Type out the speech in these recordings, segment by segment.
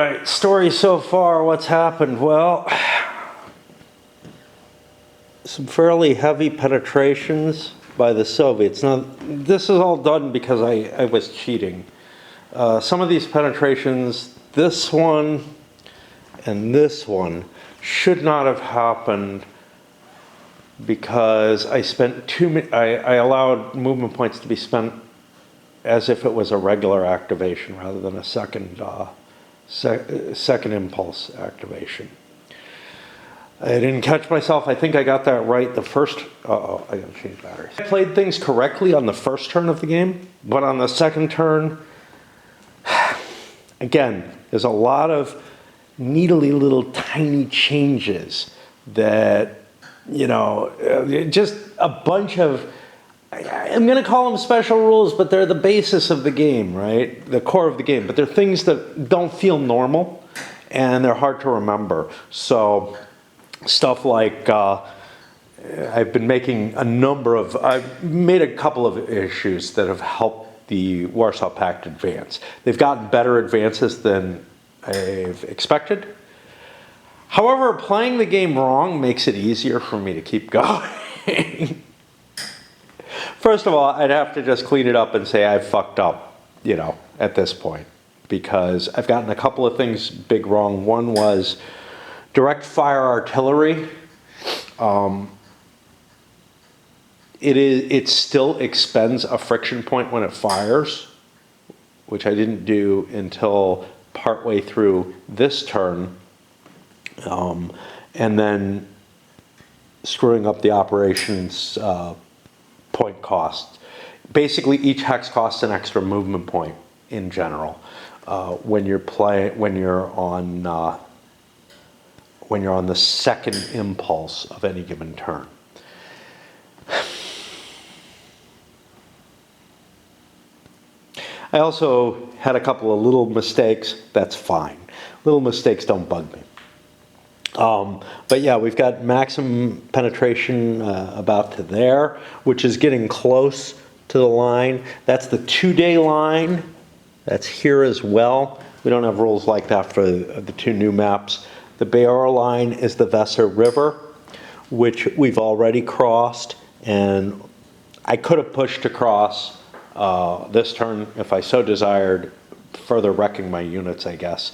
All right, story so far, what's happened? Well, some fairly heavy penetrations by the Soviets. Now, this is all done because I was cheating. Some of these penetrations, this one and this one, should not have happened because I spent I allowed movement points to be spent as if it was a regular activation rather than a second impulse activation. I didn't catch myself. I think I got that right the first. Uh-oh, I gotta change batteries. I played things correctly on the first turn of the game, but on the second turn, again, there's a lot of needly little tiny changes that, you know, just a bunch of, I'm going to call them special rules, but they're the basis of the game, right? The core of the game. But they're things that don't feel normal, and they're hard to remember. So stuff like, I've made a couple of issues that have helped the Warsaw Pact advance. They've gotten better advances than I've expected. However, playing the game wrong makes it easier for me to keep going. First of all, I'd have to just clean it up and say I've fucked up, you know, at this point, because I've gotten a couple of things big wrong. One was direct fire artillery. It still expends a friction point when it fires, which I didn't do until partway through this turn, and then screwing up the operations point cost. Basically, each hex costs an extra movement point in general when you're on the second impulse of any given turn. I also had a couple of little mistakes. That's fine. Little mistakes don't bug me. But yeah, we've got maximum penetration about to there, which is getting close to the line. That's the 2-day line. That's here as well. We don't have rules like that for the two new maps. The Bayora line is the Weser River, which we've already crossed, and I could have pushed across this turn if I so desired, further wrecking my units, I guess.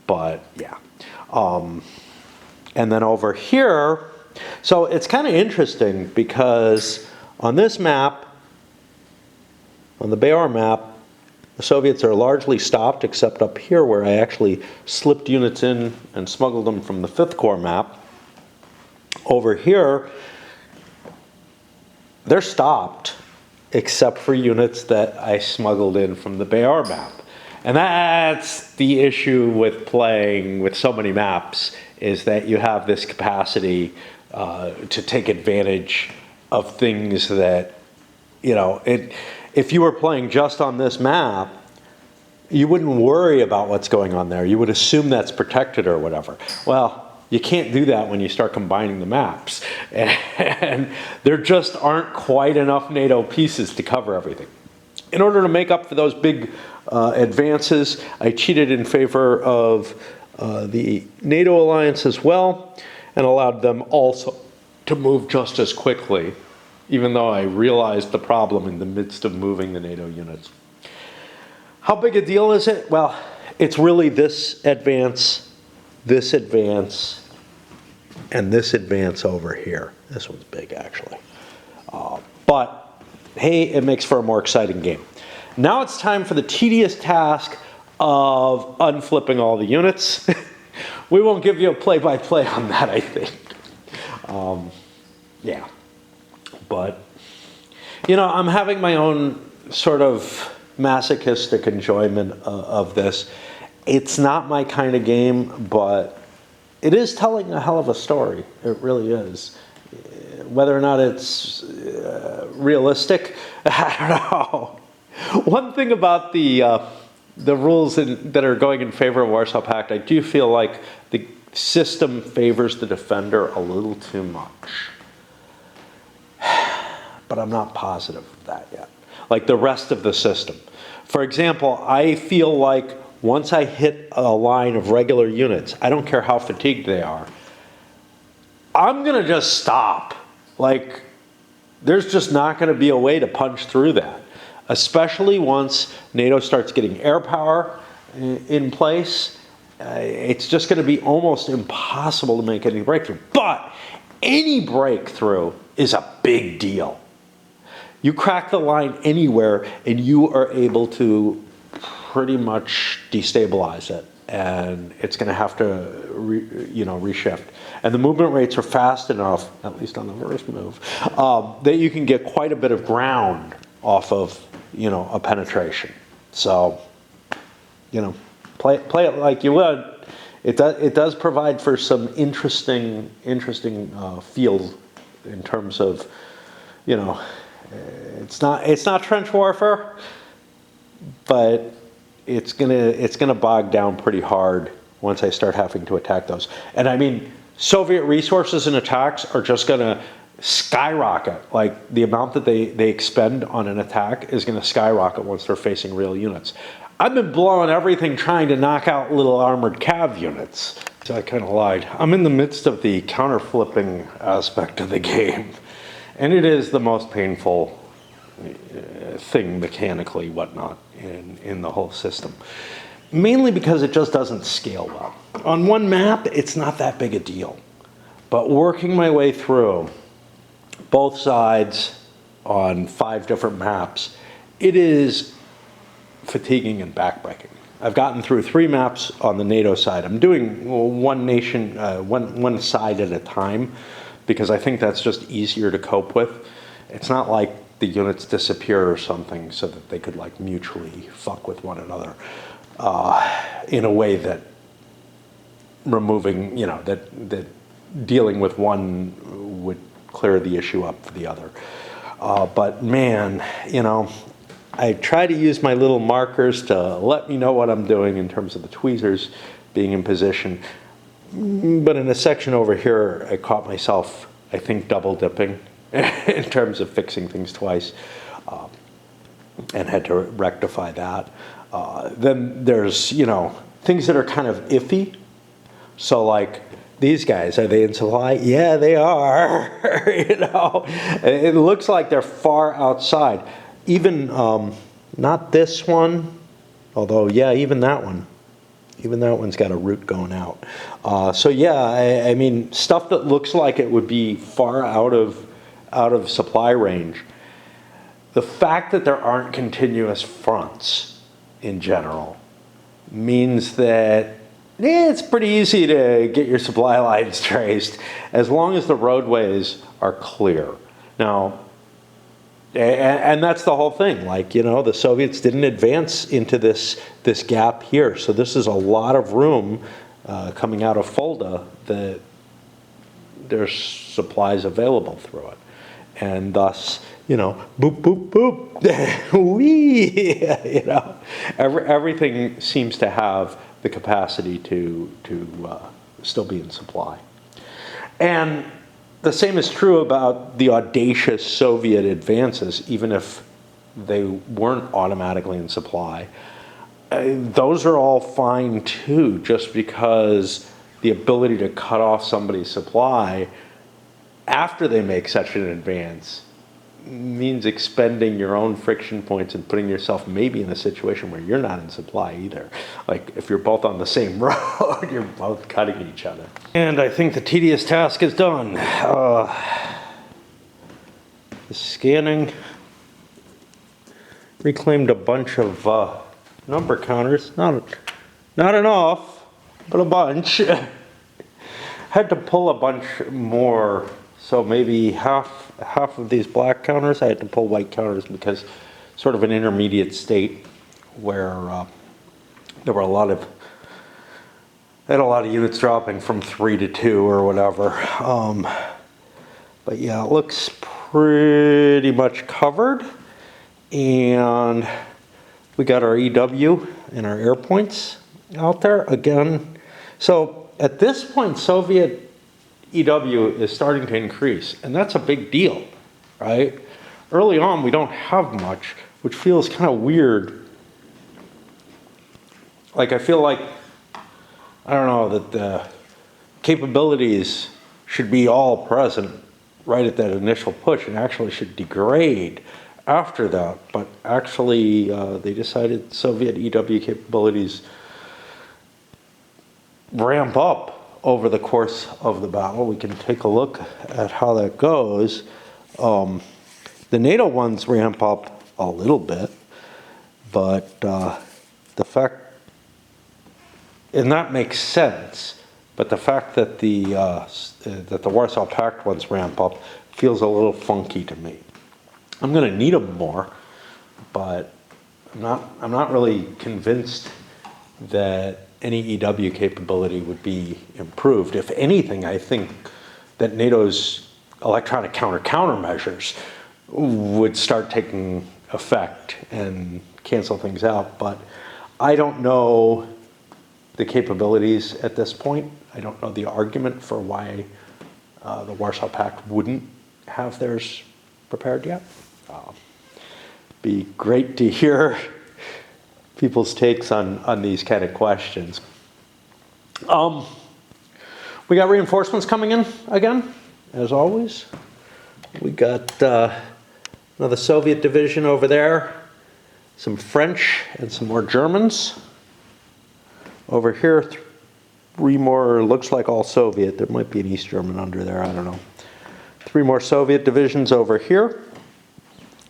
But yeah. And then over here, so it's kind of interesting because on this map, on the Bayora map, the Soviets are largely stopped except up here where I actually slipped units in and smuggled them from the 5th Corps map. Over here, they're stopped except for units that I smuggled in from the Bayora map. And that's the issue with playing with so many maps, is that you have this capacity to take advantage of things that, you know, if you were playing just on this map, you wouldn't worry about what's going on there. You would assume that's protected or whatever. Well, you can't do that when you start combining the maps. And there just aren't quite enough NATO pieces to cover everything. In order to make up for those big advances, I cheated in favor of the NATO alliance as well, and allowed them also to move just as quickly, even though I realized the problem in the midst of moving the NATO units. How big a deal is it? Well, it's really this advance, and this advance over here. This one's big, actually. But, hey, it makes for a more exciting game. Now it's time for the tedious task of unflipping all the units. We won't give you a play-by-play on that, I think. Yeah. But, you know, I'm having my own sort of masochistic enjoyment of this. It's not my kind of game, but it is telling a hell of a story. It really is. Whether or not it's realistic, I don't know. One thing about the rules that are going in favor of Warsaw Pact, I do feel like the system favors the defender a little too much. But I'm not positive of that yet. Like the rest of the system. For example, I feel like once I hit a line of regular units, I don't care how fatigued they are, I'm gonna just stop. Like, there's just not gonna be a way to punch through that, especially once NATO starts getting air power in place. It's just gonna be almost impossible to make any breakthrough. But any breakthrough is a big deal. You crack the line anywhere and you are able to pretty much destabilize it, and it's going to have to reshift. And the movement rates are fast enough, at least on the first move, that you can get quite a bit of ground off of a penetration. So play it like you would. It does provide for some interesting field in terms of it's not trench warfare, but it's gonna bog down pretty hard once I start having to attack those. And I mean, Soviet resources and attacks are just gonna skyrocket. Like, the amount that they expend on an attack is gonna skyrocket once they're facing real units. I've been blowing everything trying to knock out little armored cav units. So I kind of lied. I'm in the midst of the counter-flipping aspect of the game. And it is the most painful thing mechanically, whatnot, in the whole system. Mainly because it just doesn't scale well. On one map, it's not that big a deal. But working my way through both sides on 5 different maps, it is fatiguing and backbreaking. I've gotten through 3 maps on the NATO side. I'm doing one side at a time, because I think that's just easier to cope with. It's not like the units disappear or something so that they could like mutually fuck with one another in a way that removing, that dealing with one would clear the issue up for the other. But man, I try to use my little markers to let me know what I'm doing in terms of the tweezers being in position. But in a section over here, I caught myself, I think, double dipping in terms of fixing things twice, and had to rectify that. Then there's, things that are kind of iffy. So like, these guys, are they in supply? Yeah, they are. It looks like they're far outside. Even, not this one, although, yeah, even that one. Even that one's got a route going out. So yeah, I mean, stuff that looks like it would be far out of supply range. The fact that there aren't continuous fronts in general means that it's pretty easy to get your supply lines traced as long as the roadways are clear. Now, and that's the whole thing. Like, the Soviets didn't advance into this gap here. So this is a lot of room coming out of Fulda that there's supplies available through it. And thus, boop, boop, boop, wee, everything seems to have the capacity to still be in supply. And the same is true about the audacious Soviet advances, even if they weren't automatically in supply. Those are all fine too, just because the ability to cut off somebody's supply after they make such an advance means expending your own friction points and putting yourself maybe in a situation where you're not in supply either. Like, if you're both on the same road, you're both cutting each other. And I think the tedious task is done. The scanning reclaimed a bunch of number counters. Not enough, but a bunch. Had to pull a bunch more. So maybe half of these black counters, I had to pull white counters because sort of an intermediate state where there were a lot of units dropping from 3 to 2 or whatever. But yeah, it looks pretty much covered, and we got our EW and our air points out there again. So at this point, Soviet EW is starting to increase, and that's a big deal, right? Early on, we don't have much, which feels kind of weird like I feel like, I don't know, that the capabilities should be all present right at that initial push and actually should degrade after that. But actually, they decided Soviet EW capabilities ramp up over the course of the battle. We can take a look at how that goes. The NATO ones ramp up a little bit, but the fact, and that makes sense, but the fact that the Warsaw Pact ones ramp up feels a little funky to me. I'm going to need them more, but I'm not really convinced that any EW capability would be improved. If anything, I think that NATO's electronic countermeasures would start taking effect and cancel things out. But I don't know the capabilities at this point. I don't know the argument for why the Warsaw Pact wouldn't have theirs prepared yet. Be great to hear people's takes on these kind of questions. We got reinforcements coming in again, as always. We got another Soviet division over there, some French and some more Germans. Over here, 3 more, looks like all Soviet. There might be an East German under there, I don't know. 3 more Soviet divisions over here.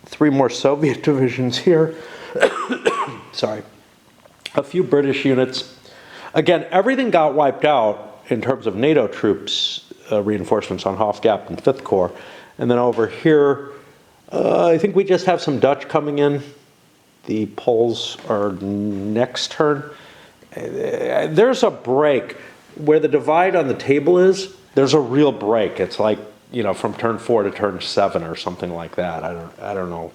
3 more Soviet divisions here. Sorry. A few British units. Again, everything got wiped out in terms of NATO troops, reinforcements on Hof Gap and 5th Corps. And then over here, I think we just have some Dutch coming in. The Poles are next turn. There's a break. Where the divide on the table is, there's a real break. It's like, you know, from turn 4 to turn 7 or something like that. I don't know.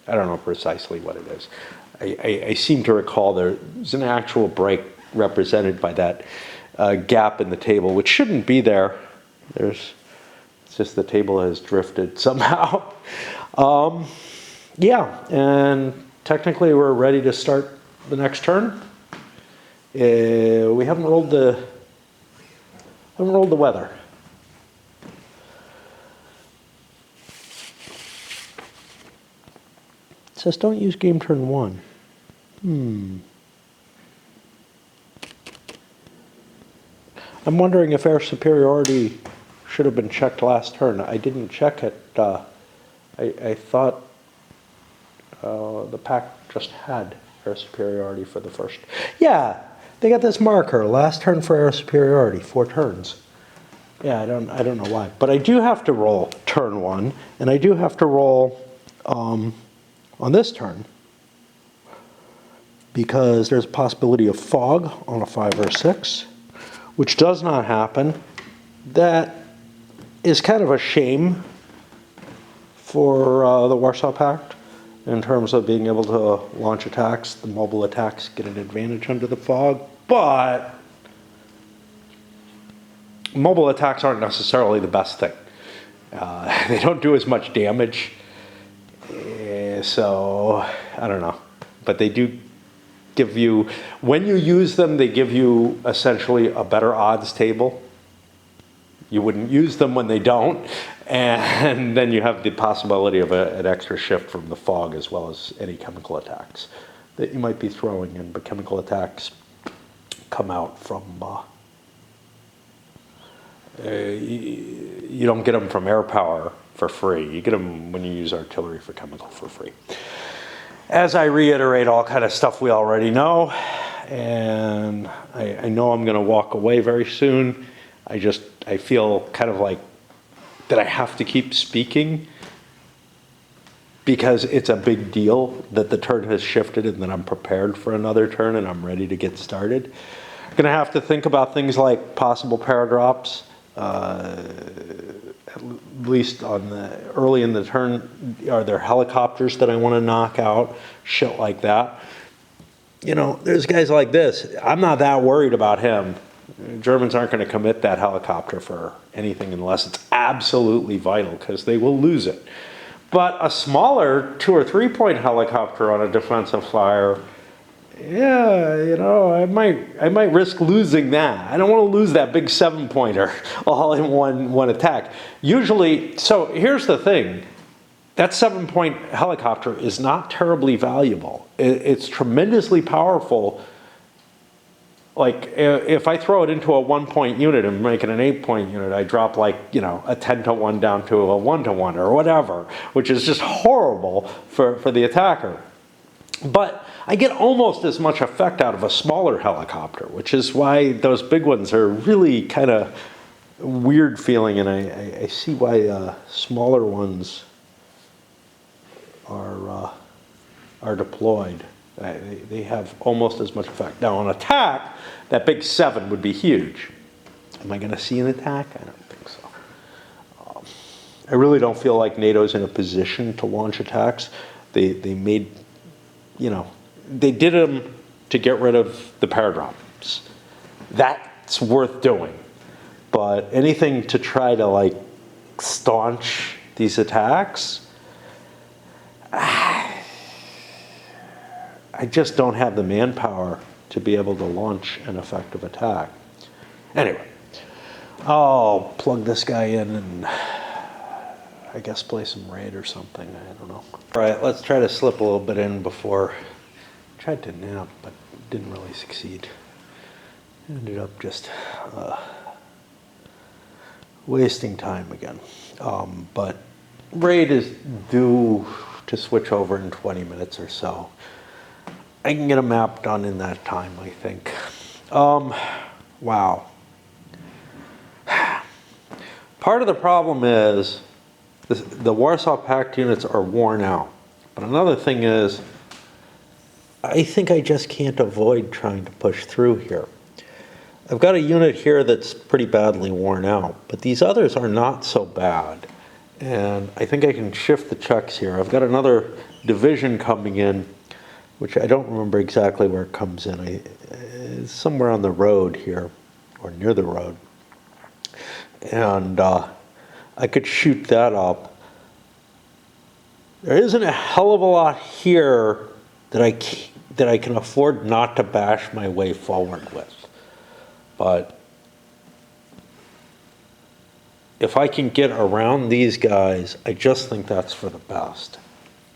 I don't know precisely what it is. I seem to recall there's an actual break represented by that gap in the table, which shouldn't be there. It's just the table has drifted somehow. Yeah, and technically we're ready to start the next turn. We haven't rolled the weather. It says don't use game turn 1. I'm wondering if air superiority should have been checked last turn. I didn't check it. I thought the pack just had air superiority for the first. Yeah, they got this marker, last turn for air superiority, 4 turns. Yeah, I don't know why. But I do have to roll turn 1, and I do have to roll on this turn, because there's a possibility of fog on a 5 or 6, which does not happen. That is kind of a shame for the Warsaw Pact in terms of being able to launch attacks. The mobile attacks get an advantage under the fog, but mobile attacks aren't necessarily the best thing. They don't do as much damage, so I don't know. But they do give you, when you use them, they give you essentially a better odds table. You wouldn't use them when they don't, and then you have the possibility of an extra shift from the fog as well as any chemical attacks that you might be throwing in. But chemical attacks come out from, you don't get them from air power for free. You get them when you use artillery for chemical for free. As I reiterate all kind of stuff we already know, and I know I'm going to walk away very soon. I feel kind of like that I have to keep speaking because it's a big deal that the turn has shifted and that I'm prepared for another turn and I'm ready to get started. I'm going to have to think about things like possible paradrops, at least on the early in the turn. Are there helicopters that I want to knock out? Shit like that. You know, there's guys like this. I'm not that worried about him. Germans aren't going to commit that helicopter for anything unless it's absolutely vital, because they will lose it. But a smaller 2 or 3 point helicopter on a defensive flyer yeah, you know, I might risk losing that. I don't want to lose that big 7-pointer all in one attack. Usually, so here's the thing. That 7-point helicopter is not terribly valuable. It's tremendously powerful. Like, if I throw it into a 1-point unit and make it an 8-point unit, I drop, like, you know, a 10-to-1 down to a 1-to-1 or whatever, which is just horrible for the attacker. But I get almost as much effect out of a smaller helicopter, which is why those big ones are really kind of weird feeling, and I see why smaller ones are deployed. They have almost as much effect. Now on attack, that big 7 would be huge. Am I going to see an attack? I don't think so. I really don't feel like NATO's in a position to launch attacks. They made, you know, they did them to get rid of the paradrops. That's worth doing. But anything to try to, like, staunch these attacks, I just don't have the manpower to be able to launch an effective attack. Anyway, I'll plug this guy in and I guess play some raid or something. I don't know. All right, let's try to slip a little bit in before. I tried to nap, but didn't really succeed. Ended up just wasting time again. But raid is due to switch over in 20 minutes or so. I can get a map done in that time, I think. Wow. Part of the problem is the Warsaw Pact units are worn out. But another thing is, I think I just can't avoid trying to push through here. I've got a unit here that's pretty badly worn out, but these others are not so bad. And I think I can shift the checks here. I've got another division coming in, which I don't remember exactly where it comes in. It's somewhere on the road here, or near the road. And I could shoot that up. There isn't a hell of a lot here that I can afford not to bash my way forward with. But if I can get around these guys, I just think that's for the best.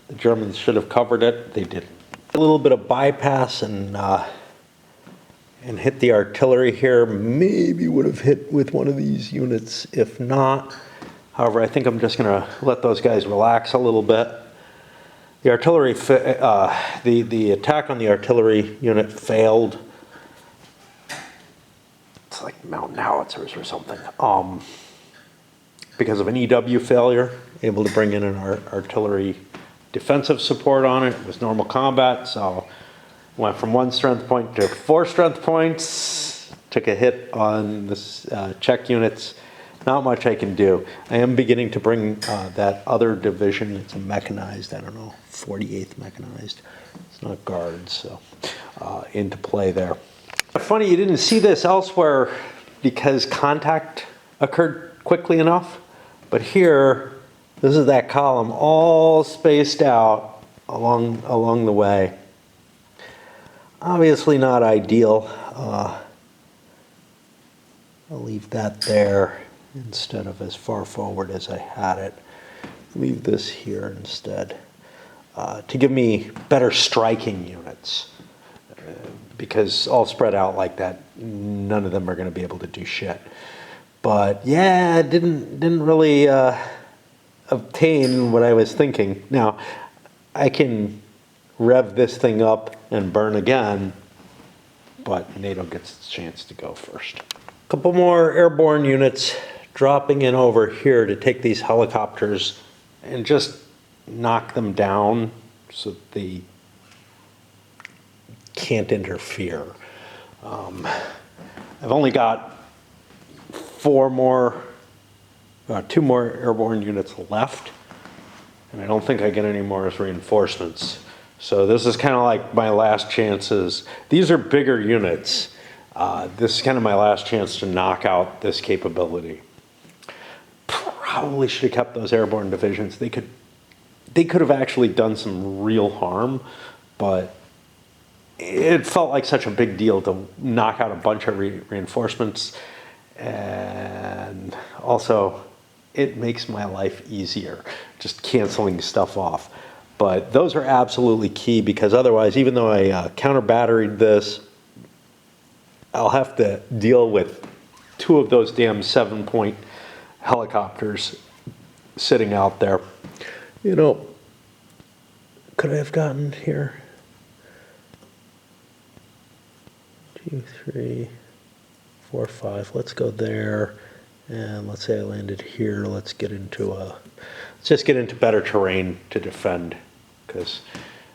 The Germans should have covered it. They didn't. A little bit of bypass and hit the artillery here. Maybe would have hit with one of these units. If not, however, I think I'm just going to let those guys relax a little bit. The artillery, the attack on the artillery unit failed. It's like mountain howitzers or something. Because of an EW failure, able to bring in an artillery defensive support on it. It was normal combat, so went from 1 strength point to 4 strength points. Took a hit on this Czech units. Not much I can do. I am beginning to bring that other division. It's a mechanized, I don't know, 48th mechanized. It's not guards, so into play there. Funny you didn't see this elsewhere because contact occurred quickly enough, but here, this is that column all spaced out along the way. Obviously not ideal. I'll leave that there instead of as far forward as I had it. Leave this here instead to give me better striking units. Because all spread out like that, none of them are going to be able to do shit. But yeah, didn't really obtain what I was thinking. Now, I can rev this thing up and burn again, but NATO gets its chance to go first. A couple more airborne units dropping in over here to take these helicopters and just knock them down so that they can't interfere. I've only got 2 more airborne units left, and I don't think I get any more as reinforcements. So this is kind of like my last chances. These are bigger units. This is kind of my last chance to knock out this capability. Probably should have kept those airborne divisions. They could have actually done some real harm, but it felt like such a big deal to knock out a bunch of reinforcements. And also, it makes my life easier, just canceling stuff off. But those are absolutely key, because otherwise, even though I counter-batteried this, I'll have to deal with 2 of those damn 7-point helicopters sitting out there. You know, could I have gotten here? 2, 3, 4, 5. Let's go there, and let's say I landed here. Let's just get into better terrain to defend, because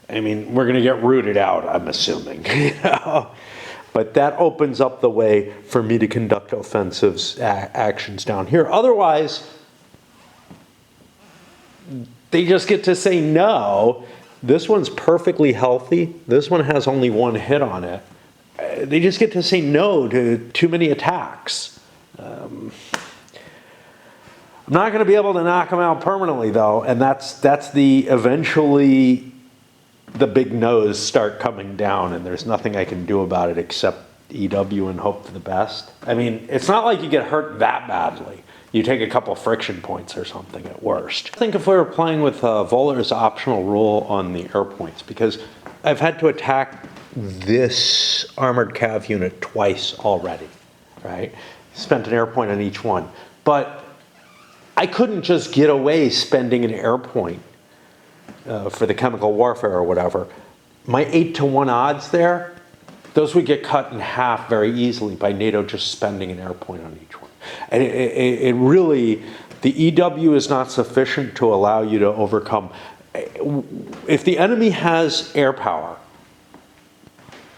I mean, we're going to get rooted out, I'm assuming. You know? But that opens up the way for me to conduct offensive actions down here. Otherwise, they just get to say no. This one's perfectly healthy. This one has only 1 hit on it. They just get to say no to too many attacks. I'm not going to be able to knock them out permanently, though, and that's eventually the big no's start coming down, and there's nothing I can do about it except EW and hope for the best. I mean, it's not like you get hurt that badly. You take a couple friction points or something at worst. I think if we were playing with Voeller's optional rule on the air points, because I've had to attack this armored cav unit twice already, right? Spent an air point on each one. But I couldn't just get away spending an air point for the chemical warfare or whatever. My 8-to-1 odds there, those would get cut in half very easily by NATO just spending an air point on each one. And it really, the EW is not sufficient to allow you to overcome. If the enemy has air power,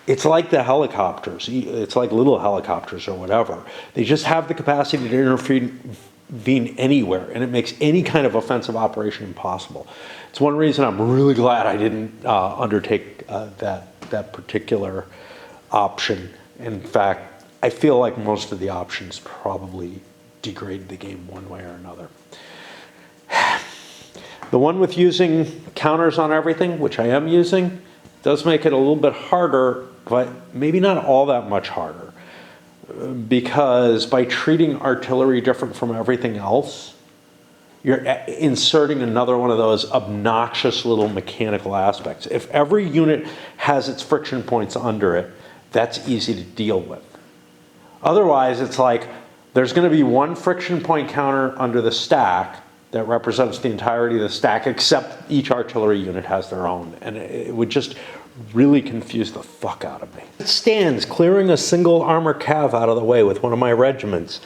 it's like the helicopters. It's like little helicopters or whatever. They just have the capacity to intervene anywhere, and it makes any kind of offensive operation impossible. It's one reason I'm really glad I didn't undertake that particular option. In fact, I feel like most of the options probably degrade the game one way or another. The one with using counters on everything, which I am using, does make it a little bit harder, but maybe not all that much harder. Because by treating artillery different from everything else, you're inserting another one of those obnoxious little mechanical aspects. If every unit has its friction points under it, that's easy to deal with. Otherwise, it's like there's going to be one friction point counter under the stack that represents the entirety of the stack, except each artillery unit has their own. And it would just really confuse the fuck out of me. It stands clearing a single armored cav out of the way with one of my regiments.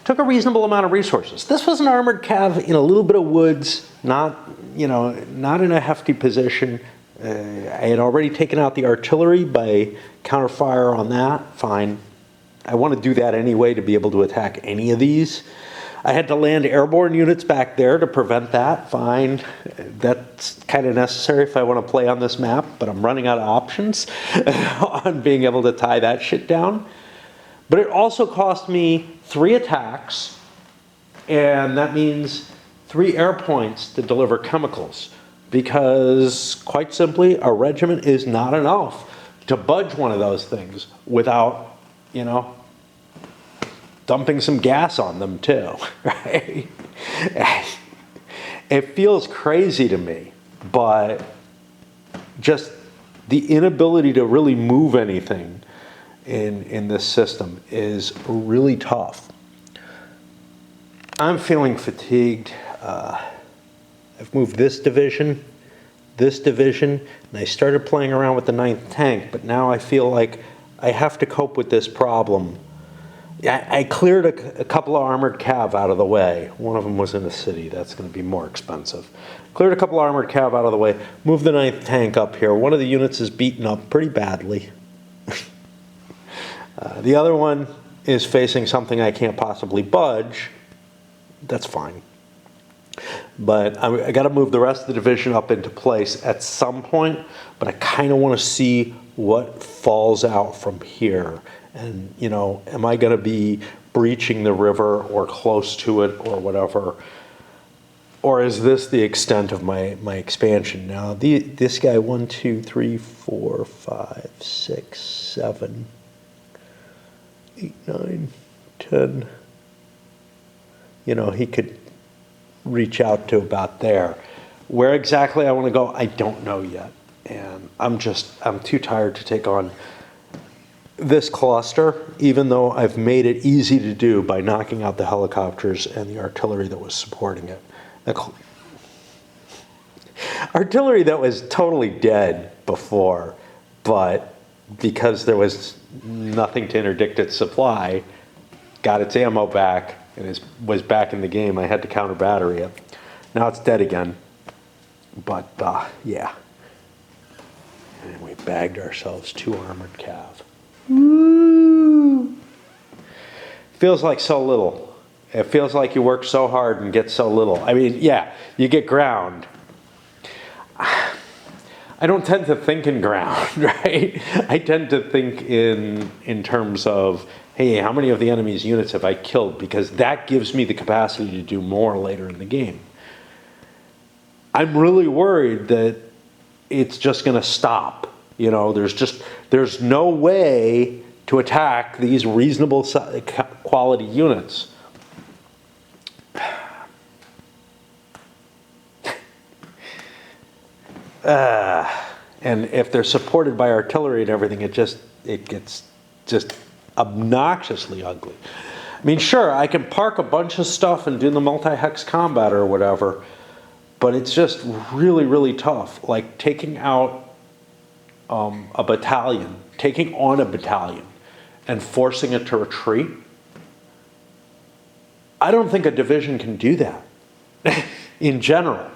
Took a reasonable amount of resources. This was an armored cav in a little bit of woods, not in a hefty position. I had already taken out the artillery by counterfire on that. Fine. I want to do that anyway to be able to attack any of these. I had to land airborne units back there to prevent that. Fine. That's kind of necessary if I want to play on this map, but I'm running out of options on being able to tie that shit down. But it also cost me 3 attacks, and that means 3 air points to deliver chemicals, because quite simply, a regiment is not enough to budge one of those things without, dumping some gas on them too, right? It feels crazy to me, but just the inability to really move anything in this system is really tough. I'm feeling fatigued. I've moved this division, and I started playing around with the 9th tank, but now I feel like I have to cope with this problem. I cleared a couple of armored cav out of the way. One of them was in the city. That's going to be more expensive. Cleared a couple of armored cav out of the way. Moved the 9th tank up here. One of the units is beaten up pretty badly. The other one is facing something I can't possibly budge. That's fine. But I got to move the rest of the division up into place at some point, but I kind of want to see what falls out from here. And, am I going to be breaching the river or close to it or whatever? Or is this the extent of my expansion? Now, this guy, 1, 2, 3, 4, 5, 6, 7, 8, 9, 10. You know, he could reach out to about there. Where exactly I want to go, I don't know yet. And I'm too tired to take on this cluster, even though I've made it easy to do by knocking out the helicopters and the artillery that was supporting it. Artillery that was totally dead before, but because there was nothing to interdict its supply, got its ammo back and was back in the game. I had to counter battery it. Now it's dead again. But yeah. And we bagged ourselves 2 armored cav. Woo! Feels like so little. It feels like you work so hard and get so little. I mean, yeah, you get ground. I don't tend to think in ground, right? I tend to think in terms of, hey, how many of the enemy's units have I killed? Because that gives me the capacity to do more later in the game. I'm really worried that it's just going to stop. You know, there's no way to attack these reasonable quality units. And if they're supported by artillery and everything, it gets just obnoxiously ugly. I mean, sure, I can park a bunch of stuff and do the multi-hex combat or whatever, but it's just really, really tough. Like taking out a battalion, taking on a battalion and forcing it to retreat. I don't think a division can do that in general.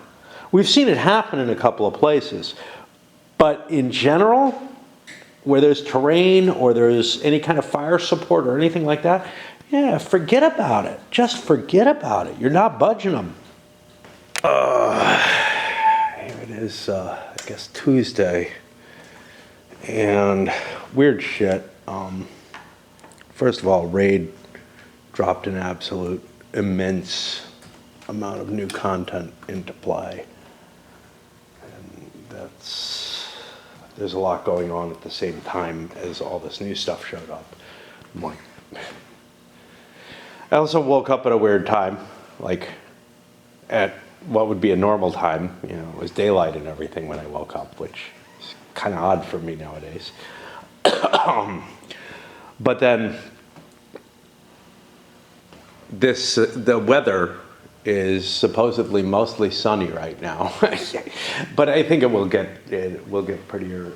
We've seen it happen in a couple of places, but in general, where there's terrain or there's any kind of fire support or anything like that, yeah, forget about it. Just forget about it. You're not budging them. Here it is, I guess Tuesday, and weird shit. First of all, Raid dropped an absolute immense amount of new content into play. And there's a lot going on at the same time as all this new stuff showed up. I'm like, I also woke up at a weird time, like at what would be a normal time. You know, it was daylight and everything when I woke up, which is kind of odd for me nowadays. But then the weather is supposedly mostly sunny right now, but I think it will get prettier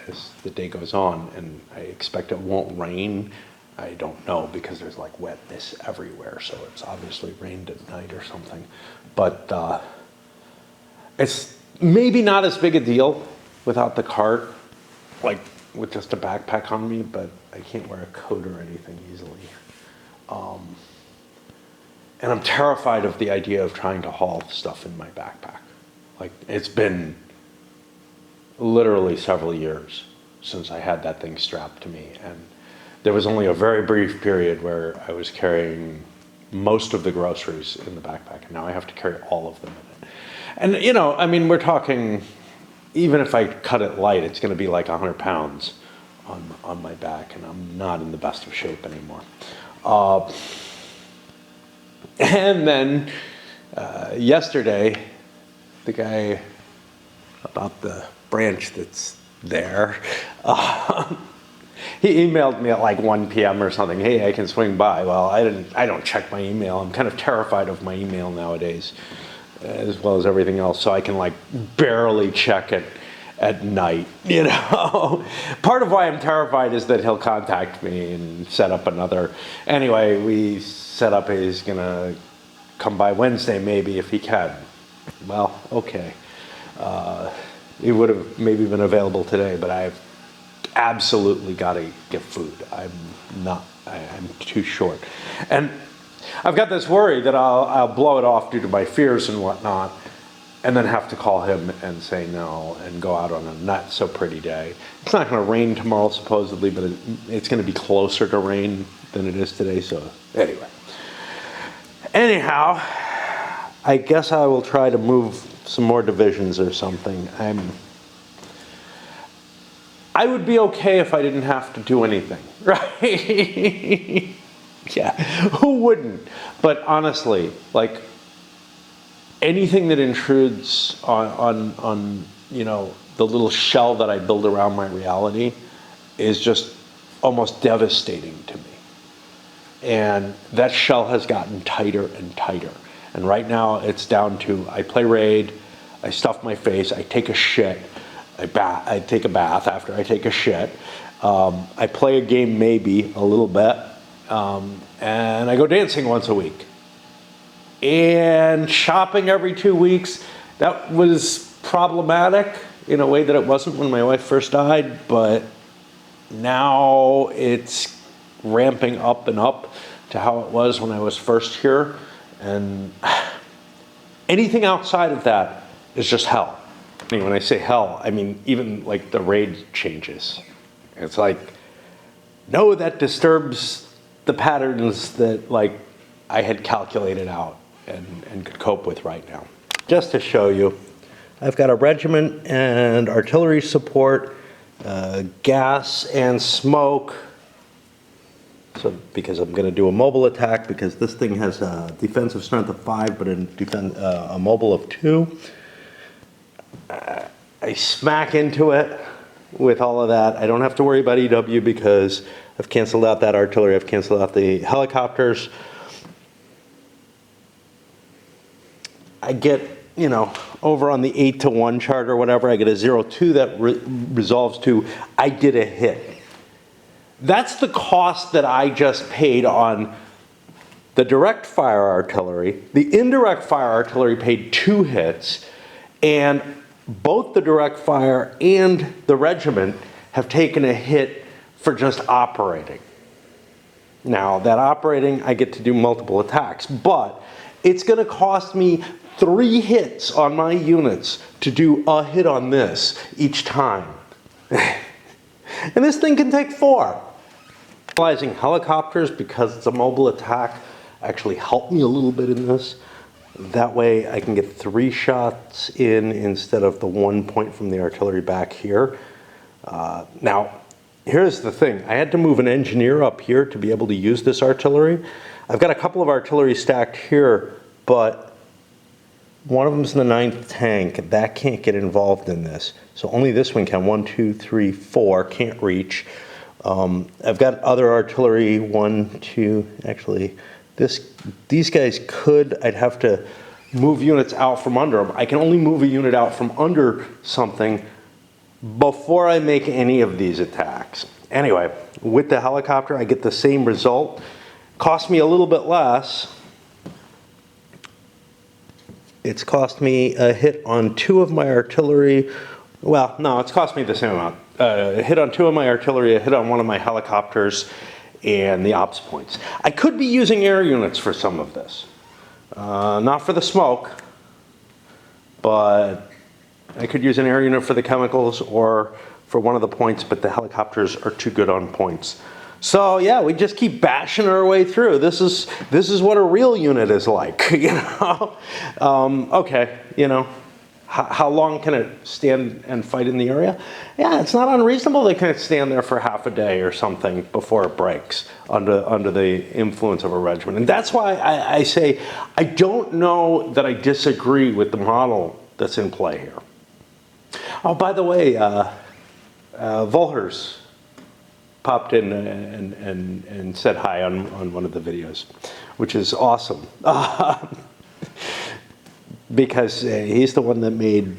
as the day goes on, and I expect it won't rain. I don't know, because there's like wetness everywhere, so it's obviously rained at night or something. But it's maybe not as big a deal without the cart, like with just a backpack on me, but I can't wear a coat or anything easily. And I'm terrified of the idea of trying to haul stuff in my backpack. Like, it's been literally several years since I had that thing strapped to me, and there was only a very brief period where I was carrying most of the groceries in the backpack, and now I have to carry all of them in it. And, you know, I mean, we're talking, even if I cut it light, it's going to be like 100 pounds on my back, and I'm not in the best of shape anymore. And then yesterday, the guy about the branch that's there, he emailed me at like 1 p.m. or something. Hey, I can swing by. Well, I don't check my email. I'm kind of terrified of my email nowadays, as well as everything else. So I can like barely check it at night, you know. Part of why I'm terrified is that he'll contact me and set up another. Anyway, we set up he's gonna come by Wednesday maybe if he can. Well, okay. It would have maybe been available today, but I've absolutely got to get food. I'm too short. And I've got this worry that I'll blow it off due to my fears and whatnot, and then have to call him and say no and go out on a not so pretty day. It's not going to rain tomorrow supposedly, but it's going to be closer to rain than it is today. So anyway. Anyhow, I guess I will try to move some more divisions or something. I would be okay if I didn't have to do anything, right? Yeah, who wouldn't? But honestly, like, anything that intrudes on you know, the little shell that I build around my reality is just almost devastating to me. And that shell has gotten tighter and tighter. And right now it's down to, I play Raid, I stuff my face, I take a shit, I take a bath after I take a shit, I play a game maybe a little bit, and I go dancing once a week. And shopping every 2 weeks, that was problematic in a way that it wasn't when my wife first died, but now it's ramping up and up to how it was when I was first here. And anything outside of that is just hell. I mean, when I say hell, I mean even like the raid changes. It's like, no, that disturbs the patterns that like I had calculated out and could cope with right now. Just to show you, I've got a regiment and artillery support, gas and smoke. So because I'm going to do a mobile attack, because this thing has a defensive strength of 5, but a mobile of 2. I smack into it with all of that. I don't have to worry about EW because I've canceled out that artillery. I've canceled out the helicopters. I get, you know, over on the 8-to-1 chart or whatever, I get a 0-2 that resolves to, I did a hit. That's the cost that I just paid on the direct fire artillery. The indirect fire artillery paid 2 hits, and both the direct fire and the regiment have taken a hit for just operating. Now, that operating, I get to do multiple attacks, but it's going to cost me 3 hits on my units to do a hit on this each time. And this thing can take 4. Utilizing helicopters, because it's a mobile attack, actually helped me a little bit in this. That way I can get 3 shots in instead of the 1 point from the artillery back here. Now, here's the thing. I had to move an engineer up here to be able to use this artillery. I've got a couple of artillery stacked here, but one of them's in the 9th tank. That can't get involved in this. So only this one can. 1, 2, 3, 4 can't reach. I've got other artillery, 1, 2, actually, these guys could, I'd have to move units out from under them. I can only move a unit out from under something before I make any of these attacks. Anyway, with the helicopter, I get the same result. Cost me a little bit less. It's cost me a hit on 2 of my artillery. Well, no, it's cost me the same amount. A hit on 2 of my artillery, a hit on 1 of my helicopters, and the ops points. I could be using air units for some of this. Not for the smoke, but I could use an air unit for the chemicals or for one of the points, but the helicopters are too good on points. So yeah, we just keep bashing our way through. This is what a real unit is like, you know? Okay, you know. How long can it stand and fight in the area? Yeah, it's not unreasonable. They can stand there for half a day or something before it breaks under the influence of a regiment. And that's why I say I don't know that I disagree with the model that's in play here. Oh, by the way, Volhers popped in and said hi on one of the videos, which is awesome. Because he's the one that made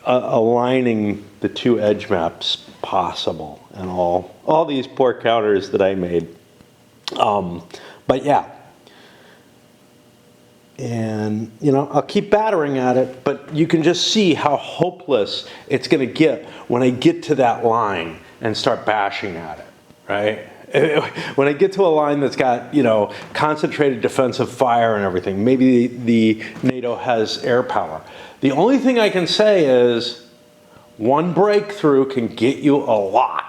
aligning the 2 edge maps possible, and all these poor counters that I made. But yeah, and you know, I'll keep battering at it, but you can just see how hopeless it's going to get when I get to that line and start bashing at it, right? When I get to a line that's got, you know, concentrated defensive fire and everything, maybe the NATO has air power. The only thing I can say is 1 breakthrough can get you a lot.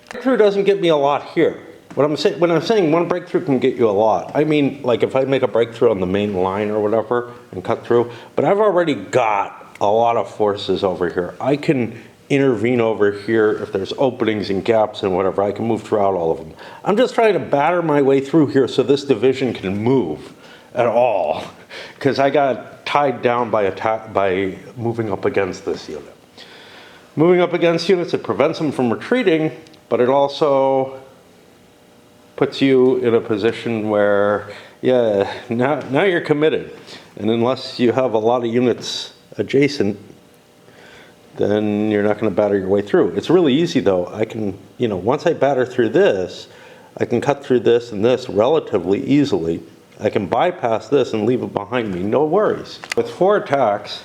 Breakthrough doesn't get me a lot here. When I'm saying one breakthrough can get you a lot, I mean, like if I make a breakthrough on the main line or whatever and cut through, but I've already got a lot of forces over here. I can intervene over here if there's openings and gaps and whatever. I can move throughout all of them. I'm just trying to batter my way through here so this division can move at all, because I got tied down by moving up against this unit. Moving up against units, it prevents them from retreating, but it also puts you in a position where, yeah, now you're committed. And unless you have a lot of units adjacent, then you're not going to batter your way through. It's really easy though. I can, once I batter through this, I can cut through this and this relatively easily. I can bypass this and leave it behind me, no worries. With 4 attacks,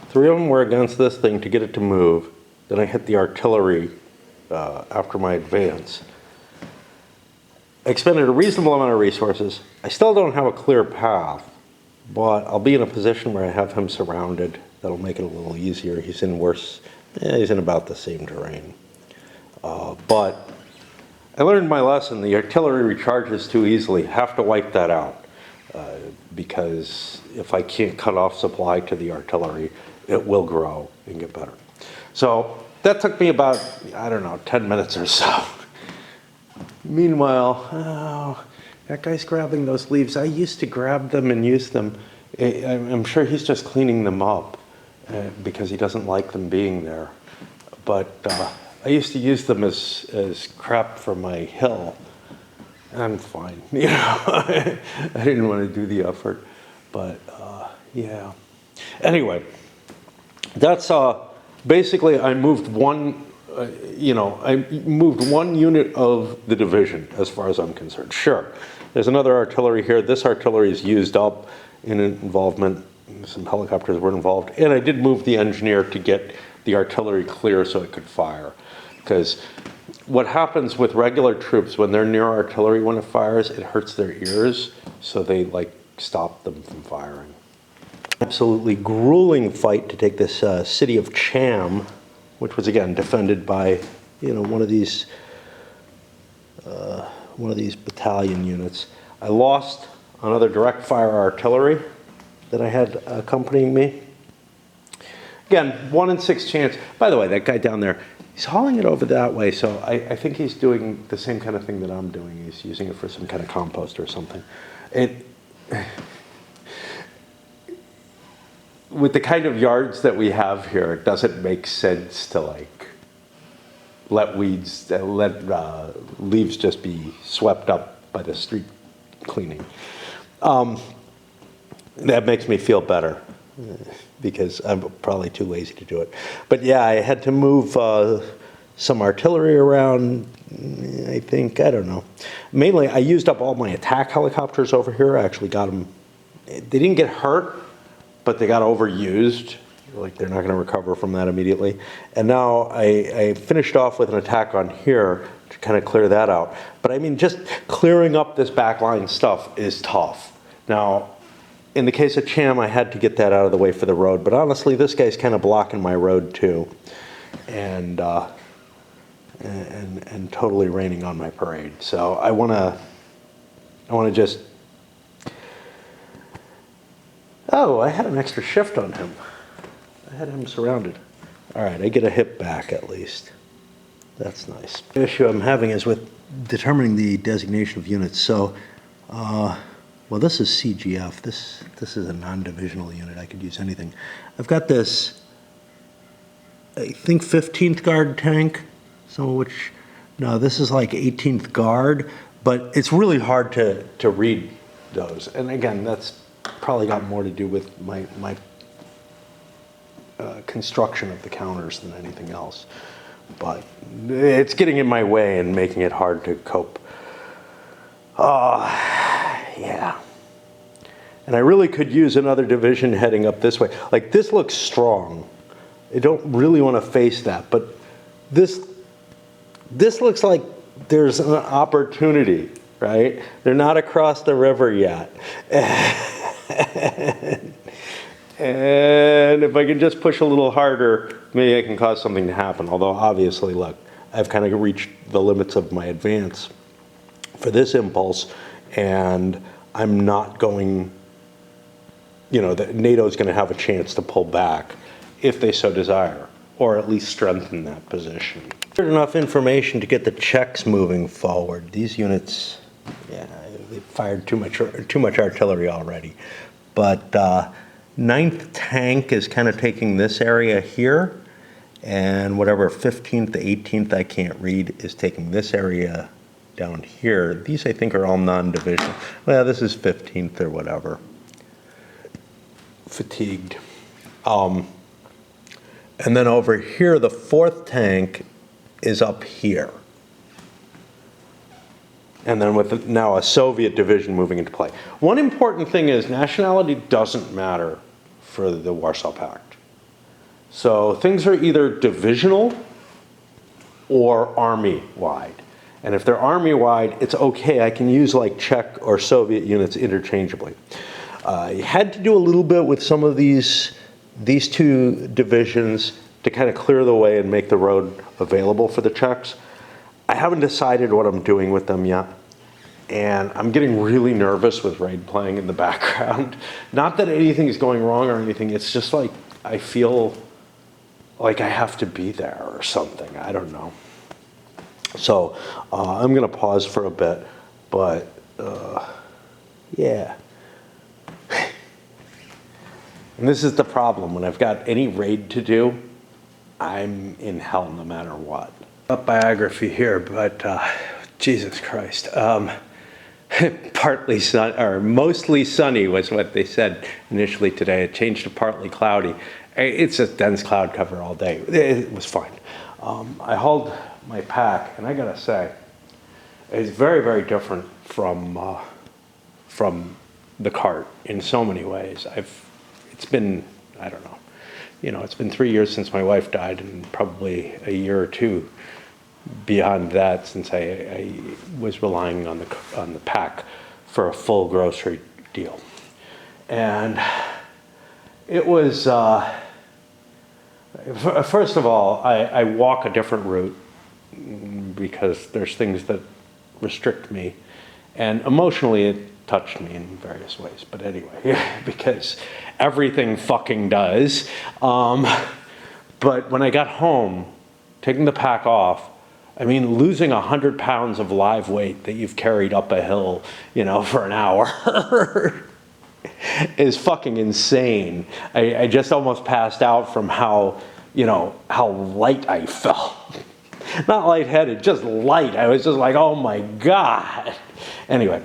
3 of them were against this thing to get it to move. Then I hit the artillery after my advance. I expended a reasonable amount of resources. I still don't have a clear path, but I'll be in a position where I have him surrounded. That'll make it a little easier. He's in about the same terrain. But I learned my lesson. The artillery recharges too easily. Have to wipe that out. Because if I can't cut off supply to the artillery, it will grow and get better. So that took me about, 10 minutes or so. Meanwhile, that guy's grabbing those leaves. I used to grab them and use them. I'm sure he's just cleaning them up because he doesn't like them being there. But I used to use them as crap for my hill. I'm fine, I didn't want to do the effort, but yeah. Anyway, that's basically I moved one. I moved one unit of the division as far as I'm concerned. Sure, there's another artillery here. This artillery is used up in involvement. Some helicopters were involved, and I did move the engineer to get the artillery clear so it could fire, because what happens with regular troops when they're near artillery when it fires, it hurts their ears, so they stop them from firing. Absolutely grueling fight to take this city of Cham, which was again defended by one of these battalion units. I lost another direct fire artillery that I had accompanying me. Again, 1 in 6 chance. By the way, that guy down there, he's hauling it over that way, so I think he's doing the same kind of thing that I'm doing. He's using it for some kind of compost or something. With the kind of yards that we have here, it doesn't make sense to let leaves just be swept up by the street cleaning. That makes me feel better, because I'm probably too lazy to do it. But yeah, I had to move some artillery around, I don't know. Mainly, I used up all my attack helicopters over here. I actually got them, they didn't get hurt, but they got overused. They're not gonna recover from that immediately. And now I finished off with an attack on here to kind of clear that out. But I mean, just clearing up this backline stuff is tough. Now, in the case of Cham, I had to get that out of the way for the road, but honestly, this guy's kind of blocking my road too, and totally raining on my parade. So I want to just. Oh, I had an extra shift on him. I had him surrounded. All right, I get a hip back at least. That's nice. The issue I'm having is with determining the designation of units. So. Well, this is CGF. This is a non-divisional unit. I could use anything. I've got this, I think, 15th Guard tank, some of which, no, this is like 18th Guard, but it's really hard to read those. And again, that's probably got more to do with my construction of the counters than anything else. But it's getting in my way and making it hard to cope. Yeah. And I really could use another division heading up this way. This looks strong. I don't really want to face that, but this looks like there's an opportunity, right? They're not across the river yet. And if I can just push a little harder, maybe I can cause something to happen. Although obviously, look, I've kind of reached the limits of my advance. for this impulse, and I'm not going, that NATO's going to have a chance to pull back if they so desire, or at least strengthen that position. There's enough information to get the Czechs moving forward. These units, yeah, they fired too much artillery already. But 9th Tank is kind of taking this area here, and whatever 15th, 18th, I can't read, is taking this area down here. These, I think, are all non-divisional. Well, this is 15th or whatever. Fatigued. And then over here, the 4th Tank is up here. And then with now a Soviet division moving into play. One important thing is nationality doesn't matter for the Warsaw Pact. So things are either divisional or army-wide. And if they're army-wide, it's okay. I can use like Czech or Soviet units interchangeably. You had to do a little bit with some of these two divisions to kind of clear the way and make the road available for the Czechs. I haven't decided what I'm doing with them yet. And I'm getting really nervous with raid playing in the background. Not that anything is going wrong or anything. It's just like I feel like I have to be there or something. I don't know. So I'm going to pause for a bit. But yeah. And this is the problem. When I've got any raid to do, I'm in hell no matter what. Not biography here, but Jesus Christ. Partly sun, or mostly sunny was what they said initially today. It changed to partly cloudy. It's a dense cloud cover all day. It was fine. I hauled my pack, and I gotta say, it's very, very different from the cart in so many ways. It's been, I don't know, it's been 3 years since my wife died, and probably a year or two beyond that since I was relying on the pack for a full grocery deal. And it was, first of all, I walk a different route because there's things that restrict me, and emotionally it touched me in various ways. But anyway, because everything fucking does. But when I got home, taking the pack off, I mean, losing 100 pounds of live weight that you've carried up a hill, for an hour is fucking insane. I just almost passed out from how light I felt. Not lightheaded, just light. I was just like, oh my God. Anyway,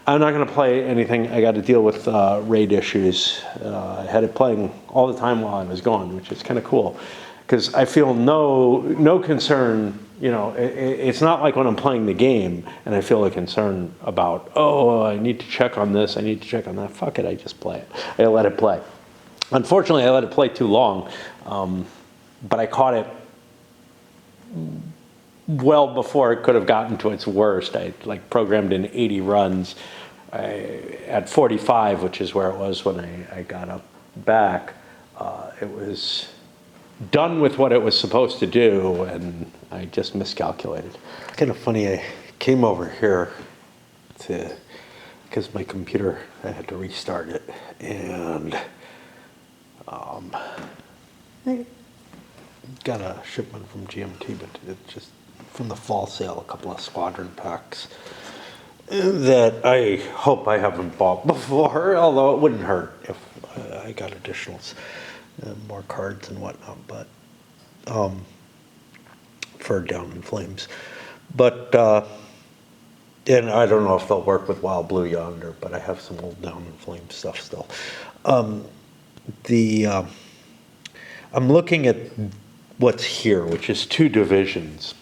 I'm not going to play anything. I got to deal with raid issues. I had it playing all the time while I was gone, which is kind of cool. Because I feel no concern, it's not like when I'm playing the game and I feel a concern about, I need to check on this, I need to check on that. Fuck it, I just play it. I let it play. Unfortunately, I let it play too long, but I caught it well before it could have gotten to its worst. I programmed in 80 runs. At 45, which is where it was when I got up back, it was done with what it was supposed to do, and I just miscalculated. It's kind of funny, I came over here because my computer, I had to restart it, and I got a shipment from GMT, but it's just from the fall sale, a couple of squadron packs that I hope I haven't bought before, although it wouldn't hurt if I got additionals. More cards and whatnot, but for Down in Flames. But and I don't know if they'll work with Wild Blue Yonder, but I have some old Down in Flames stuff still. I'm looking at what's here, which is 2 divisions,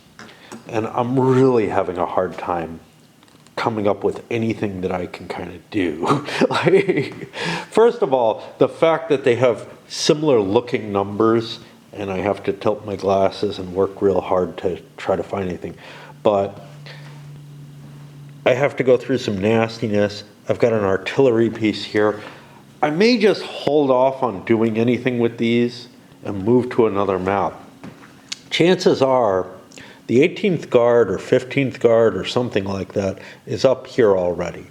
and I'm really having a hard time coming up with anything that I can kind of do. First of all, the fact that they have similar looking numbers, and I have to tilt my glasses and work real hard to try to find anything. But I have to go through some nastiness. I've got an artillery piece here. I may just hold off on doing anything with these and move to another map. Chances are The 18th guard or 15th guard or something like that is up here already.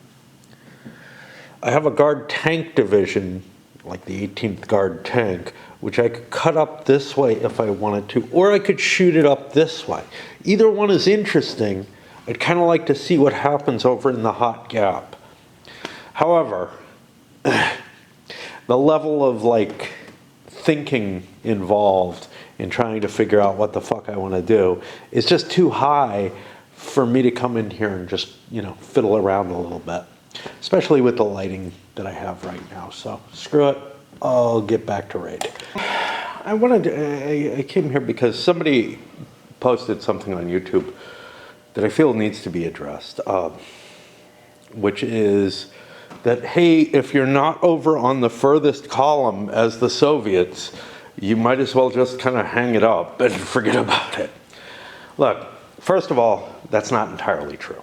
I have a guard tank division, like the 18th guard tank, which I could cut up this way if I wanted to, or I could shoot it up this way. Either one is interesting. I'd kind of like to see what happens over in the hot gap. However, the level of like thinking involved in trying to figure out what the fuck I want to do is just too high for me to come in here and just, you know, fiddle around a little bit, especially with the lighting that I have right now. So screw it, I'll get back to raid. I came here because somebody posted something on YouTube that I feel needs to be addressed, which is that, hey, if you're not over on the furthest column as the Soviets, you might as well just kind of hang it up and forget about it. Look, first of all, that's not entirely true.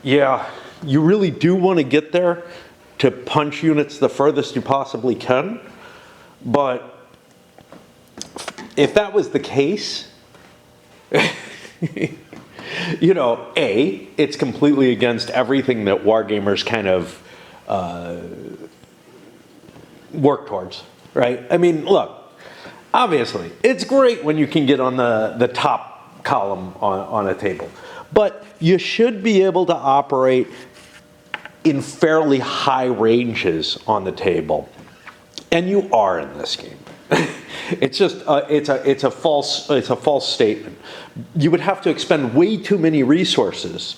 Yeah, you really do want to get there to punch units the furthest you possibly can, but if that was the case, you know, A, it's completely against everything that wargamers kind of work towards, right? I mean, look, obviously, it's great when you can get on the top column on a table, but you should be able to operate in fairly high ranges on the table, and you are in this game. It's just it's a false statement. You would have to expend way too many resources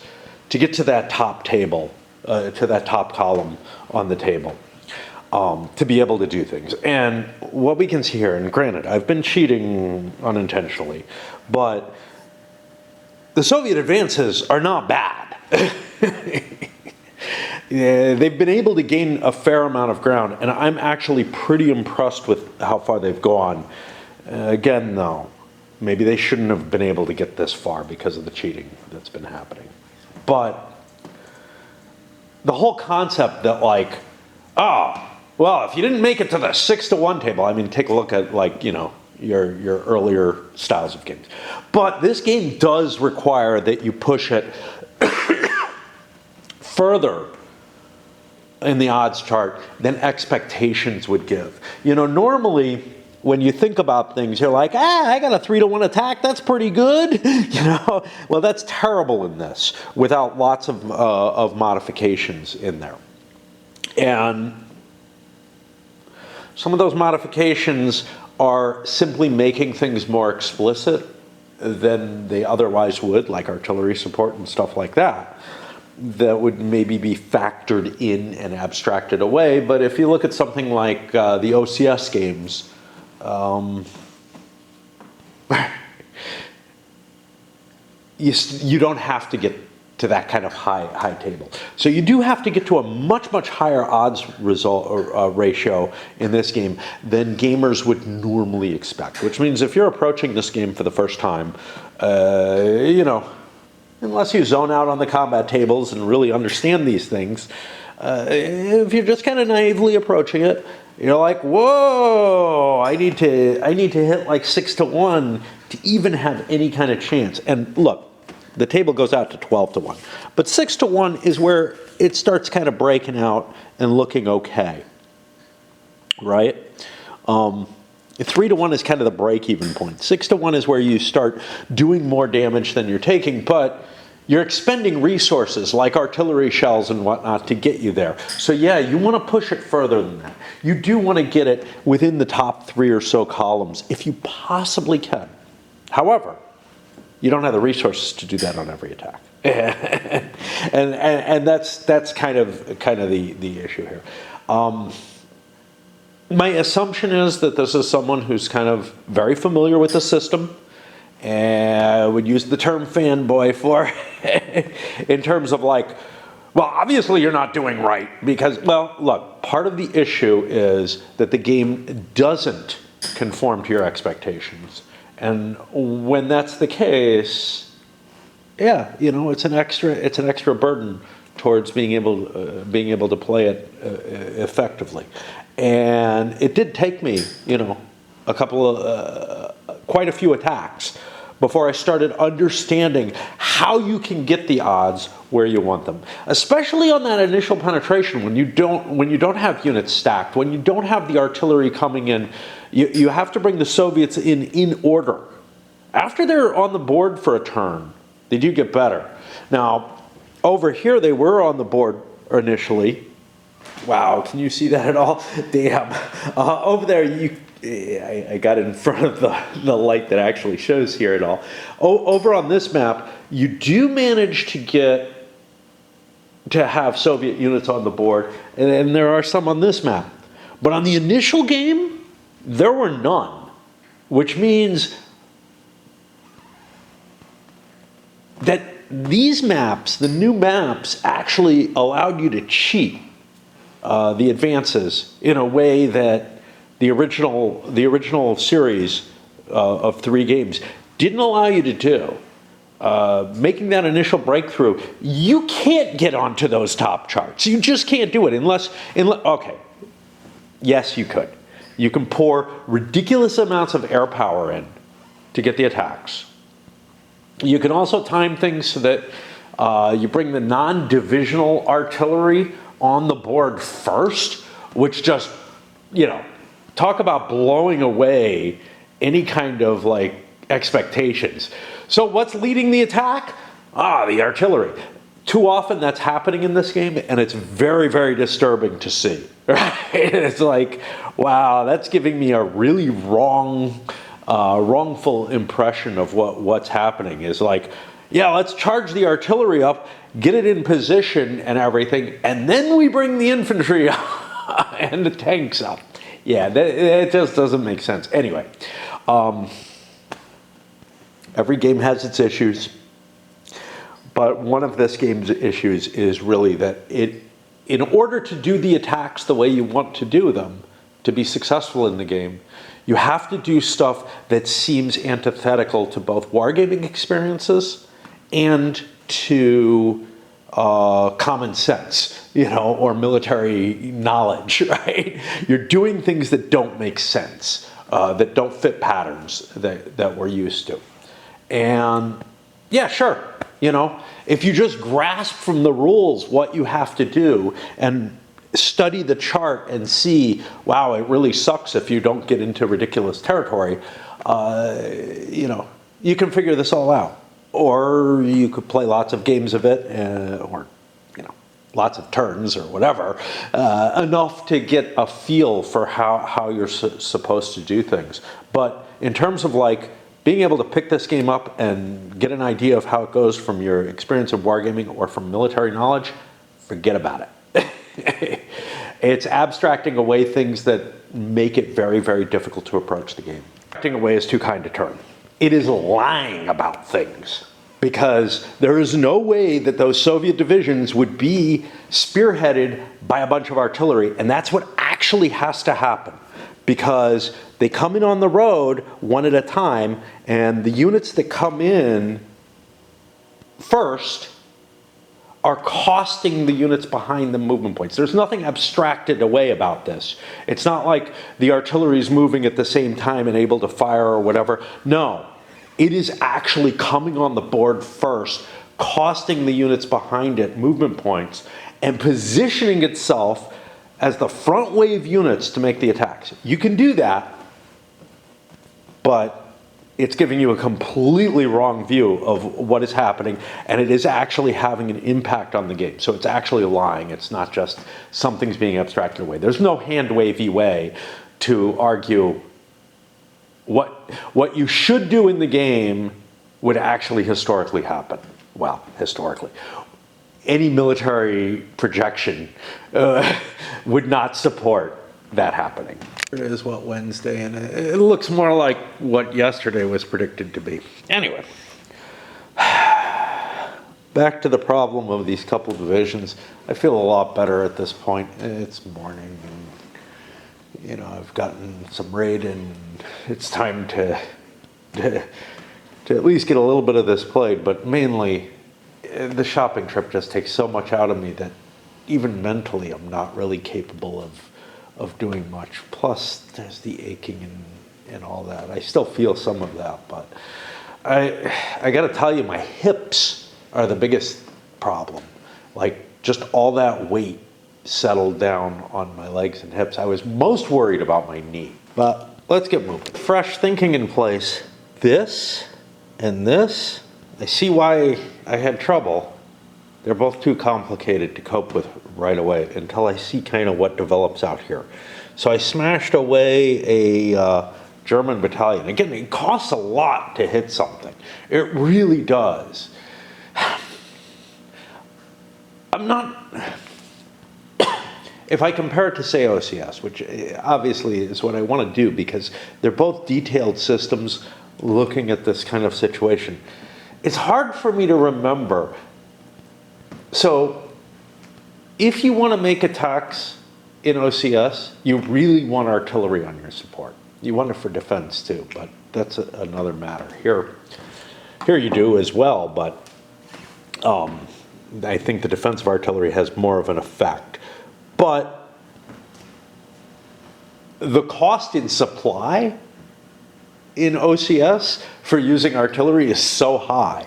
to get to that top table, to that top column on the table, to be able to do things. And what we can see here, and granted, I've been cheating unintentionally, but the Soviet advances are not bad. Yeah, they've been able to gain a fair amount of ground, and I'm actually pretty impressed with how far they've gone. Again, though, maybe they shouldn't have been able to get this far because of the cheating that's been happening. But the whole concept that, like, oh, well, if you didn't make it to the 6-to-1 table, I mean, take a look at, like, you know, your earlier styles of games. But this game does require that you push it further in the odds chart than expectations would give. You know, normally when you think about things, you're like, I got a 3-to-1 attack, that's pretty good. You know, well, that's terrible in this without lots of modifications in there. And some of those modifications are simply making things more explicit than they otherwise would, like artillery support and stuff like that. That would maybe be factored in and abstracted away. But if you look at something like the OCS games, you don't have to get to that kind of high table. So you do have to get to a much higher odds ratio in this game than gamers would normally expect. Which means if you're approaching this game for the first time, you know, unless you zone out on the combat tables and really understand these things, if you're just kind of naively approaching it, you're like, whoa, I need to hit like 6-to-1 to even have any kind of chance. And look, the table goes out to 12-to-1, but 6-to-1 is where it starts kind of breaking out and looking okay, right? 3-to-1 is kind of the break-even point. 6-to-1 is where you start doing more damage than you're taking, but you're expending resources like artillery shells and whatnot to get you there. So yeah, you want to push it further than that. You do want to get it within the top 3 or so columns if you possibly can. However, you don't have the resources to do that on every attack. and that's kind of the issue here. My assumption is that this is someone who's kind of very familiar with the system, and I would use the term fanboy for in terms of like, well, obviously you're not doing right because, well, look, part of the issue is that the game doesn't conform to your expectations. And when that's the case, yeah, you know, it's an extra burden towards being able to play it effectively. And it did take me, you know, quite a few attacks before I started understanding how you can get the odds where you want them. Especially on that initial penetration, when you don't have units stacked, when you don't have the artillery coming in, you have to bring the Soviets in order. After they're on the board for a turn, they do get better. Now, over here they were on the board initially. Wow, can you see that at all? Damn. Over there, I got in front of the light that actually shows here at all. Over on this map, you do manage to have Soviet units on the board, and there are some on this map. But on the initial game, there were none, which means that these maps, the new maps, actually allowed you to cheat the advances in a way that the original series of 3 games didn't allow you to do. Making that initial breakthrough, you can't get onto those top charts. You just can't do it unless okay, yes you could. You can pour ridiculous amounts of air power in to get the attacks. You can also time things so that you bring the non-divisional artillery on the board first, which just, talk about blowing away any kind of expectations. So what's leading the attack? The artillery. Too often that's happening in this game, and it's very, very disturbing to see. Right? It's like, wow, that's giving me a really wrongful impression of what's happening. Is like, yeah, let's charge the artillery up, get it in position and everything, and then we bring the infantry and the tanks up. Yeah, it just doesn't make sense. Anyway, every game has its issues, but one of this game's issues is really that in order to do the attacks the way you want to do them, to be successful in the game, you have to do stuff that seems antithetical to both wargaming experiences and to common sense, or military knowledge, right? You're doing things that don't make sense, that don't fit patterns that we're used to. And yeah, sure, if you just grasp from the rules what you have to do and study the chart and see, wow, it really sucks if you don't get into ridiculous territory, you can figure this all out. Or you could play lots of games of it, or lots of turns or whatever, enough to get a feel for how you're supposed to do things. But in terms of being able to pick this game up and get an idea of how it goes from your experience of wargaming or from military knowledge, forget about it. It's abstracting away things that make it very, very difficult to approach the game. Abstracting away is too kind a term. It is lying about things, because there is no way that those Soviet divisions would be spearheaded by a bunch of artillery, and that's what actually has to happen, because they come in on the road one at a time, and the units that come in first are costing the units behind the movement points. There's nothing abstracted away about this. It's not like the artillery is moving at the same time and able to fire or whatever. No, it is actually coming on the board first, costing the units behind it movement points, and positioning itself as the front wave units to make the attacks. You can do that, but it's giving you a completely wrong view of what is happening, and it is actually having an impact on the game. So it's actually lying. It's not just something's being abstracted away. There's no hand-wavy way to argue what you should do in the game would actually historically happen. Well, historically. Any military projection would not support that happening. It is Wednesday, and it looks more like what yesterday was predicted to be. Anyway, back to the problem of these couple divisions. I feel a lot better at this point. It's morning, and I've gotten some raid, and it's time to at least get a little bit of this played. But mainly, the shopping trip just takes so much out of me that even mentally, I'm not really capable of doing much. Plus, there's the aching and all that. I still feel some of that, but I got to tell you, my hips are the biggest problem. Like, just all that weight settled down on my legs and hips. I was most worried about my knee. But let's get moving. Fresh thinking in place. This and this, I see why I had trouble. They're both too complicated to cope with right away until I see kind of what develops out here. So I smashed away a German battalion. Again, it costs a lot to hit something. It really does. I'm not... If I compare it to, say, OCS, which obviously is what I want to do because they're both detailed systems looking at this kind of situation, it's hard for me to remember. So if you want to make attacks in OCS, you really want artillery on your support. You want it for defense too, but that's another matter. Here you do as well, but I think the defensive artillery has more of an effect. But the cost in supply in OCS for using artillery is so high.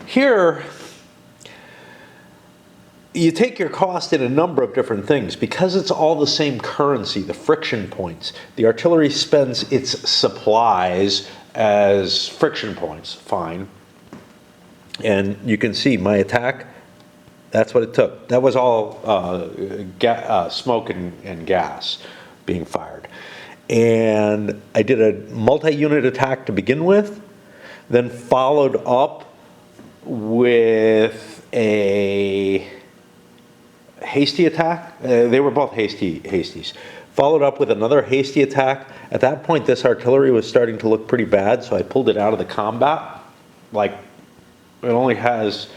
Here, you take your cost in a number of different things. Because it's all the same currency, the friction points, the artillery spends its supplies as friction points, fine. And you can see my attack, that's what it took. That was all smoke and gas being fired. And I did a multi-unit attack to begin with, then followed up with a hasty attack. They were both hasties. Followed up with another hasty attack. At that point, this artillery was starting to look pretty bad, so I pulled it out of the combat. Like, it only has...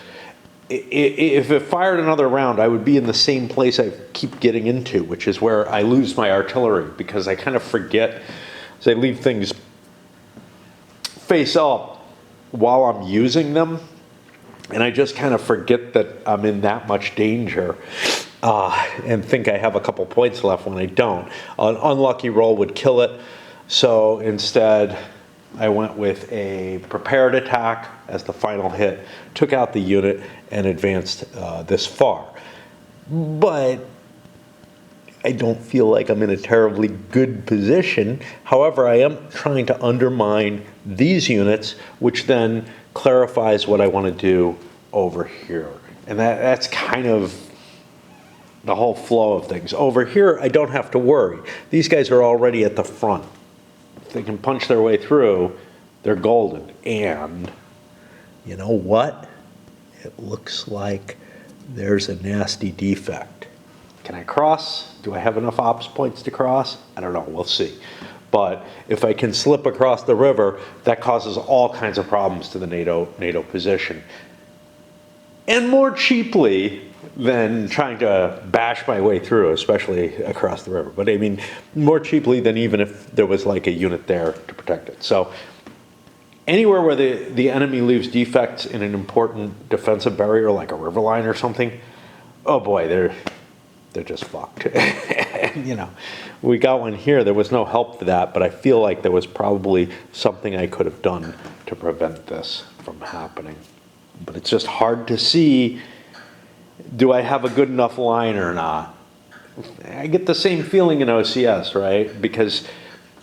If it fired another round, I would be in the same place I keep getting into, which is where I lose my artillery, because I kind of forget, as I leave things face up while I'm using them, and I just kind of forget that I'm in that much danger and think I have a couple points left when I don't. An unlucky roll would kill it, so instead I went with a prepared attack as the final hit, took out the unit, and advanced this far. But I don't feel like I'm in a terribly good position. However, I am trying to undermine these units, which then clarifies what I want to do over here. And that's kind of the whole flow of things. Over here, I don't have to worry. These guys are already at the front. If they can punch their way through, they're golden. And you know what? It looks like there's a nasty defect. Can I cross? Do I have enough ops points to cross? I don't know, we'll see. But if I can slip across the river, that causes all kinds of problems to the NATO position. And more cheaply than trying to bash my way through, especially across the river. But I mean, more cheaply than even if there was like a unit there to protect it. So anywhere where the enemy leaves defects in an important defensive barrier, like a river line or something, oh boy, they're just fucked. You know, we got one here. There was no help for that, but I feel like there was probably something I could have done to prevent this from happening. But it's just hard to see, do I have a good enough line or not? I get the same feeling in OCS, right? Because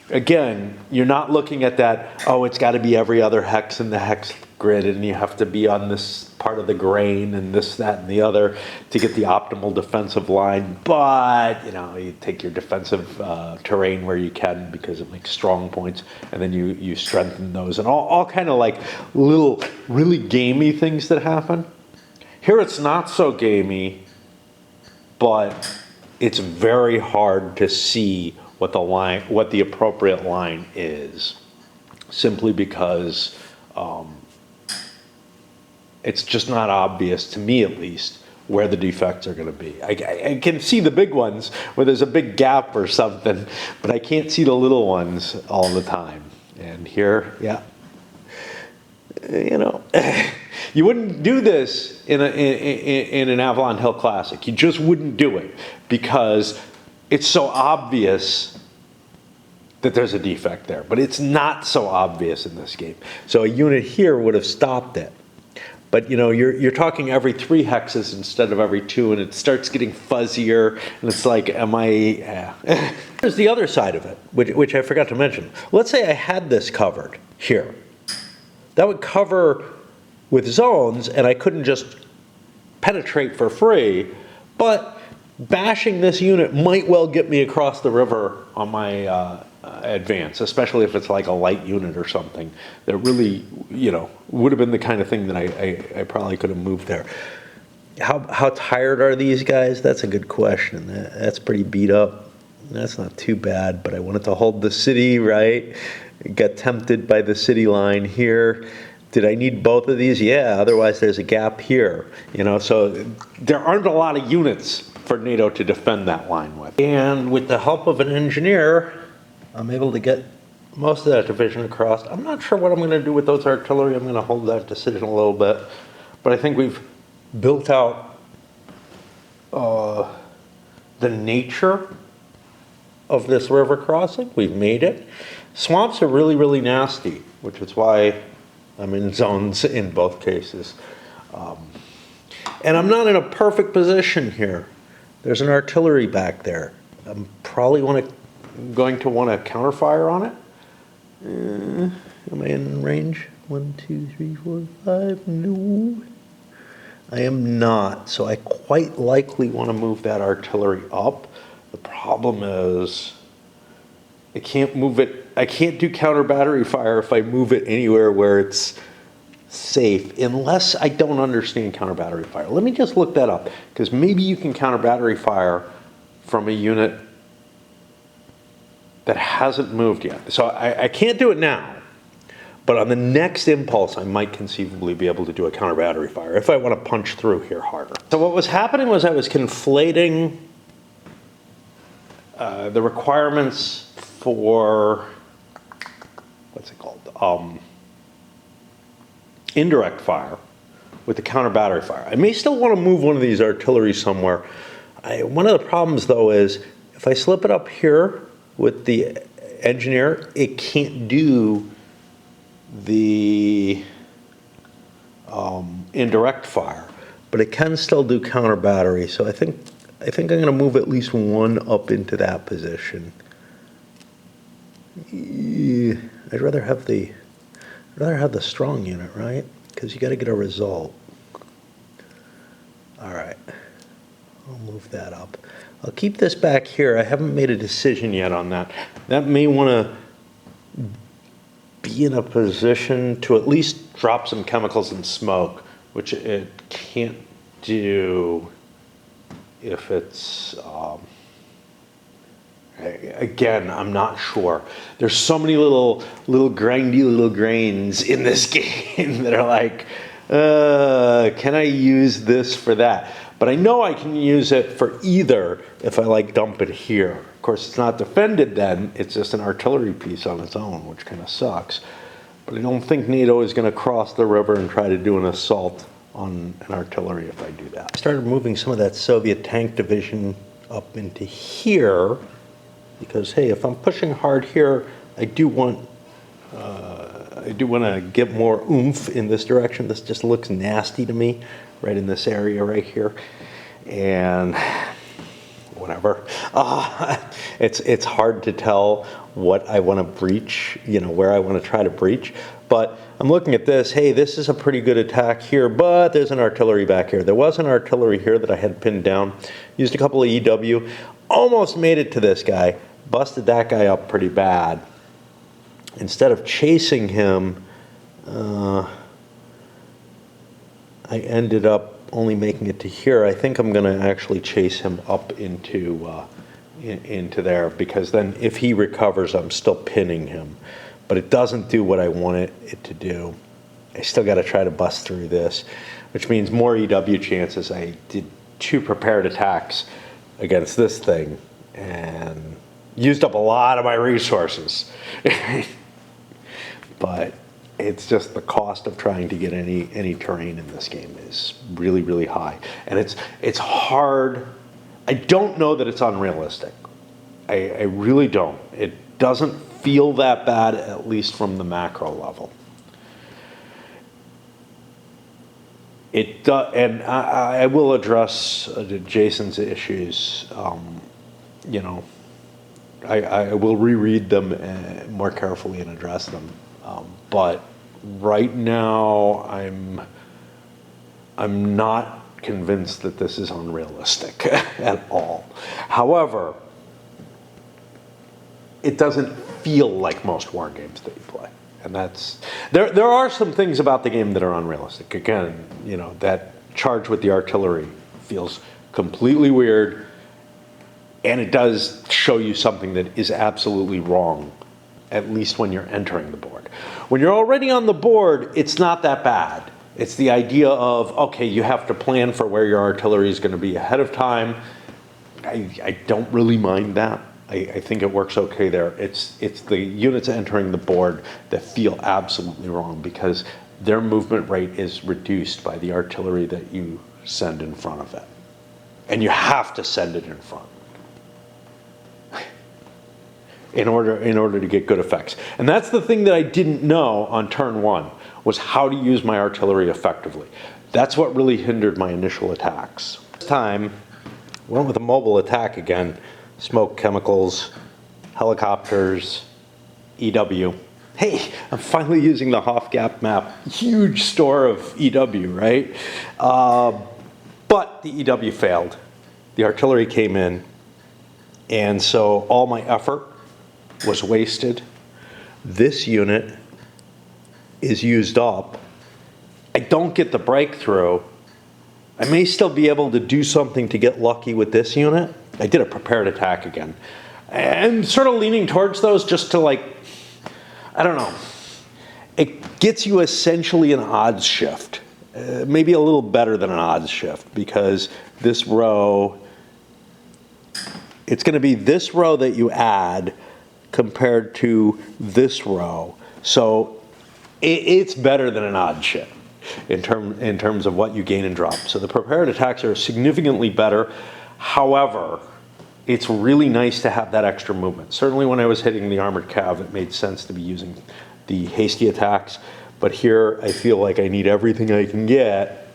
again, you're not looking at that, oh, it's got to be every other hex in the hex grid, and you have to be on this part of the grain and this, that, and the other to get the optimal defensive line. But, you know, you take your defensive terrain where you can because it makes strong points, and then you strengthen those, and all kind of like little really gamey things that happen. Here it's not so gamey, but it's very hard to see what the appropriate line is, simply because it's just not obvious, to me at least, where the defects are going to be. I can see the big ones where there's a big gap or something, but I can't see the little ones all the time. And here, yeah, you know, you wouldn't do this in an Avalon Hill Classic. You just wouldn't do it because it's so obvious that there's a defect there, but it's not so obvious in this game. So a unit here would have stopped it. But you know, you're talking every 3 hexes instead of every 2, and it starts getting fuzzier, and it's like, am I... There's the other side of it, which I forgot to mention. Let's say I had this covered here. That would cover with zones, and I couldn't just penetrate for free, but bashing this unit might well get me across the river on my advance, especially if it's like a light unit or something that really, you know, would have been the kind of thing that I probably could have moved there. How tired are these guys? That's a good question. That's pretty beat up. That's not too bad, but I wanted to hold the city, right? Got tempted by the city line here. Did I need both of these? Yeah, otherwise there's a gap here. You know, so there aren't a lot of units for NATO to defend that line with. And with the help of an engineer, I'm able to get most of that division across. I'm not sure what I'm going to do with those artillery. I'm going to hold that decision a little bit. But I think we've built out the nature of this river crossing. We've made it. Swamps are really, really nasty, which is why I'm in zones in both cases. And I'm not in a perfect position here. There's an artillery back there. I'm probably going to want to counterfire on it. Am I in range? 1, 2, 3, 4, 5. No. I am not. So I quite likely want to move that artillery up. The problem is I can't move it. I can't do counter battery fire if I move it anywhere where it's safe, unless I don't understand counter battery fire. Let me just look that up, because maybe you can counter battery fire from a unit that hasn't moved yet. So I can't do it now, but on the next impulse, I might conceivably be able to do a counter battery fire if I want to punch through here harder. So what was happening was I was conflating the requirements for, what's it called? Indirect fire with the counter battery fire. I may still want to move one of these artillery somewhere. One of the problems though is if I slip it up here with the engineer, it can't do the indirect fire, but it can still do counter battery. So I think I'm going to move at least one up into that position. I'd rather have the strong unit, right? Because you got to get a result. All right, I'll move that up. I'll keep this back here. I haven't made a decision yet on that. That may want to be in a position to at least drop some chemicals and smoke, which it can't do if it's, again, I'm not sure. There's so many little grindy little grains in this game that are like, can I use this for that? But I know I can use it for either if I like dump it here. Of course, it's not defended then. It's just an artillery piece on its own, which kind of sucks. But I don't think NATO is going to cross the river and try to do an assault on an artillery if I do that. I started moving some of that Soviet tank division up into here because, hey, if I'm pushing hard here, I do want to get more oomph in this direction. This just looks nasty to me, right in this area right here, and whatever. It's hard to tell what I want to breach, where I want to try to breach. But I'm looking at this. Hey, this is a pretty good attack here, but there's an artillery back here. There was an artillery here that I had pinned down. Used a couple of EW. Almost made it to this guy. Busted that guy up pretty bad. Instead of chasing him, I ended up only making it to here. I think I'm going to actually chase him up into there, because then if he recovers, I'm still pinning him. But it doesn't do what I want it to do. I still got to try to bust through this, which means more EW chances. I did 2 prepared attacks against this thing and used up a lot of my resources. But it's just the cost of trying to get any terrain in this game is really, really high. And it's hard. I don't know that it's unrealistic. I really don't. It doesn't feel that bad, at least from the macro level. It and I will address Jason's issues. You know, I will reread them more carefully and address them. But right now, I'm not convinced that this is unrealistic at all. However, it doesn't feel like most war games that you play. And that's, there are some things about the game that are unrealistic. Again, you know, that charge with the artillery feels completely weird, and it does show you something that is absolutely wrong, at least when you're entering the board. When you're already on the board, it's not that bad. It's the idea of, okay, you have to plan for where your artillery is going to be ahead of time. I don't really mind that. I think it works okay there. It's the units entering the board that feel absolutely wrong because their movement rate is reduced by the artillery that you send in front of it. And you have to send it in front in order to get good effects. And that's the thing that I didn't know on turn one, was how to use my artillery effectively. That's what really hindered my initial attacks. This time, went with a mobile attack again. Smoke, chemicals, helicopters, EW. Hey, I'm finally using the Hofgap map. Huge store of EW, right? But the EW failed. The artillery came in, and so all my effort was wasted. This unit is used up. I don't get the breakthrough. I may still be able to do something to get lucky with this unit. I did a prepared attack again. And sort of leaning towards those just to, like, I don't know. It gets you essentially an odds shift. Maybe a little better than an odds shift, because this row, it's going to be this row that you add compared to this row. So it's better than an odd shift in terms of what you gain and drop. So the prepared attacks are significantly better. However, it's really nice to have that extra movement. Certainly when I was hitting the armored cav, it made sense to be using the hasty attacks. But here, I feel like I need everything I can get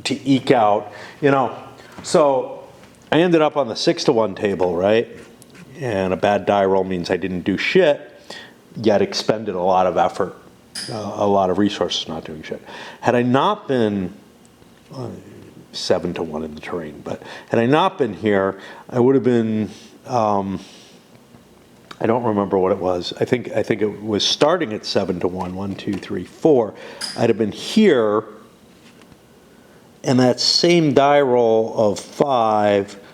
to eke out, you know. So I ended up on the 6-to-1 table, right? And a bad die roll means I didn't do shit, yet expended a lot of effort, a lot of resources not doing shit. Had I not been 7-to-1 in the terrain, but had I not been here, I would have been, I don't remember what it was. I think it was starting at 7-to-1, 1, 2, 3, 4. I'd have been here, and that same die roll of 5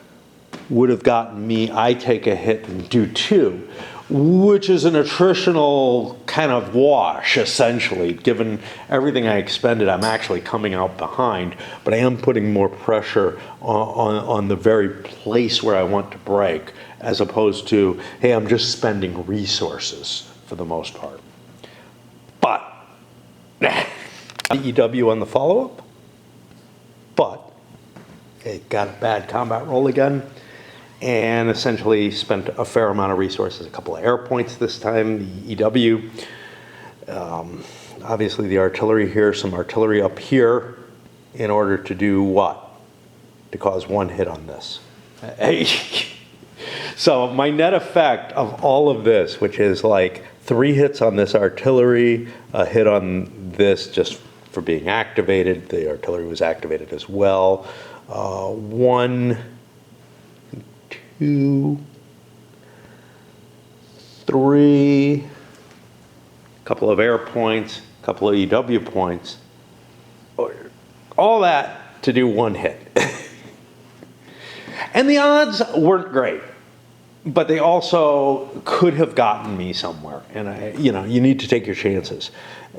would have gotten me, I take a hit and do 2, which is an attritional kind of wash, essentially. Given everything I expended, I'm actually coming out behind, but I am putting more pressure on the very place where I want to break, as opposed to, hey, I'm just spending resources for the most part. But, EW on the follow-up, but it got a bad combat roll again, and essentially spent a fair amount of resources, a couple of air points this time, the EW. Obviously the artillery here, some artillery up here, in order to do what? To cause 1 hit on this. So my net effect of all of this, which is like 3 hits on this artillery, a hit on this just for being activated, the artillery was activated as well, 1, 2, 3, couple of air points, couple of EW points, all that to do 1 hit. And the odds weren't great, but they also could have gotten me somewhere. And you need to take your chances.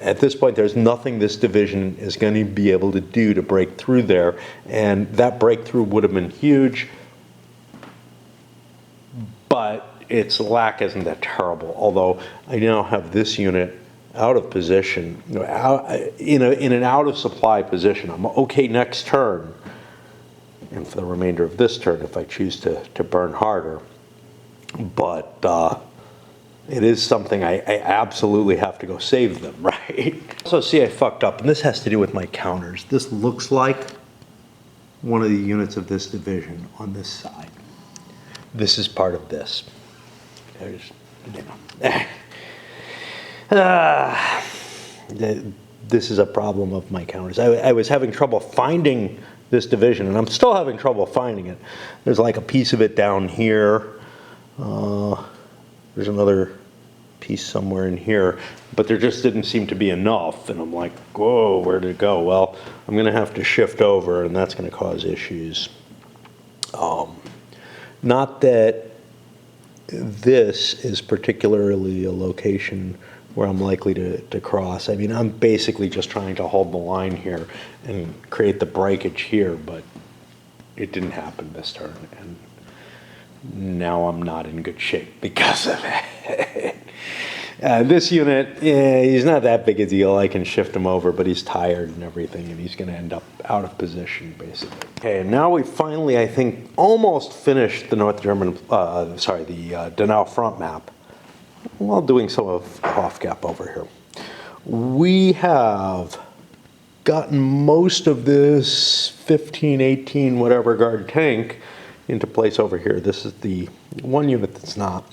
At this point, there's nothing this division is going to be able to do to break through there, and that breakthrough would have been huge. But its lack isn't that terrible, although I now have this unit out of position, in an out of supply position. I'm okay next turn, and for the remainder of this turn if I choose to burn harder. But it is something I absolutely have to go save them, right? So see, I fucked up, and this has to do with my counters. This looks like one of the units of this division on this side. This is part of this. There's, this is a problem of my counters. I was having trouble finding this division, and I'm still having trouble finding it. There's like a piece of it down here. There's another piece somewhere in here, but there just didn't seem to be enough, and I'm like, whoa, where did it go? Well, I'm going to have to shift over, and that's going to cause issues. Not that this is particularly a location where I'm likely to cross. I mean, I'm basically just trying to hold the line here and create the breakage here, but it didn't happen this turn, and now I'm not in good shape because of it. This unit, he's not that big a deal. I can shift him over, but he's tired and everything, and he's going to end up out of position, basically. Okay, and now we finally, I think, almost finished the North German, the Donau front map, while doing some of Hofgap over here. We have gotten most of this 15, 18, whatever guard tank into place over here. This is the one unit that's not.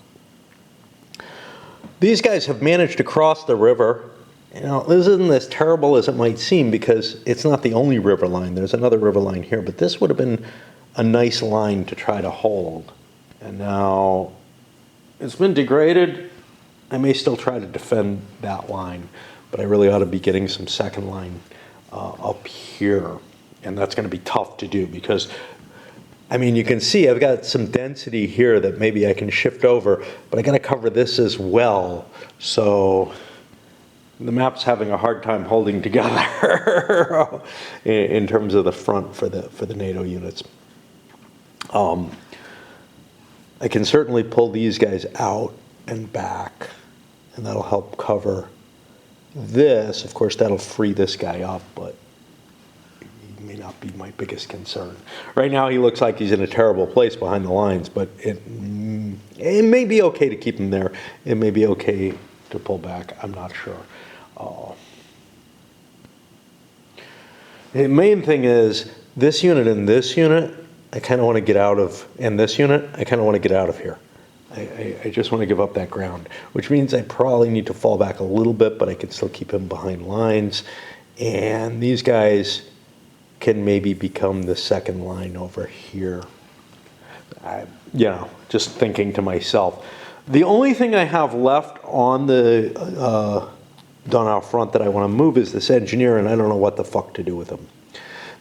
These guys have managed to cross the river. You know, this isn't as terrible as it might seem because it's not the only river line. There's another river line here, but this would have been a nice line to try to hold. And now it's been degraded. I may still try to defend that line, but I really ought to be getting some second line up here. And that's going to be tough to do because, I mean, you can see I've got some density here that maybe I can shift over, but I got to cover this as well. So the map's having a hard time holding together in terms of the front for the NATO units. I can certainly pull these guys out and back, and that'll help cover this. Of course, that'll free this guy up, but he may not be my biggest concern. Right now, he looks like he's in a terrible place behind the lines, but it may be okay to keep him there. It may be okay to pull back. I'm not sure. The main thing is this unit and this unit, I kind of want to get out of, and this unit, I kind of want to get out of here. I just want to give up that ground, which means I probably need to fall back a little bit, but I can still keep him behind lines. And these guys can maybe become the second line over here. You know, just thinking to myself. The only thing I have left on the Donau front that I want to move is this engineer, and I don't know what the fuck to do with them.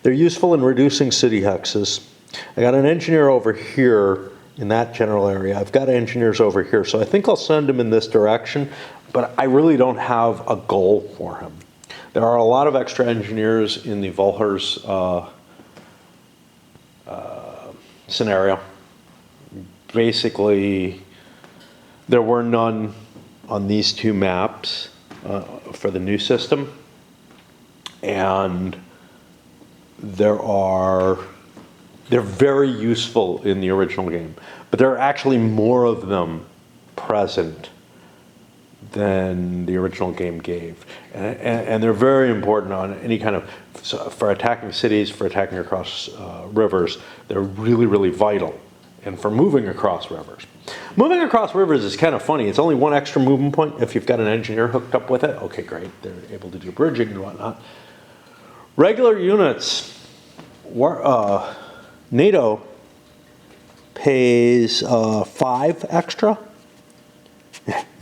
They're useful in reducing city hexes. I got an engineer over here in that general area. I've got engineers over here, so I think I'll send him in this direction, but I really don't have a goal for him. There are a lot of extra engineers in the Volhers scenario. Basically, there were none on these two maps for the new system, and they're very useful in the original game, but there are actually more of them present than the original game gave. And they're very important on any kind of, for attacking cities, for attacking across rivers. They're really, really vital. And for moving across rivers. Moving across rivers is kind of funny. It's only one extra movement point if you've got an engineer hooked up with it. Okay, great. They're able to do bridging and whatnot. Regular units, NATO pays 5 extra.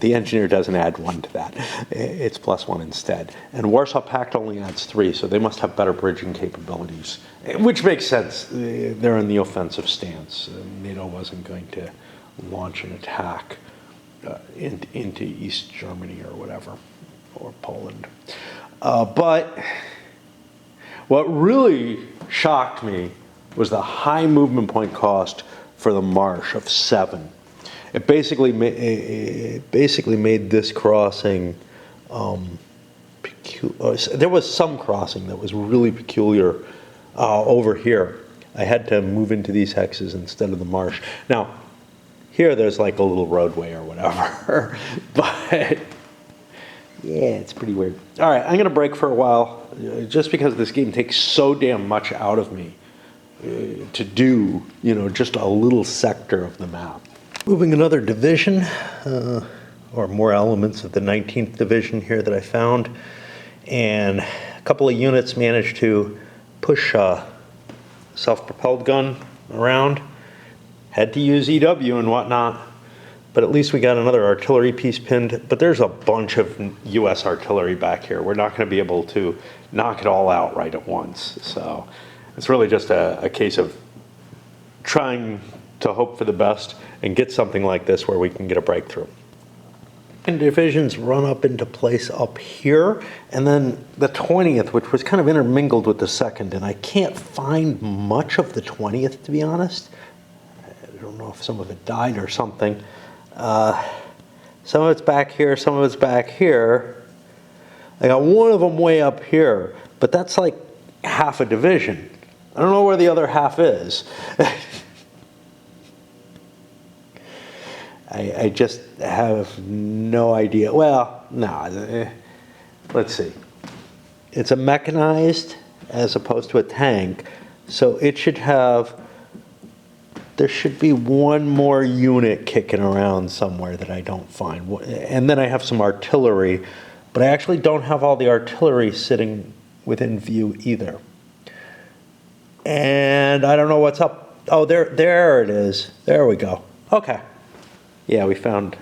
The engineer doesn't add 1 to that. It's +1 instead. And Warsaw Pact only adds 3, so they must have better bridging capabilities, which makes sense. They're in the offensive stance. NATO wasn't going to launch an attack into East Germany or whatever, or Poland. But what really shocked me was the high movement point cost for the marsh of 7. It basically made this crossing peculiar. There was some crossing that was really peculiar over here. I had to move into these hexes instead of the marsh. Now, Here, there's like a little roadway or whatever. But yeah, it's pretty weird. All right, I'm going to break for a while, just because this game takes so damn much out of me to do, just a little sector of the map. Moving another division, or more elements of the 19th division here that I found, and a couple of units managed to push a self-propelled gun around. Had to use EW and whatnot, but at least we got another artillery piece pinned. But there's a bunch of US artillery back here. We're not going to be able to knock it all out right at once. So it's really just a case of trying to hope for the best and get something like this where we can get a breakthrough. And divisions run up into place up here, and then the 20th, which was kind of intermingled with the 2nd, and I can't find much of the 20th, to be honest. I don't know if some of it died or something. Some of it's back here, some of it's back here. I got one of them way up here, but that's like half a division. I don't know where the other half is. I just have no idea. Well, no, let's see. It's a mechanized as opposed to a tank, so it should have, there should be one more unit kicking around somewhere that I don't find. And then I have some artillery, but I actually don't have all the artillery sitting within view either. And I don't know what's up. Oh, there it is. There we go. Okay. Yeah, we found,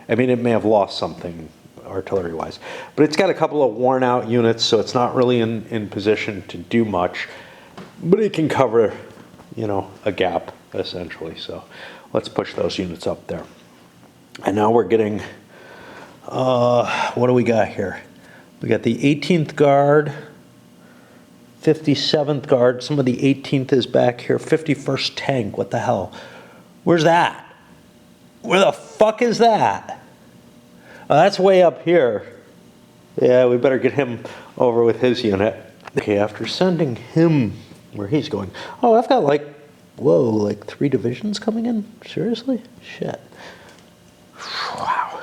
I mean, it may have lost something artillery-wise, but it's got a couple of worn-out units, so it's not really in position to do much, but it can cover, a gap, essentially. So let's push those units up there. And now we're getting, what do we got here? We got the 18th Guard, 57th Guard, some of the 18th is back here, 51st Tank, what the hell? Where's that? Where the fuck is that? Oh, that's way up here. Yeah, we better get him over with his unit. Okay, after sending him where he's going. Oh, I've got like 3 divisions coming in? Seriously? Shit. Wow.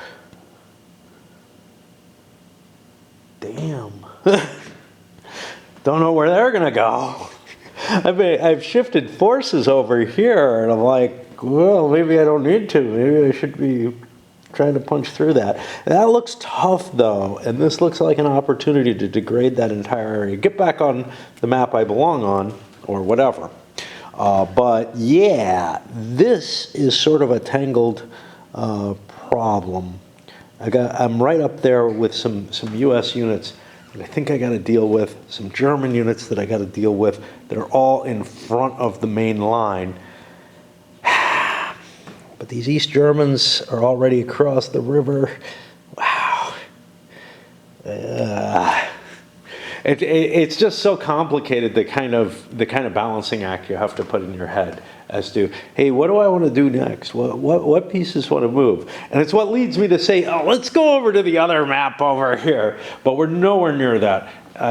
Damn. Don't know where they're gonna go. I've shifted forces over here, and I'm like, well, maybe I don't need to. Maybe I should be trying to punch through that. That looks tough, though, and this looks like an opportunity to degrade that entire area. Get back on the map I belong on, or whatever. But yeah, this is sort of a tangled problem. I'm right up there with some US units that I think I got to deal with, some German units that I got to deal with that are all in front of the main line. But these East Germans are already across the river. Wow. It's just so complicated, the kind of balancing act you have to put in your head as to, hey, what do I want to do next? What pieces want to move? And it's what leads me to say, oh, let's go over to the other map over here. But we're nowhere near that.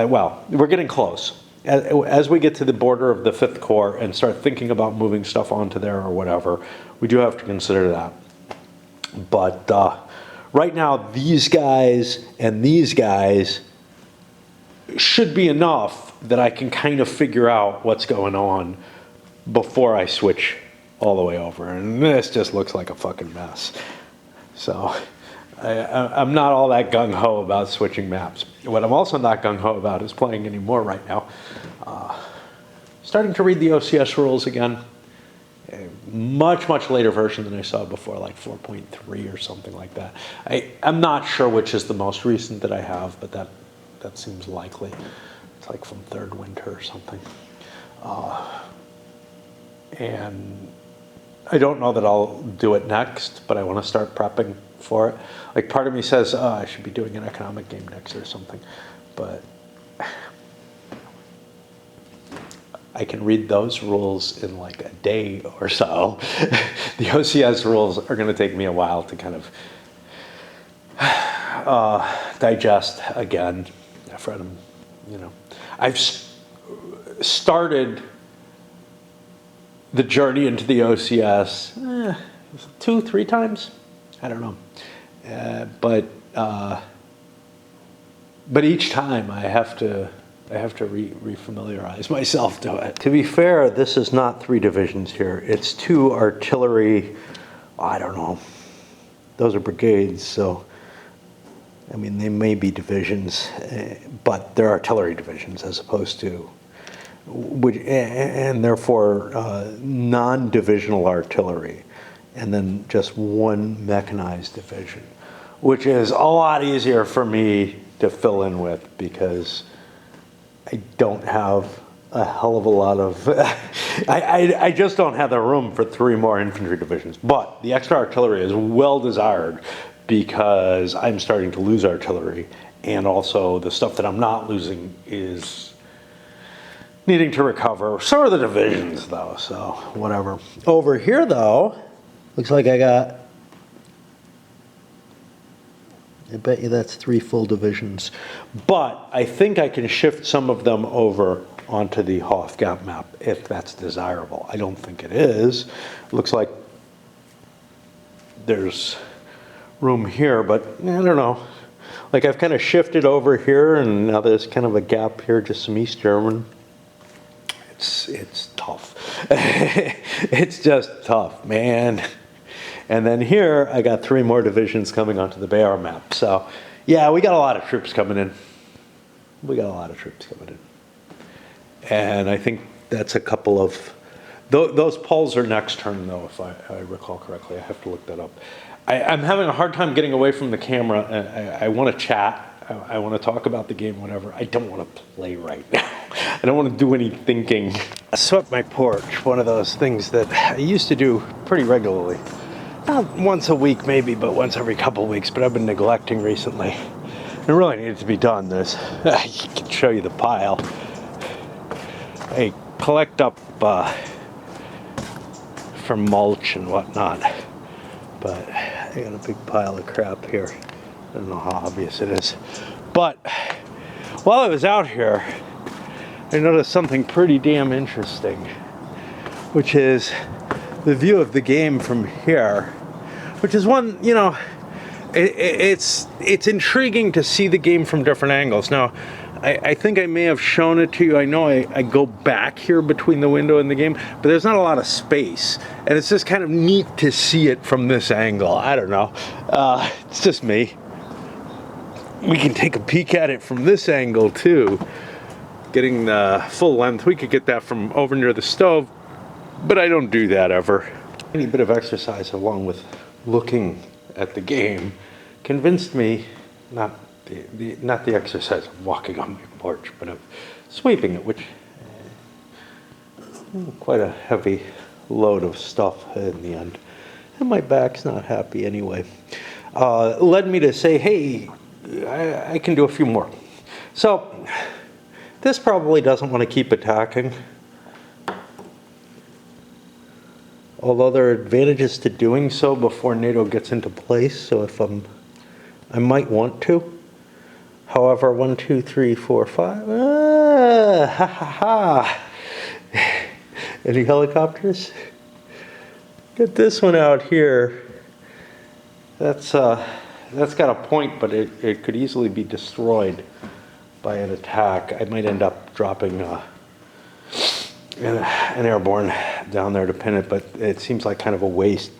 Well, we're getting close. As we get to the border of the 5th Corps and start thinking about moving stuff onto there or whatever, we do have to consider that. But right now, these guys and these guys should be enough that I can kind of figure out what's going on before I switch all the way over. And this just looks like a fucking mess. So I'm not all that gung-ho about switching maps. What I'm also not gung-ho about is playing anymore right now. Starting to read the OCS rules again. A much later version than I saw before, like 4.3 or something like that. I'm not sure which is the most recent that I have, but that seems likely. It's like from Third Winter or something. And I don't know that I'll do it next, but I want to start prepping for it. Like, part of me says, oh, I should be doing an economic game next or something, but I can read those rules in like a day or so. The OCS rules are going to take me a while to kind of digest again. From, I've started the journey into the OCS, 2, 3 times. I don't know, but each time I have to refamiliarize myself to it. To be fair, this is not 3 divisions here. It's 2 artillery. I don't know. Those are brigades, so I mean they may be divisions, but they're artillery divisions as opposed to, and therefore non-divisional artillery, and then just 1 mechanized division, which is a lot easier for me to fill in with because I don't have a hell of a lot of, I just don't have the room for 3 more infantry divisions. But the extra artillery is well desired because I'm starting to lose artillery, and also the stuff that I'm not losing is needing to recover. So are the divisions though, so whatever. Over here though, looks like I bet you that's 3 full divisions. But I think I can shift some of them over onto the Hofgap map if that's desirable. I don't think it is. It looks like there's room here, but I don't know. Like I've kind of shifted over here, and now there's kind of a gap here, just some East German. It's tough. It's just tough, man. And then here, I got 3 more divisions coming onto the Bayar map. So, yeah, we got a lot of troops coming in. And I think that's a couple of, those polls are next turn though, if I recall correctly. I have to look that up. I'm having a hard time getting away from the camera. I want to chat. I want to talk about the game, whatever. I don't want to play right now. I don't want to do any thinking. I swept my porch, one of those things that I used to do pretty regularly. Not once a week maybe, but once every couple of weeks, but I've been neglecting recently. It really needed to be done. There's, I can show you the pile. I collect up for mulch and whatnot, but I got a big pile of crap here. I don't know how obvious it is. But while I was out here, I noticed something pretty damn interesting, which is the view of the game from here, which is one, you know, it's intriguing to see the game from different angles. Now, I think I may have shown it to you. I know I go back here between the window and the game, but there's not a lot of space. And it's just kind of neat to see it from this angle. I don't know. It's just me. We can take a peek at it from this angle too. Getting the full length. We could get that from over near the stove, but I don't do that ever. Any bit of exercise along with looking at the game convinced me, not the exercise of walking on my porch, but of sweeping it, which quite a heavy load of stuff in the end. And my back's not happy anyway. Led me to say, hey, I can do a few more. So this probably doesn't want to keep attacking. Although there are advantages to doing so before NATO gets into place, so if I might want to. However, 1, 2, 3, 4, 5. Ha ha ha. Any helicopters? Get this one out here. That's got a point, but it could easily be destroyed by an attack. I might end up dropping an airborne down there to pin it, but it seems like kind of a waste.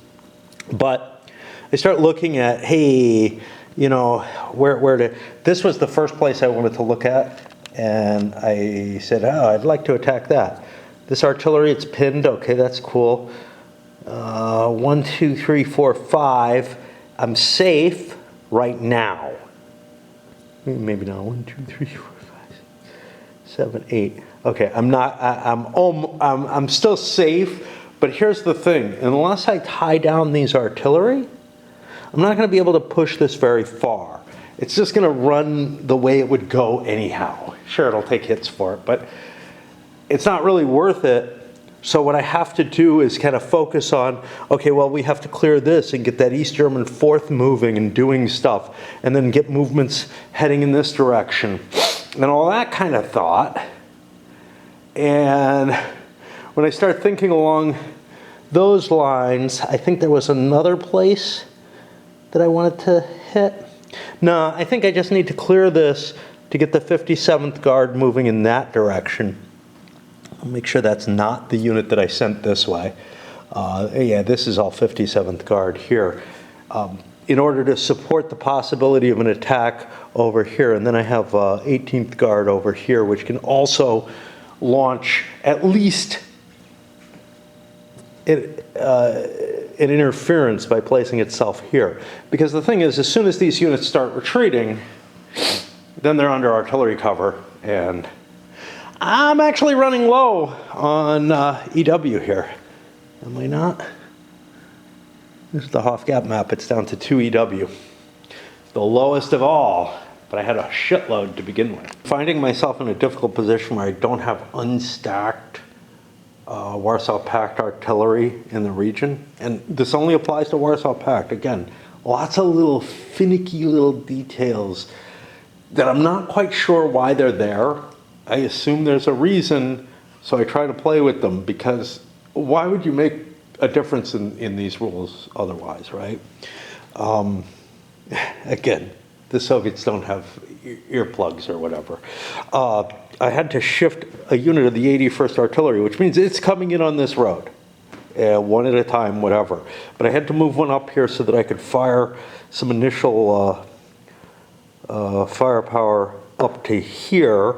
But I start looking at, hey, you know, where to, this was the first place I wanted to look at, and I said, oh, I'd like to attack that. This artillery, it's pinned, okay, that's cool. 1, 2, 3, 4, 5. I'm safe right now. Maybe not 1, 2, 3, 4, 5, 7, 8. Okay, I'm still safe, but here's the thing. Unless I tie down these artillery, I'm not going to be able to push this very far. It's just going to run the way it would go anyhow. Sure, it'll take hits for it, but it's not really worth it. So what I have to do is kind of focus on, okay, well, we have to clear this and get that East German 4th moving and doing stuff, and then get movements heading in this direction, and all that kind of thought. And when I start thinking along those lines. I think there was another place that I wanted to hit. No, I think I just need to clear this to get the 57th guard moving in that direction. I'll make sure that's not the unit that I sent this way. Yeah, this is all 57th guard here. In order to support the possibility of an attack over here, and then I have 18th guard over here, which can also launch at least an interference by placing itself here. Because the thing is, as soon as these units start retreating, then they're under artillery cover, and I'm actually running low on EW here. Am I not? This is the Hofgap map. It's down to 2 EW. The lowest of all, but I had a shitload to begin with. Finding myself in a difficult position where I don't have unstacked Warsaw Pact artillery in the region. And this only applies to Warsaw Pact. Again, lots of little finicky little details that I'm not quite sure why they're there. I assume there's a reason, so I try to play with them, because why would you make a difference in these rules otherwise, right? Again, the Soviets don't have earplugs or whatever. I had to shift a unit of the 81st Artillery, which means it's coming in on this road, one at a time, whatever. But I had to move one up here so that I could fire some initial firepower up to here,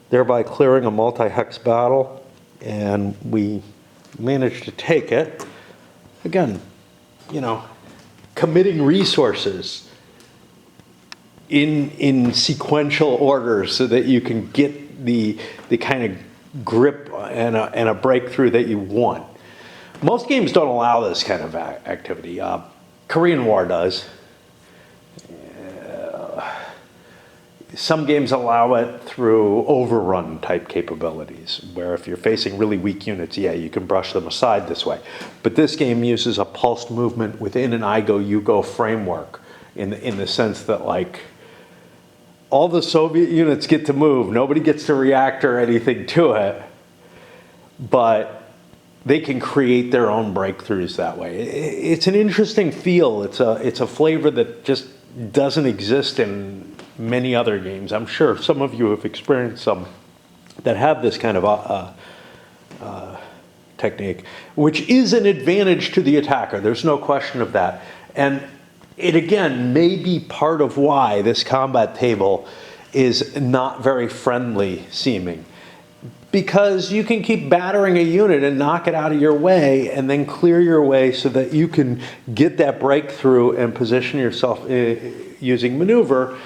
thereby clearing a multi-hex battle, and we managed to take it. Again, you know, committing resources in sequential order so that you can get the kind of grip and a breakthrough that you want. Most games don't allow this kind of activity. Korean War does. Some games allow it through overrun type capabilities, where if you're facing really weak units, yeah, you can brush them aside this way. But this game uses a pulsed movement within an I go, you go framework, in the sense that, like, all the Soviet units get to move, nobody gets to react or anything to it, but they can create their own breakthroughs that way. It's an interesting feel. It's a flavor that just doesn't exist in many other games. I'm sure some of you have experienced some that have this kind of technique, which is an advantage to the attacker. There's no question of that. And it, again, may be part of why this combat table is not very friendly seeming. Because you can keep battering a unit and knock it out of your way and then clear your way so that you can get that breakthrough and position yourself using maneuver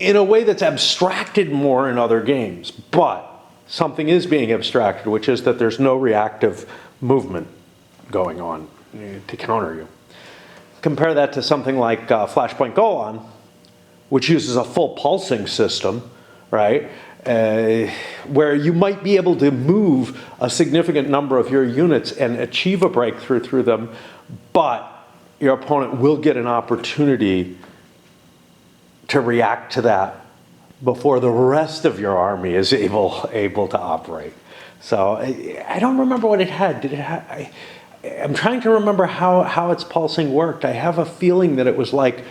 in a way that's abstracted more in other games. But something is being abstracted, which is that there's no reactive movement going on to counter you. Compare that to something like Flashpoint Golan, which uses a full pulsing system, right? Where you might be able to move a significant number of your units and achieve a breakthrough through them, but your opponent will get an opportunity to react to that before the rest of your army is able to operate. So I don't remember what it had. Did it have? I'm trying to remember how its pulsing worked. I have a feeling that it was like,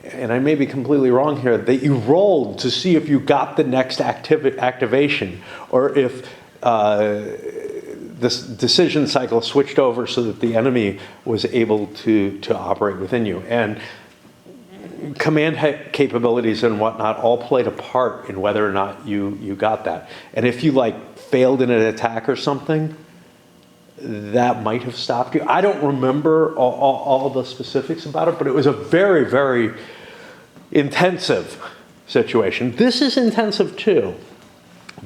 and I may be completely wrong here, that you rolled to see if you got the next activation, or if this decision cycle switched over so that the enemy was able to operate within you. And command capabilities and whatnot all played a part in whether or not you got that. And if you, like, failed in an attack or something, that might have stopped you. I don't remember all the specifics about it, but it was a very, very intensive situation. This is intensive too,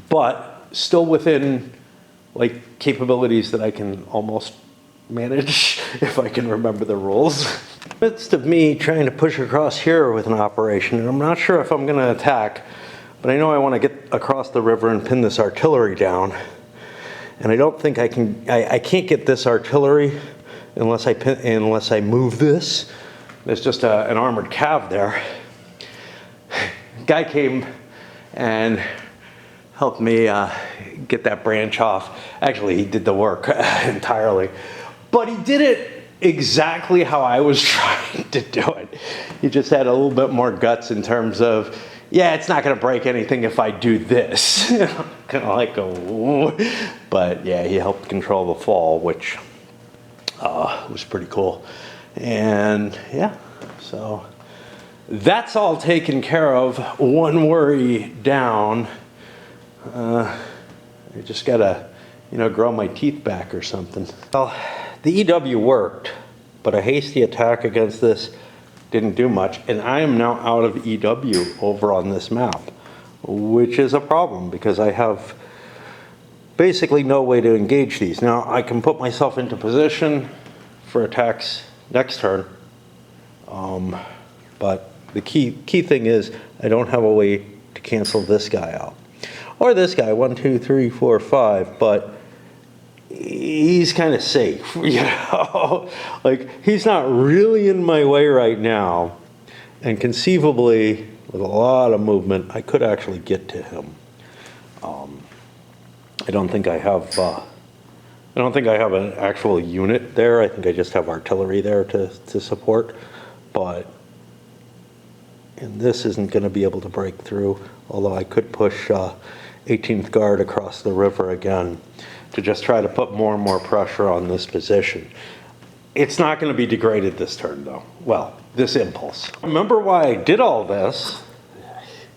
but still within, like, capabilities that I can almost manage if I can remember the rules. In the midst of me trying to push across here with an operation, and I'm not sure if I'm going to attack, but I know I want to get across the river and pin this artillery down. And I don't think I can. I can't get this artillery unless I move this. There's just an armored cav there. Guy came and helped me get that branch off. Actually, he did the work entirely. But he did it exactly how I was trying to do it. He just had a little bit more guts in terms of, yeah, it's not going to break anything if I do this. Kind of like a, but yeah, he helped control the fall, which was pretty cool. And yeah, so that's all taken care of. One worry down. I just gotta, grow my teeth back or something. Well, the EW worked, but a hasty attack against this didn't do much, and I am now out of EW over on this map, which is a problem because I have basically no way to engage these. Now, I can put myself into position for attacks next turn, but the key thing is I don't have a way to cancel this guy out. Or this guy, 1, 2, 3, 4, 5, but he's kind of safe, like he's not really in my way right now, and conceivably with a lot of movement I could actually get to him. I don't think I have an actual unit there. I think I just have artillery there to support, but and this isn't going to be able to break through, although I could push 18th Guard across the river again to just try to put more and more pressure on this position. It's not going to be degraded this turn, though. Well, this impulse. Remember why I did all this,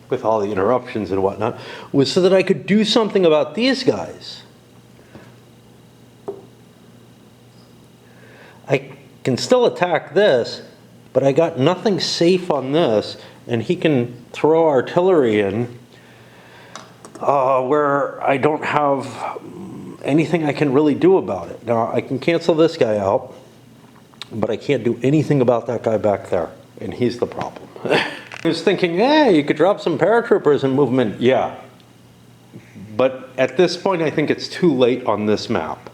with all the interruptions and whatnot, was so that I could do something about these guys. I can still attack this, but I got nothing safe on this, and he can throw artillery in where I don't have anything I can really do about it. Now, I can cancel this guy out, but I can't do anything about that guy back there, and he's the problem. I was thinking, you could drop some paratroopers in movement. Yeah, but at this point, I think it's too late on this map.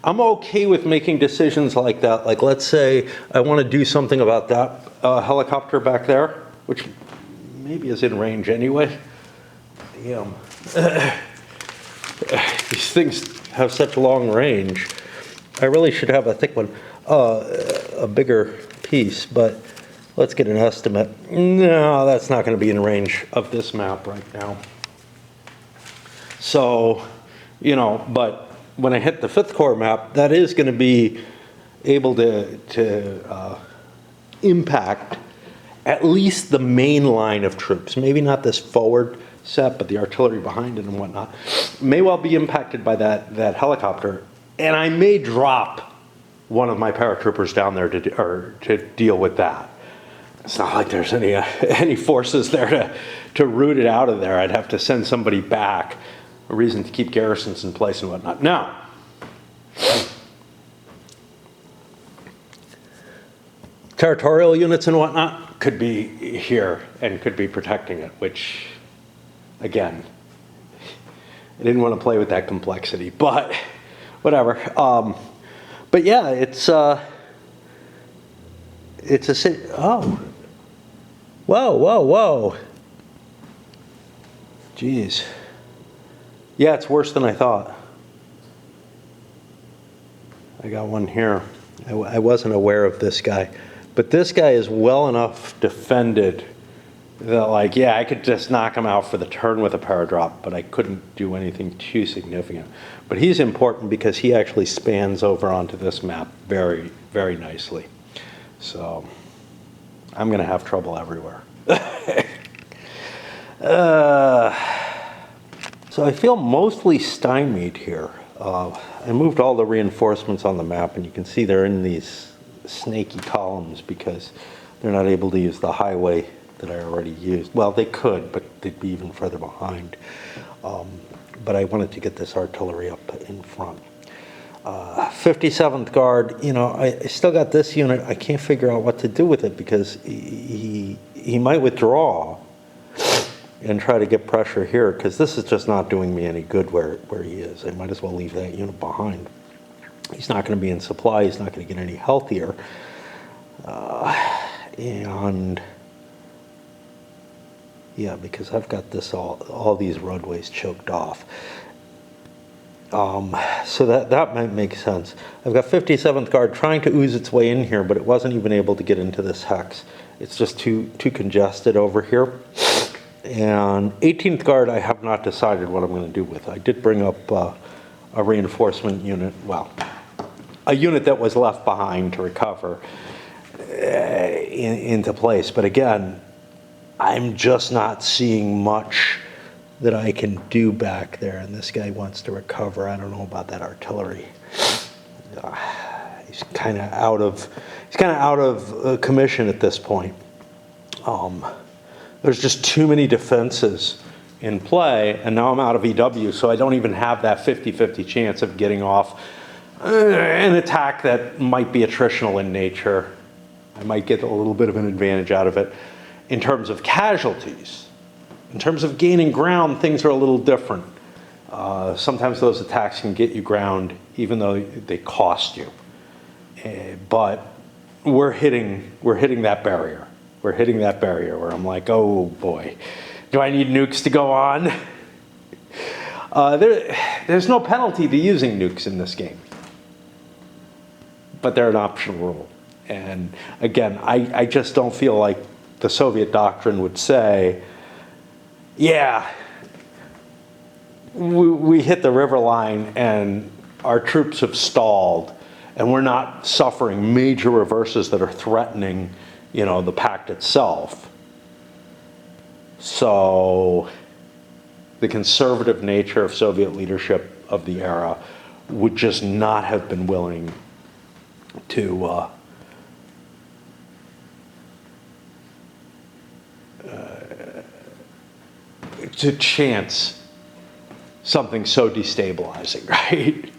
I'm okay with making decisions like that. Like, let's say I want to do something about that helicopter back there, which maybe is in range anyway. Damn. These things have such long range. I really should have a thick one, a bigger piece, but let's get an estimate. No, that's not going to be in range of this map right now. So, but when I hit the 5th Corps map, that is going to be able to impact at least the main line of troops. Maybe not this forward set, but the artillery behind it and whatnot may well be impacted by that helicopter. And I may drop one of my paratroopers down there to deal with that. It's not like there's any forces there to root it out of there. I'd have to send somebody back, a reason to keep garrisons in place and whatnot. Now, territorial units and whatnot could be here and could be protecting it, which, again, I didn't want to play with that complexity, but whatever. But yeah, it's a oh, whoa. Jeez. Yeah, it's worse than I thought. I got one here. I wasn't aware of this guy, but this guy is well enough defended that, like, yeah, I could just knock him out for the turn with a paradrop, but I couldn't do anything too significant. But he's important because he actually spans over onto this map very, very nicely. So I'm going to have trouble everywhere. So I feel mostly stymied here. I moved all the reinforcements on the map, and you can see they're in these snaky columns because they're not able to use the highway that I already used. Well, they could, but they'd be even further behind. But I wanted to get this artillery up in front. 57th Guard, I still got this unit. I can't figure out what to do with it because he might withdraw and try to get pressure here, because this is just not doing me any good where he is. I might as well leave that unit behind. He's not going to be in supply. He's not going to get any healthier. And yeah, because I've got this all these roadways choked off. So that might make sense. I've got 57th Guard trying to ooze its way in here, but it wasn't even able to get into this hex. It's just too congested over here. And 18th Guard, I have not decided what I'm going to do with. I did bring up a reinforcement unit, well, a unit that was left behind to recover into place. But again, I'm just not seeing much that I can do back there, and this guy wants to recover. I don't know about that artillery. He's kind of out of commission at this point. There's just too many defenses in play, and now I'm out of EW, so I don't even have that 50-50 chance of getting off an attack that might be attritional in nature. I might get a little bit of an advantage out of it. In terms of casualties, in terms of gaining ground, things are a little different. Sometimes those attacks can get you ground, even though they cost you. But we're hitting that barrier. We're hitting that barrier where I'm like, oh boy, do I need nukes to go on? There's no penalty to using nukes in this game, but they're an optional rule. And again, I just don't feel like the Soviet doctrine would say, yeah, we hit the river line and our troops have stalled and we're not suffering major reverses that are threatening, the pact itself. So the conservative nature of Soviet leadership of the era would just not have been willing to chance something so destabilizing, right?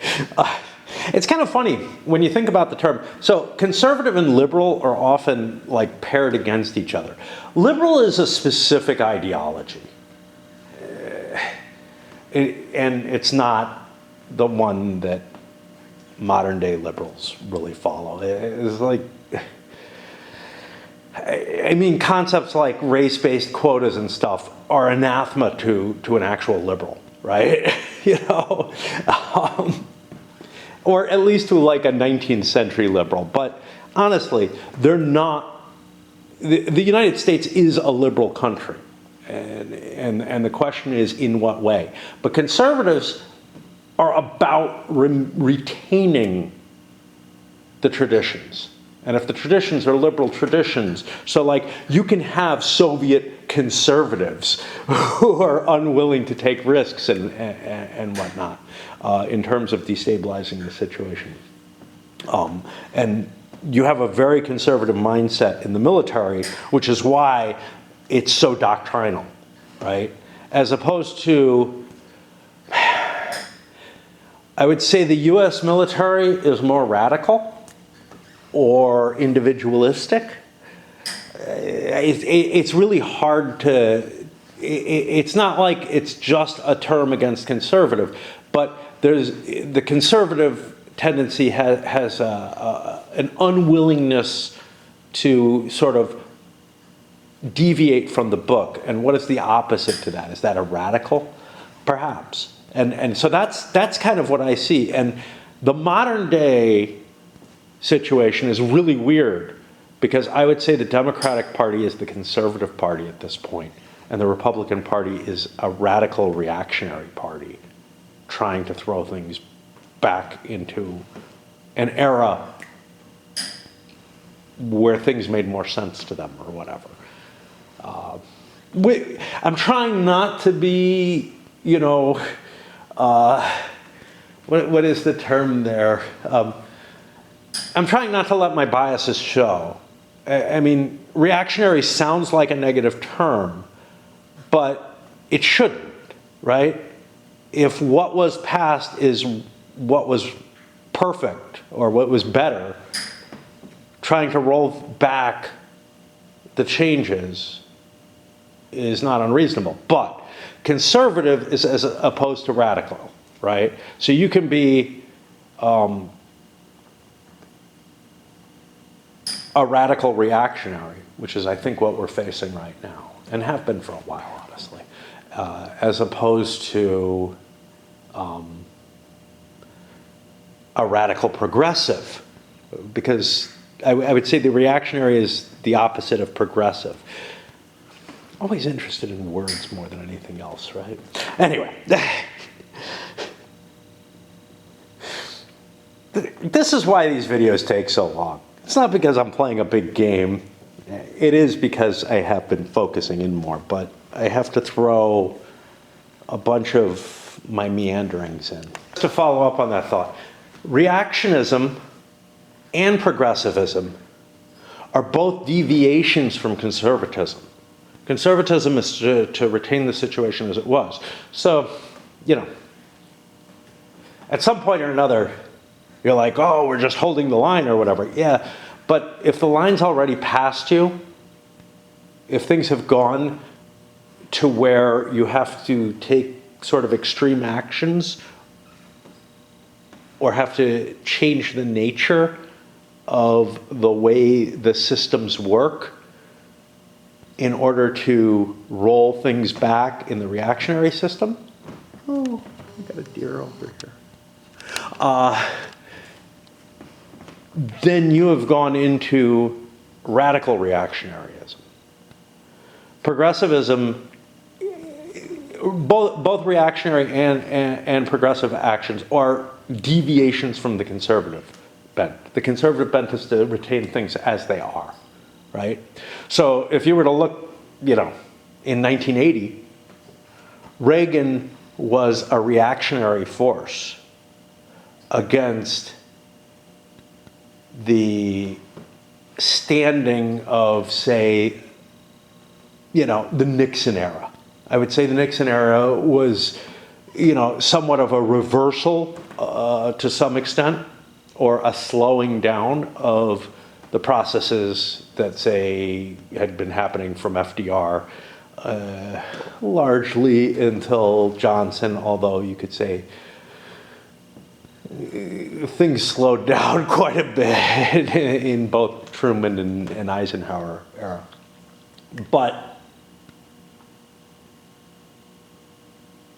It's kind of funny when you think about the term. So conservative and liberal are often like paired against each other. Liberal is a specific ideology. And it's not the one that modern day liberals really follow. It's like, I mean, concepts like race-based quotas and stuff are anathema to an actual liberal, right? Or at least to like a 19th century liberal. But honestly, they're not. The United States is a liberal country, and the question is in what way. But conservatives are about retaining the traditions. And if the traditions are liberal traditions, so like you can have Soviet conservatives who are unwilling to take risks and whatnot in terms of destabilizing the situation. And you have a very conservative mindset in the military, which is why it's so doctrinal, right? As opposed to, I would say the US military is more radical or individualistic. It's really hard to, it's not like it's just a term against conservative, but the conservative tendency has an unwillingness to sort of deviate from the book. And what is the opposite to that? Is that a radical? Perhaps. And so that's kind of what I see. And the modern day situation is really weird because I would say the Democratic Party is the conservative party at this point, and the Republican Party is a radical reactionary party trying to throw things back into an era where things made more sense to them or whatever. I'm trying not to be, what is the term there? I'm trying not to let my biases show. I mean, reactionary sounds like a negative term, but it shouldn't, right? If what was past is what was perfect or what was better, trying to roll back the changes is not unreasonable. But conservative is as opposed to radical, right? So you can be a radical reactionary, which is, I think, what we're facing right now, and have been for a while, honestly, as opposed to a radical progressive, because I would say the reactionary is the opposite of progressive. Always interested in words more than anything else, right? Anyway, this is why these videos take so long. It's not because I'm playing a big game. It is because I have been focusing in more, but I have to throw a bunch of my meanderings in. To follow up on that thought, reactionism and progressivism are both deviations from conservatism. Conservatism is to retain the situation as it was. So, you know, at some point or another, you're like, oh, we're just holding the line or whatever. Yeah, but if the line's already past you, if things have gone to where you have to take sort of extreme actions or have to change the nature of the way the systems work in order to roll things back in the reactionary system. Oh, I got a deer over here. Then you have gone into radical reactionaryism. Progressivism, both reactionary and progressive actions are deviations from the conservative bent. The conservative bent is to retain things as they are, right? So if you were to look, you know, in 1980, Reagan was a reactionary force against the standing of, say, you know, the Nixon era. I would say the Nixon era was, you know, somewhat of a reversal to some extent, or a slowing down of the processes that, say, had been happening from FDR largely until Johnson, although you could say things slowed down quite a bit in both Truman and Eisenhower era. But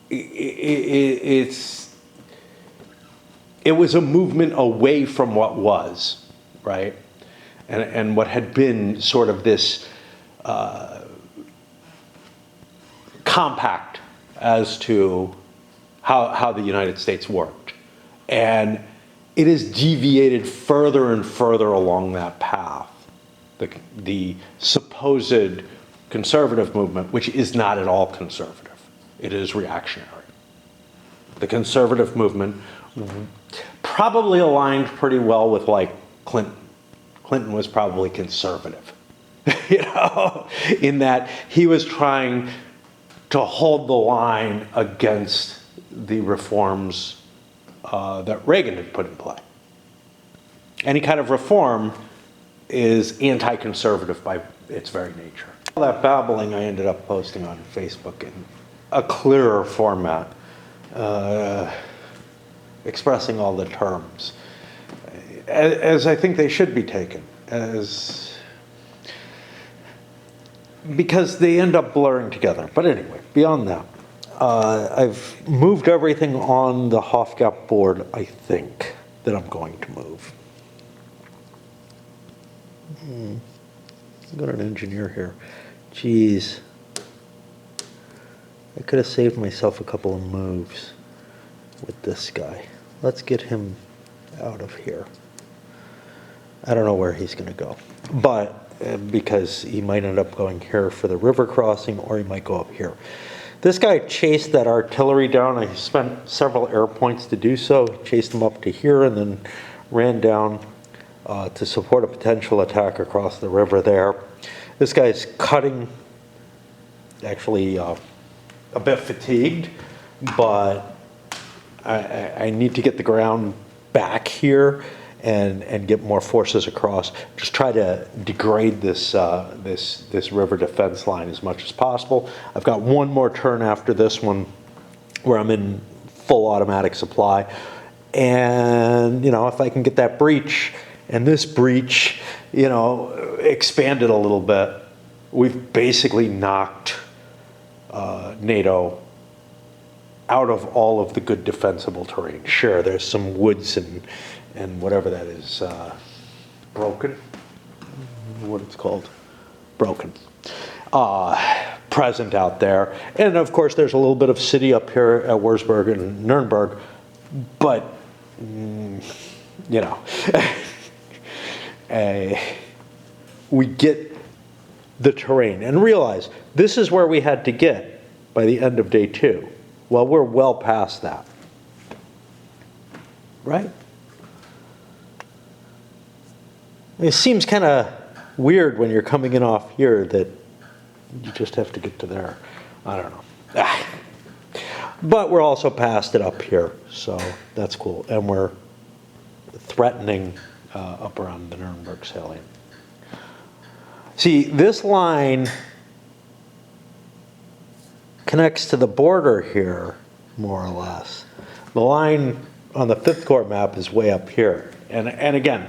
it was a movement away from what was, right? And what had been sort of this compact as to how the United States worked. And it has deviated further and further along that path. The supposed conservative movement, which is not at all conservative. It is reactionary. The conservative movement probably aligned pretty well with, like, Clinton. Clinton was probably conservative, you know, in that he was trying to hold the line against the reforms that Reagan had put in play. Any kind of reform is anti-conservative by its very nature. All that babbling I ended up posting on Facebook in a clearer format, expressing all the terms, as I think they should be taken, because they end up blurring together. But anyway, beyond that, I've moved everything on the Hofgap board, I think, that I'm going to move. I've got an engineer here. Jeez. I could have saved myself a couple of moves with this guy. Let's get him out of here. I don't know where he's going to go, but because he might end up going here for the river crossing, or he might go up here. This guy chased that artillery down. I spent several air points to do so. Chased him up to here and then ran down to support a potential attack across the river there. This guy's cutting, actually a bit fatigued, but I need to get the ground back here and get more forces across. Just try to degrade this this river defense line as much as possible. I've got one more turn after this one where I'm in full automatic supply, and you know, if I can get that breach and this breach, you know, expanded a little bit, we've basically knocked NATO out of all of the good defensible terrain. Sure, there's some woods and whatever that is, broken, what it's called, broken, present out there. And of course, there's a little bit of city up here at Wurzburg and Nuremberg, but, you know, we get the terrain. And realize, this is where we had to get by the end of day 2. Well, we're well past that, right? It seems kind of weird when you're coming in off here that you just have to get to there. I don't know. But we're also past it up here, so that's cool. And we're threatening up around the Nuremberg salient. See, this line connects to the border here, more or less. The line on the 5th Corps map is way up here. And again,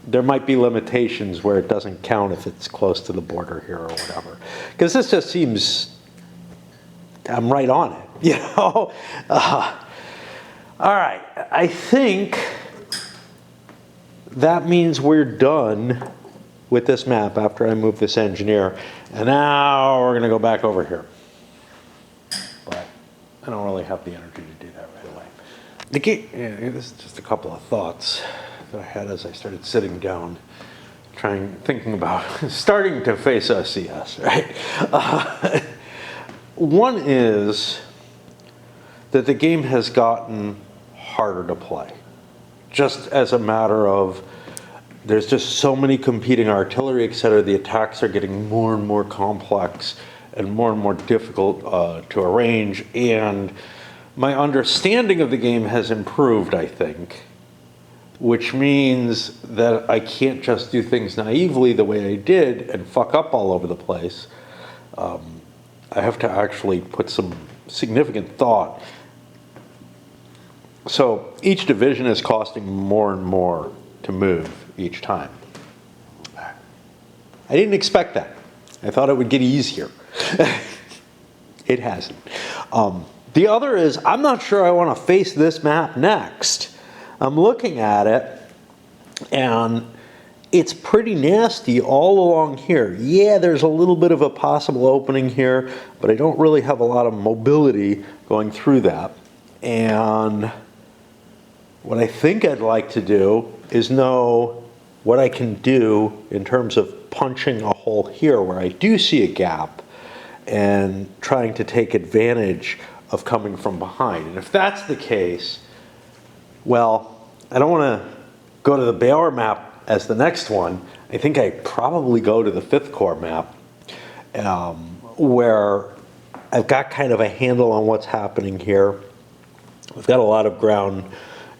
there might be limitations where it doesn't count if it's close to the border here or whatever. Because this just seems, I'm right on it, you know? All right, I think that means we're done with this map after I move this engineer. And now we're going to go back over here. But I don't really have the energy to do that right away. This is just a couple of thoughts that I had as I started sitting down, thinking about starting to face OCS, right? One is that the game has gotten harder to play. Just as a matter of, there's just so many competing artillery, et cetera. The attacks are getting more and more complex and more difficult to arrange. And my understanding of the game has improved, I think, which means that I can't just do things naively the way I did and fuck up all over the place. I have to actually put some significant thought. So each division is costing more and more to move each time. I didn't expect that. I thought it would get easier. It hasn't. The other is, I'm not sure I want to face this map next. I'm looking at it, and it's pretty nasty all along here. Yeah, there's a little bit of a possible opening here, but I don't really have a lot of mobility going through that. And what I think I'd like to do is know what I can do in terms of punching a hole here where I do see a gap and trying to take advantage of coming from behind. And if that's the case, well, I don't want to go to the Bauer map as the next one. I think I probably go to the 5th Corps map, where I've got kind of a handle on what's happening here. We've got a lot of ground.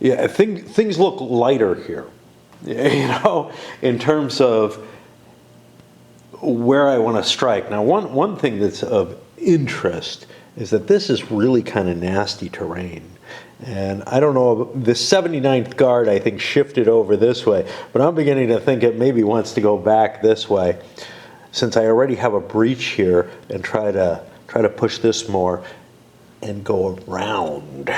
Yeah, things look lighter here, you know, in terms of where I want to strike. Now, one thing that's of interest is that this is really kind of nasty terrain. And I don't know, the 79th Guard, I think, shifted over this way, but I'm beginning to think it maybe wants to go back this way, since I already have a breach here, and try to push this more and go around.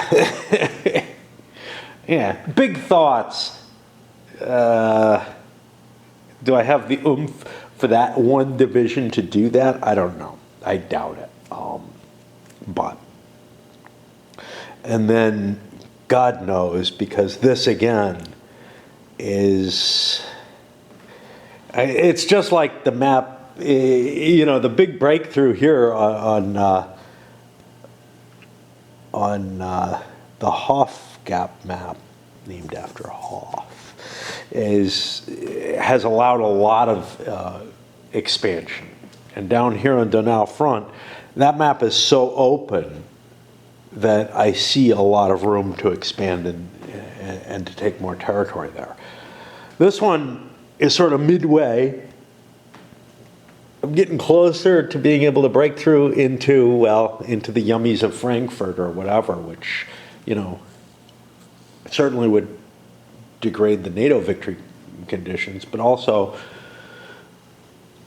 Yeah, big thoughts. Do I have the oomph for that one division to do that? I don't know. I doubt it. But. And then God knows, because this again is, it's just like the map, you know, the big breakthrough here on the Hoff Gap map, named after Hoff, has allowed a lot of expansion. And down here on Donau Front, that map is so open that I see a lot of room to expand and to take more territory there. This one is sort of midway. I'm getting closer to being able to break through into the yummies of Frankfurt or whatever, which, you know, certainly would degrade the NATO victory conditions, but also,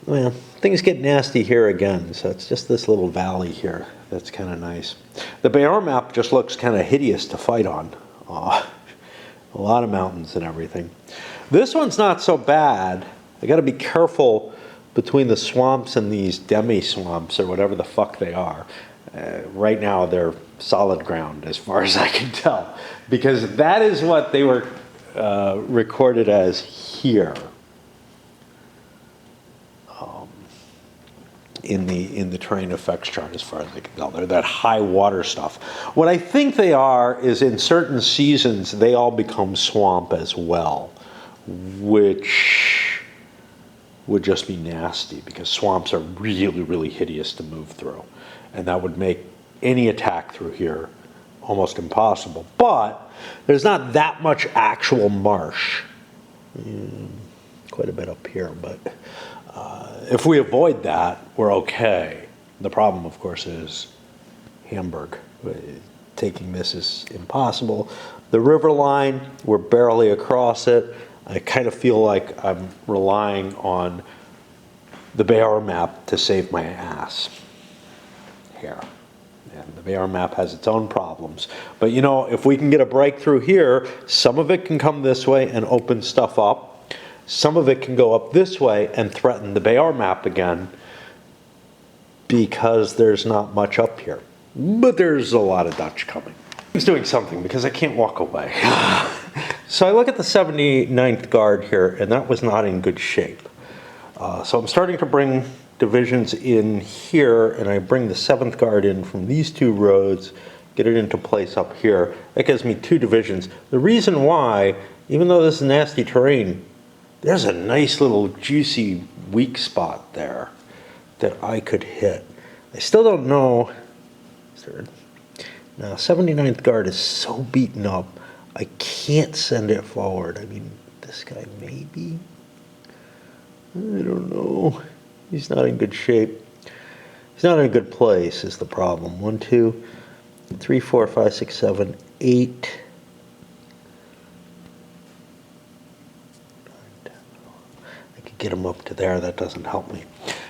well, things get nasty here again, so it's just this little valley here That's kind of nice. The Bayar map just looks kind of hideous to fight on. A lot of mountains and everything. This one's not so bad. I got to be careful between the swamps and these demi-swamps, or whatever the fuck they are. Right now they're solid ground as far as I can tell, because that is what they were recorded as here. In the terrain effects chart, as far as I can tell. They're that high water stuff. What I think they are is, in certain seasons, they all become swamp as well, which would just be nasty, because swamps are really, really hideous to move through. And that would make any attack through here almost impossible. But there's not that much actual marsh. Quite a bit up here, but if we avoid that, we're okay. The problem, of course, is Hamburg. Taking this is impossible. The river line, we're barely across it. I kind of feel like I'm relying on the Bayar map to save my ass here. And the Bayar map has its own problems. But you know, if we can get a breakthrough here, some of it can come this way and open stuff up. Some of it can go up this way and threaten the Bayar map again, because there's not much up here. But there's a lot of Dutch coming. He's doing something, because I can't walk away. So I look at the 79th Guard here, and that was not in good shape. So I'm starting to bring divisions in here, and I bring the 7th Guard in from these two roads, get it into place up here. That gives me 2 divisions. The reason why, even though this is nasty terrain, there's a nice little juicy weak spot there that I could hit. I still don't know. Now, 79th Guard is so beaten up, I can't send it forward. I mean, this guy maybe? I don't know. He's not in good shape. He's not in a good place is the problem. 1, 2, 3, 4, 5, 6, 7, 8. Get him up to there, that doesn't help me.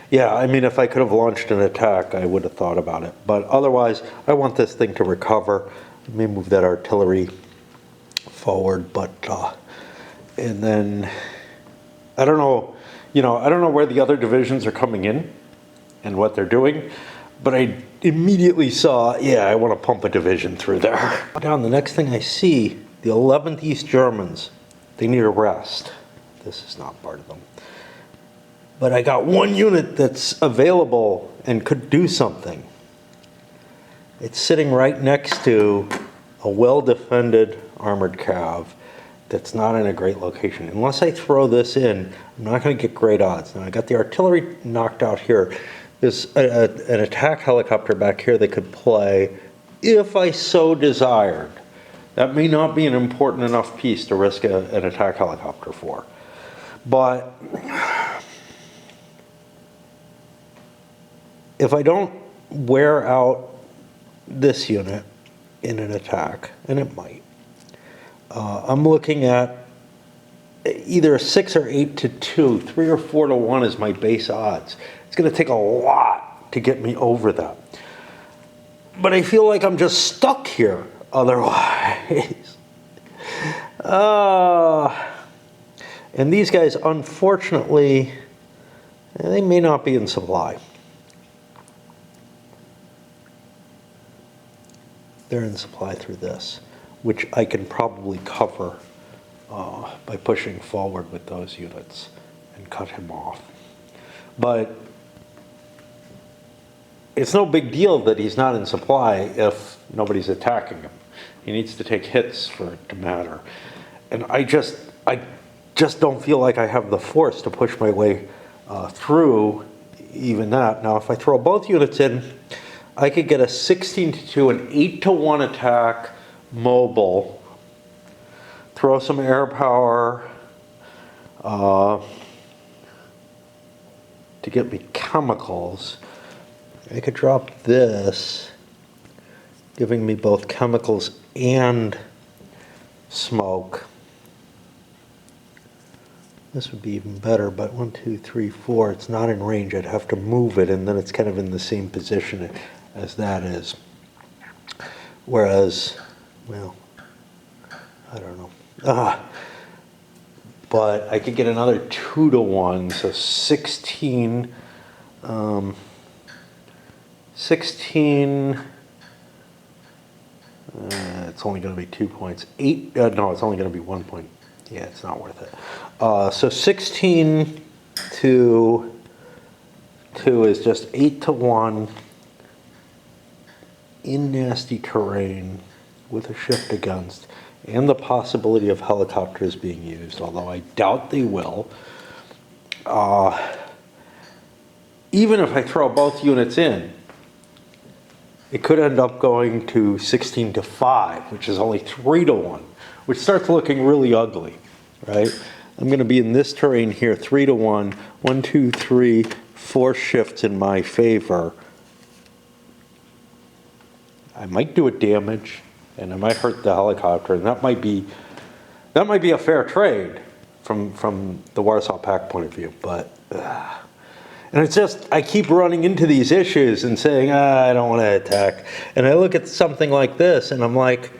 Yeah, I mean, if I could have launched an attack, I would have thought about it. But otherwise, I want this thing to recover. I may move that artillery forward, but, and then, I don't know, I don't know where the other divisions are coming in and what they're doing, but I immediately saw, yeah, I want to pump a division through there. Down, the next thing I see, the 11th East Germans, they need a rest. This is not part of them. But I got one unit that's available and could do something. It's sitting right next to a well-defended armored cav that's not in a great location. Unless I throw this in, I'm not going to get great odds. Now, I got the artillery knocked out here. There's an attack helicopter back here that could play if I so desired. That may not be an important enough piece to risk an attack helicopter for. But if I don't wear out this unit in an attack, and it might, I'm looking at either a 6 or 8 to 2, 3 or 4 to 1 is my base odds. It's going to take a lot to get me over that. But I feel like I'm just stuck here otherwise. And these guys, unfortunately, they may not be in supply. They're in supply through this, which I can probably cover by pushing forward with those units and cut him off. But it's no big deal that he's not in supply if nobody's attacking him. He needs to take hits for it to matter. And I just don't feel like I have the force to push my way through even that. Now, if I throw both units in, I could get a 16 to 2, an 8 to 1 attack mobile, throw some air power to get me chemicals. I could drop this, giving me both chemicals and smoke. This would be even better, but 1, 2, 3, 4, it's not in range. I'd have to move it, and then it's kind of in the same position as that is. Whereas, well, I don't know. But I could get another 2 to 1, so 16. 16. It's only going to be 2 points. 8. No, it's only going to be 1 point. Yeah, it's not worth it. So 16 to 2 is just 8 to 1 in nasty terrain with a shift against, and the possibility of helicopters being used, although I doubt they will. Even if I throw both units in, it could end up going to 16 to 5, which is only 3 to 1, which starts looking really ugly, right? I'm going to be in this terrain here, 3 to 1, 1, 2, 3, 4 shifts in my favor. I might do a damage, and I might hurt the helicopter, and that might be a fair trade from the Warsaw Pact point of view, but. And it's just, I keep running into these issues and saying, I don't want to attack. And I look at something like this and I'm like,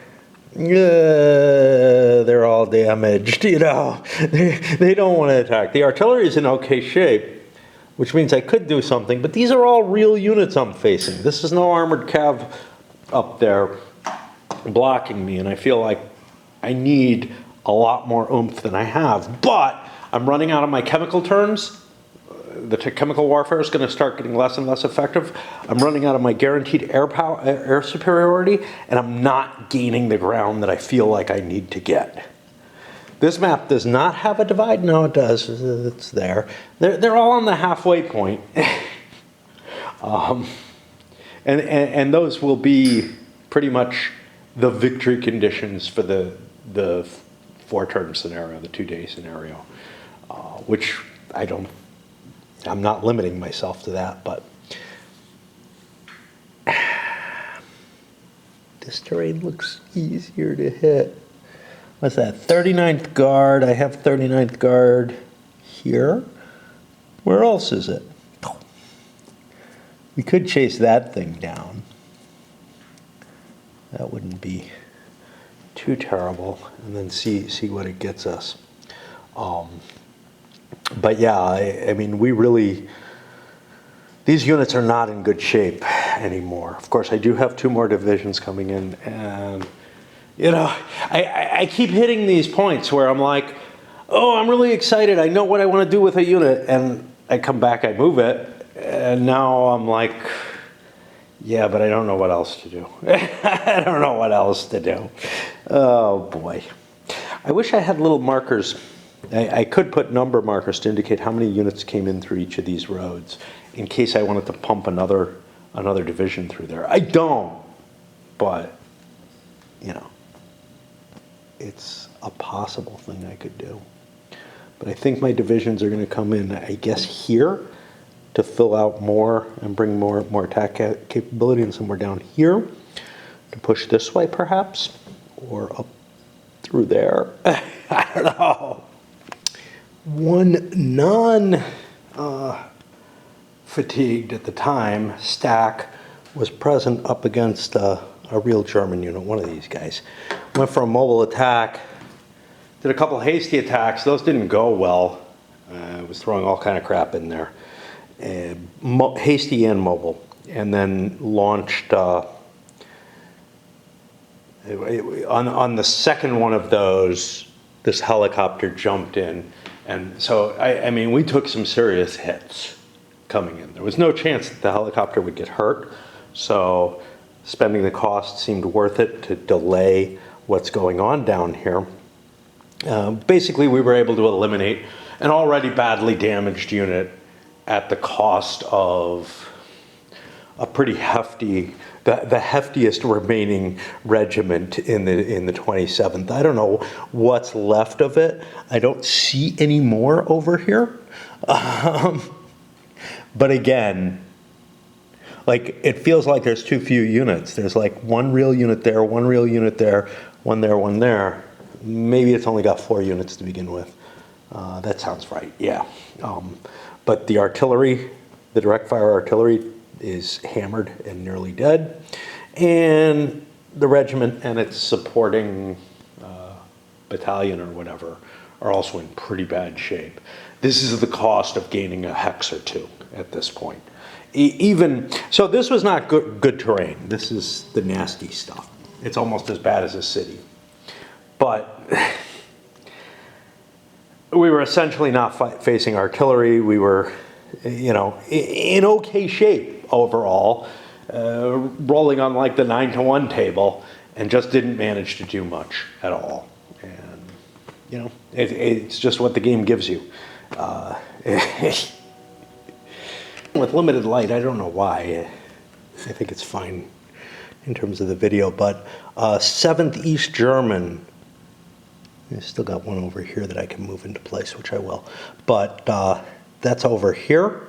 they're all damaged, you know. They don't want to attack. The artillery is in okay shape, which means I could do something, but these are all real units I'm facing. This is no armored cav up there blocking me, and I feel like I need a lot more oomph than I have. But I'm running out of my chemical turns. The chemical warfare is going to start getting less and less effective. I'm running out of my guaranteed air superiority, and I'm not gaining the ground that I feel like I need to get. This map does not have a divide. No, it does. It's there. They're all on the halfway point. And those will be pretty much the victory conditions for the 4-turn scenario, the 2-day scenario, which I'm not limiting myself to that, but this terrain looks easier to hit. What's that? 39th Guard. I have 39th Guard here. Where else is it? We could chase that thing down. That wouldn't be too terrible, and then see what it gets us. But yeah, I mean, these units are not in good shape anymore. Of course, I do have 2 more divisions coming in, and, you know, I keep hitting these points where I'm like, oh, I'm really excited. I know what I want to do with a unit, and I come back, I move it, and now I'm like, yeah, but I don't know what else to do. I don't know what else to do. Oh, boy. I wish I had little markers. I could put number markers to indicate how many units came in through each of these roads in case I wanted to pump another division through there. I don't, but, you know, it's a possible thing I could do. But I think my divisions are going to come in, I guess, here to fill out more and bring more attack capability, and somewhere down here to push this way, perhaps, or up through there. I don't know. One non-fatigued at the time stack was present up against a real German unit, one of these guys. Went for a mobile attack, did a couple hasty attacks. Those didn't go well. I was throwing all kind of crap in there. Hasty and mobile. And then launched, on the second one of those, this helicopter jumped in. And so, I mean, we took some serious hits coming in. There was no chance that the helicopter would get hurt, so spending the cost seemed worth it to delay what's going on down here. Basically, we were able to eliminate an already badly damaged unit at the cost of a pretty hefty, the heftiest remaining regiment in the 27th. I don't know what's left of it. I don't see any more over here. But again, like, it feels like there's too few units. There's like 1 real unit there, 1 real unit there, 1 there, 1 there. Maybe it's only got 4 units to begin with. That sounds right, yeah. But the artillery, the direct fire artillery, is hammered and nearly dead. And the regiment and its supporting battalion or whatever are also in pretty bad shape. This is the cost of gaining a hex or two at this point. So this was not good terrain. This is the nasty stuff. It's almost as bad as a city. But we were essentially not facing artillery. We were, in okay shape overall, rolling on like the 9-to-1 table, and just didn't manage to do much at all. And, it's just what the game gives you. With limited light, I don't know why. I think it's fine in terms of the video, but 7th East German. I still got one over here that I can move into place, which I will. But that's over here.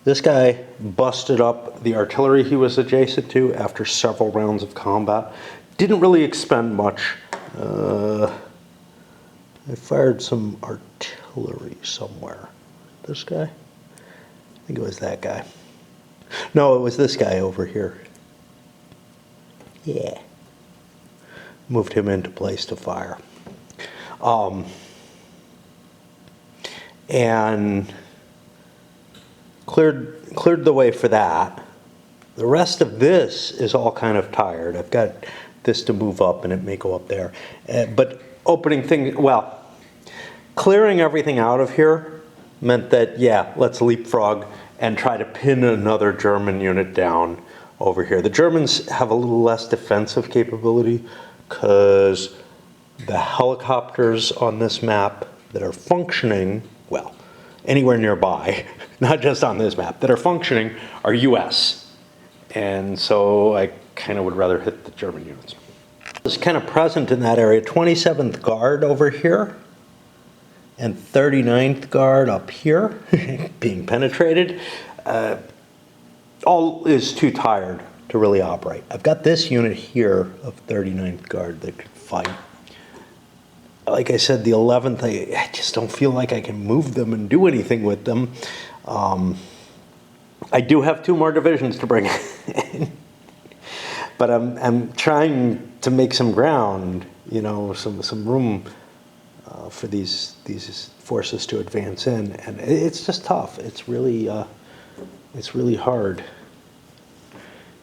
This guy busted up the artillery he was adjacent to after several rounds of combat. Didn't really expend much. I fired some artillery somewhere. This guy? I think it was that guy. No, it was this guy over here. Yeah. Moved him into place to fire. And cleared the way for that. The rest of this is all kind of tired. I've got this to move up, and it may go up there. But clearing everything out of here meant that, yeah, let's leapfrog and try to pin another German unit down over here. The Germans have a little less defensive capability because the helicopters on this map that are functioning, well, anywhere nearby, not just on this map, that are functioning are US. And so I kind of would rather hit the German units. It's kind of present in that area. 27th Guard over here and 39th Guard up here being penetrated. All is too tired to really operate. I've got this unit here of 39th Guard that could fight. Like I said, the 11th, I just don't feel like I can move them and do anything with them. I do have 2 more divisions to bring in. But I'm trying to make some ground, some room for these forces to advance in, and it's just tough. It's really hard.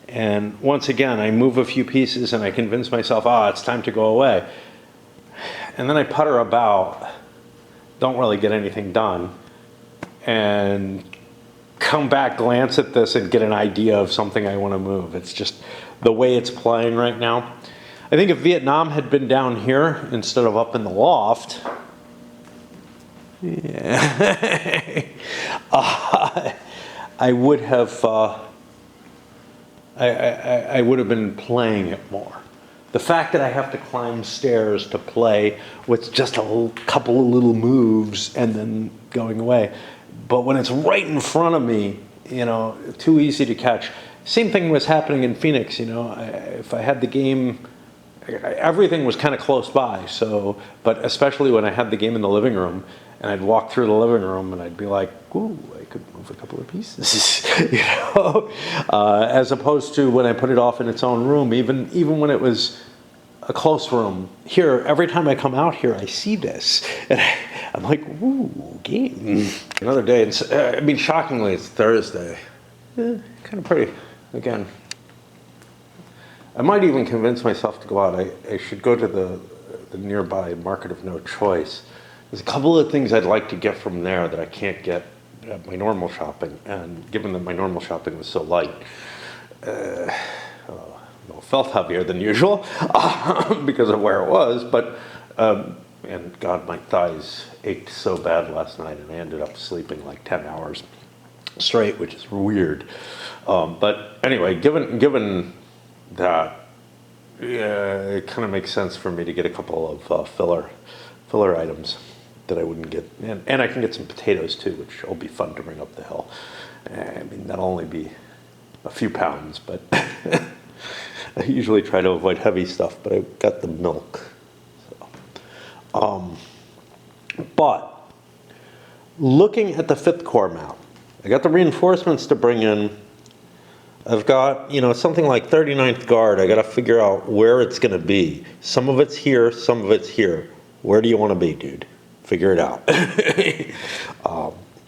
And once again, I move a few pieces and I convince myself, it's time to go away. And then I putter about, don't really get anything done, and come back, glance at this, and get an idea of something I want to move. It's just the way it's playing right now. I think if Vietnam had been down here instead of up in the loft, yeah, I would have I would have been playing it more. The fact that I have to climb stairs to play with just a couple of little moves and then going away. But when it's right in front of me, too easy to catch. Same thing was happening in Phoenix, if I had the game, everything was kind of close by. But especially when I had the game in the living room, and I'd walk through the living room and I'd be like, ooh, I could move a couple of pieces, as opposed to when I put it off in its own room, even when it was a close room. Here, every time I come out here, I see this, and I'm like, ooh, game. Another day, shockingly, it's Thursday. Kind of pretty, again. I might even convince myself to go out. I should go to the nearby Market of No Choice. There's a couple of things I'd like to get from there that I can't get at my normal shopping, and given that my normal shopping was so light, felt heavier than usual because of where it was, but and God, my thighs ached so bad last night, and I ended up sleeping like 10 hours straight, which is weird. But anyway, given that, it kind of makes sense for me to get a couple of filler items that I wouldn't get, and I can get some potatoes too, which will be fun to bring up the hill. That'll only be a few pounds, but I usually try to avoid heavy stuff, but I got the milk. But looking at the 5th Corps map, I got the reinforcements to bring in, I've got, you know, something like 39th guard. I got to figure out where it's going to be. Some of it's here, some of it's here. Where do you want to be, dude? Figure it out.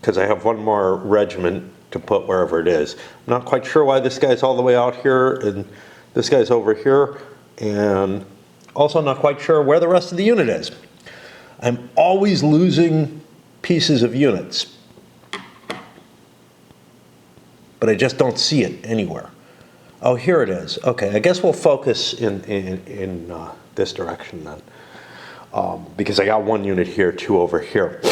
Because I have one more regiment to put wherever it is. I'm not quite sure why this guy's all the way out here and this guy's over here. And also not quite sure where the rest of the unit is. I'm always losing pieces of units, but I just don't see it anywhere. Oh, here it is. Okay, I guess we'll focus in this direction then, because I got one unit here, two over here.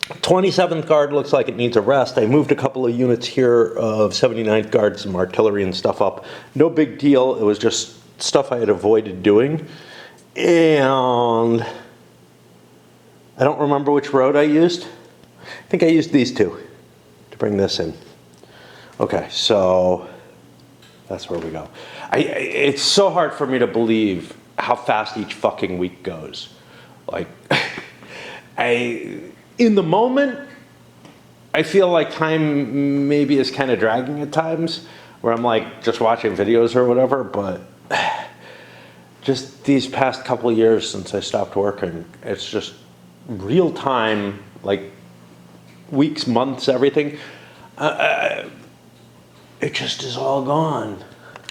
27th Guard looks like it needs a rest. I moved a couple of units here of 79th Guard, some artillery and stuff up. No big deal. It was just stuff I had avoided doing. And I don't remember which road I used. I think I used these two to bring this in. Okay, so that's where we go. It's so hard for me to believe how fast each fucking week goes. Like, in the moment, I feel like time maybe is kind of dragging at times, where I'm like just watching videos or whatever, but just these past couple of years since I stopped working, it's just real time, like weeks, months, everything. It just is all gone.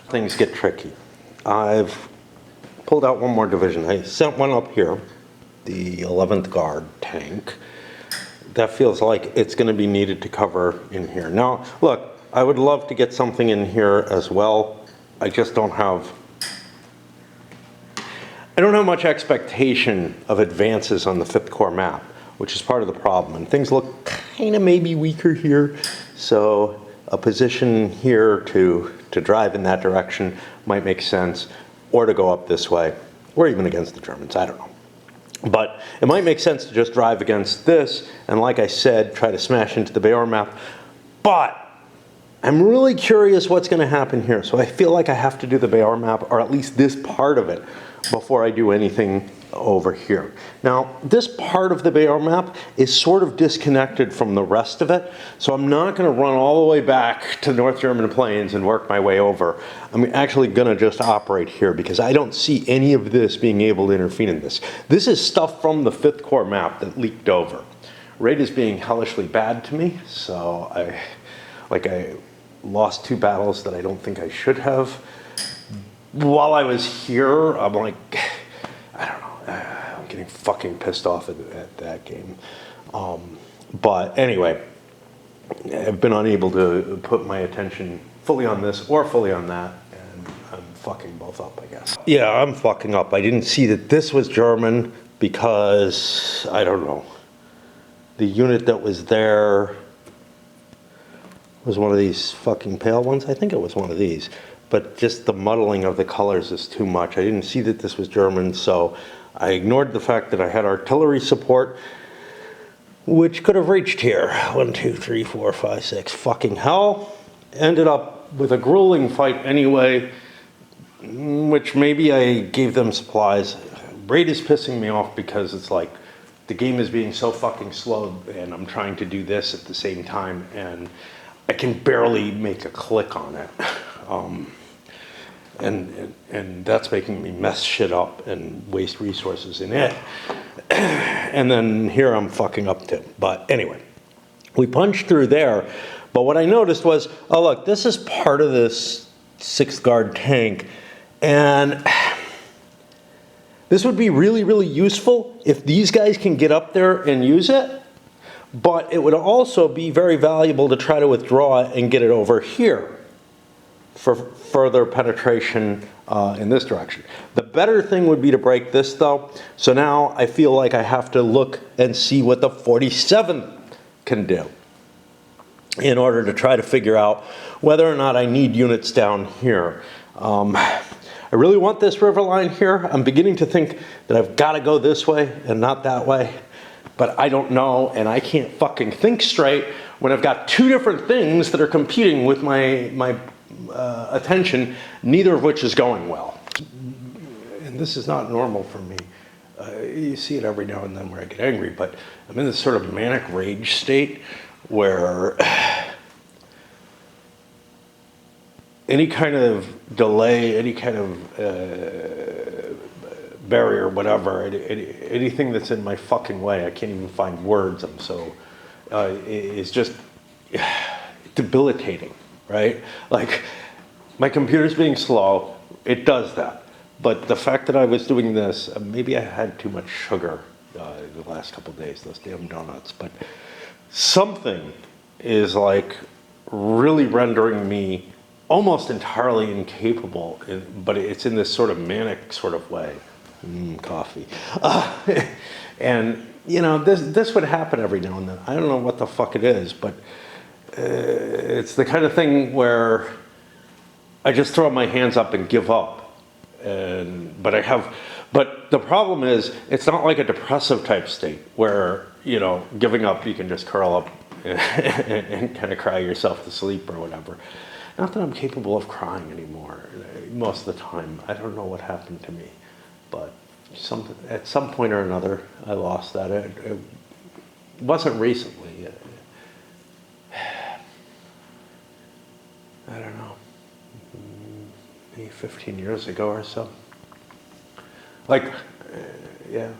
Things get tricky. I've pulled out one more division. I sent one up here, the 11th Guard tank. That feels like it's going to be needed to cover in here. Now, look, I would love to get something in here as well. I just don't have much expectation of advances on the 5th Corps map, which is part of the problem. And things look kind of maybe weaker here. So a position here to drive in that direction might make sense, or to go up this way, or even against the Germans, I don't know. But it might make sense to just drive against this, and like I said, try to smash into the Bayard map. But I'm really curious what's going to happen here. So I feel like I have to do the Bayard map, or at least this part of it, before I do anything over here. Now, this part of the Bayard map is sort of disconnected from the rest of it, so I'm not going to run all the way back to the North German plains and work my way over. I'm actually going to just operate here because I don't see any of this being able to intervene in this. This is stuff from the 5th Corps map that leaked over. Raid is being hellishly bad to me, so I lost 2 battles that I don't think I should have. While I was here, I'm like, I don't know. I'm getting fucking pissed off at that game. But anyway, I've been unable to put my attention fully on this or fully on that, and I'm fucking both up, I guess. Yeah, I'm fucking up. I didn't see that this was German because, I don't know, the unit that was there was one of these fucking pale ones. I think it was one of these. But just the muddling of the colors is too much. I didn't see that this was German, so I ignored the fact that I had artillery support, which could have reached here. 1, 2, 3, 4, 5, 6. Fucking hell. Ended up with a grueling fight anyway, which maybe I gave them supplies. Raid is pissing me off because it's like the game is being so fucking slow, and I'm trying to do this at the same time, and I can barely make a click on it. And that's making me mess shit up and waste resources in it. And then here I'm fucking up too. But anyway, we punched through there. But what I noticed was, oh look, this is part of this 6th Guard tank. And this would be really, really useful if these guys can get up there and use it. But it would also be very valuable to try to withdraw it and get it over here for further penetration in this direction. The better thing would be to break this though. So now I feel like I have to look and see what the 47th can do in order to try to figure out whether or not I need units down here. I really want this river line here. I'm beginning to think that I've got to go this way and not that way, but I don't know, and I can't fucking think straight when I've got 2 different things that are competing with my attention, neither of which is going well. And this is not normal for me. You see it every now and then where I get angry, but I'm in this sort of manic rage state where any kind of delay, any kind of barrier, whatever, anything that's in my fucking way, I can't even find words. I'm so, is just debilitating, right? Like, my computer's being slow, it does that. But the fact that I was doing this, maybe I had too much sugar the last couple of days, those damn donuts, but something is like really rendering me almost entirely incapable, but it's in this sort of manic sort of way. Coffee. And, you know, this would happen every now and then. I don't know what the fuck it is, but it's the kind of thing where I just throw my hands up and give up. But the problem is, it's not like a depressive type state where, you know, giving up, you can just curl up and kind of cry yourself to sleep or whatever. Not that I'm capable of crying anymore most of the time. I don't know what happened to me, but at some point or another, I lost that. It wasn't recently. I don't know, maybe 15 years ago or so. Like, yeah,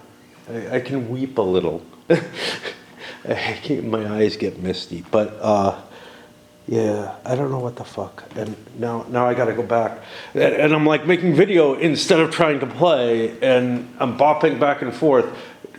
I can weep a little. My eyes get misty, but yeah, I don't know what the fuck. And now I got to go back, and I'm like making video instead of trying to play, and I'm bopping back and forth.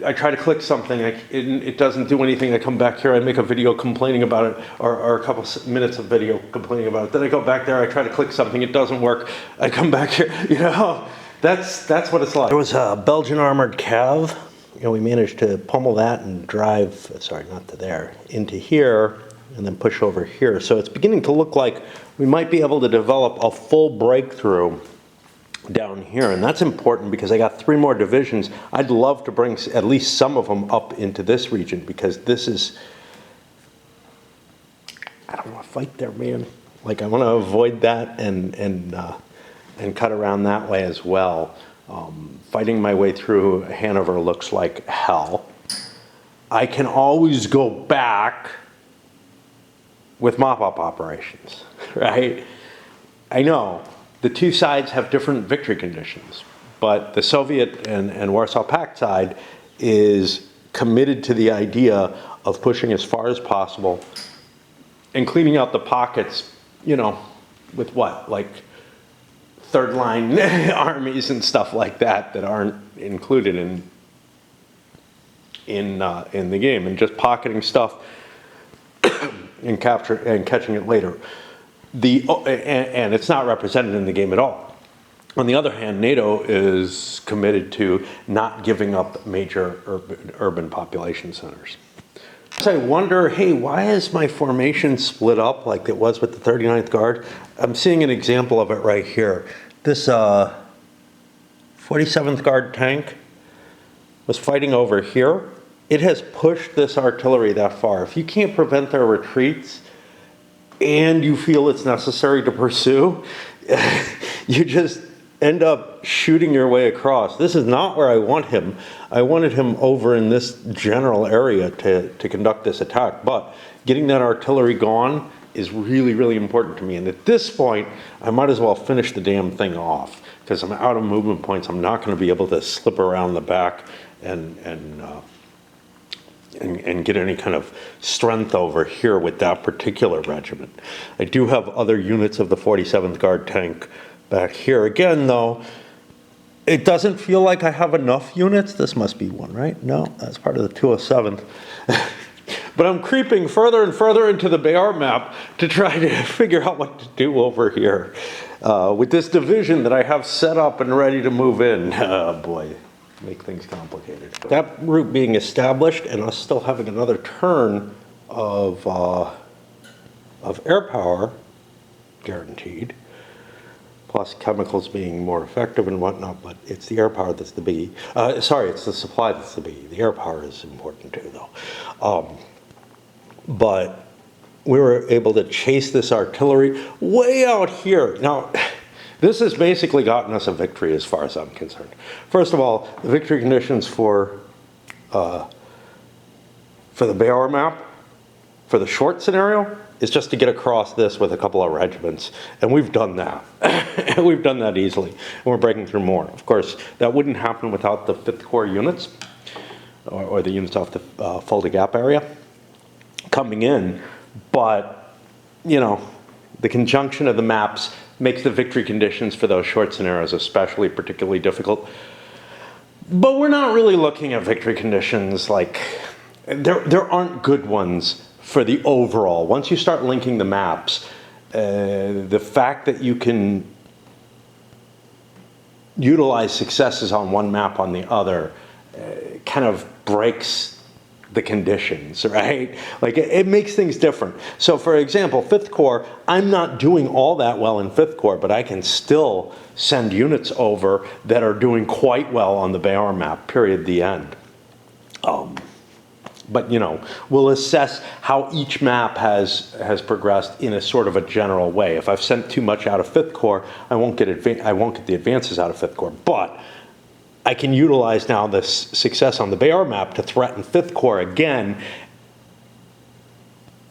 I try to click something, it doesn't do anything. I come back here, I make a video complaining about it, or a couple minutes of video complaining about it. Then I go back there, I try to click something, it doesn't work. I come back here, you know, that's what it's like. There was a Belgian armored cav. You know, we managed to pummel that and drive, sorry, not to there, into here, and then push over here. So it's beginning to look like we might be able to develop a full breakthrough down here, and that's important because I got 3 more divisions. I'd love to bring at least some of them up into this region, because this is, I don't want to fight there, man. Like, I want to avoid that and cut around that way as well. Fighting my way through Hanover looks like hell. I can always go back with mop-up operations, right? I know the two sides have different victory conditions, but the Soviet and Warsaw Pact side is committed to the idea of pushing as far as possible and cleaning out the pockets, you know, with what, like third line armies and stuff like that aren't included in the game, and just pocketing stuff and catching it later. And it's not represented in the game at all. On the other hand, NATO is committed to not giving up major urban population centers. So I wonder, hey, why is my formation split up like it was with the 39th Guard? I'm seeing an example of it right here. This 47th Guard tank was fighting over here. It has pushed this artillery that far. If you can't prevent their retreats, and you feel it's necessary to pursue, you just end up shooting your way across. This is not where I want him. I wanted him over in this general area to conduct this attack, but getting that artillery gone is really, really important to me. And at this point, I might as well finish the damn thing off, because I'm out of movement points. I'm not going to be able to slip around the back and get any kind of strength over here with that particular regiment. I do have other units of the 47th Guard tank back here. Again, though, it doesn't feel like I have enough units. This must be one, right? No, that's part of the 207th. But I'm creeping further and further into the Bayar map to try to figure out what to do over here with this division that I have set up and ready to move in. Oh, boy. Make things complicated. That route being established, and us still having another turn of air power guaranteed, plus chemicals being more effective and whatnot, but it's the air power that's the biggie. Sorry, it's the supply that's the biggie. The air power is important too, though. But we were able to chase this artillery way out here. Now, this has basically gotten us a victory as far as I'm concerned. First of all, the victory conditions for the Bayar map, for the short scenario, is just to get across this with a couple of regiments, and we've done that. We've done that easily, and we're breaking through more. Of course, that wouldn't happen without the 5th Corps units, or the units off the Fulda Gap area coming in, but, you know, the conjunction of the maps makes the victory conditions for those short scenarios especially particularly difficult. But we're not really looking at victory conditions like, there aren't good ones for the overall. Once you start linking the maps, the fact that you can utilize successes on one map on the other kind of breaks the conditions, right? Like it makes things different. So for example, 5th Corps, I'm not doing all that well in 5th Corps, but I can still send units over that are doing quite well on the Bayar map, period, the end. But you know, we'll assess how each map has progressed in a sort of a general way. If I've sent too much out of 5th Corps, I won't get the advances out of 5th Corps, but I can utilize now this success on the Bayar map to threaten 5th Corps again.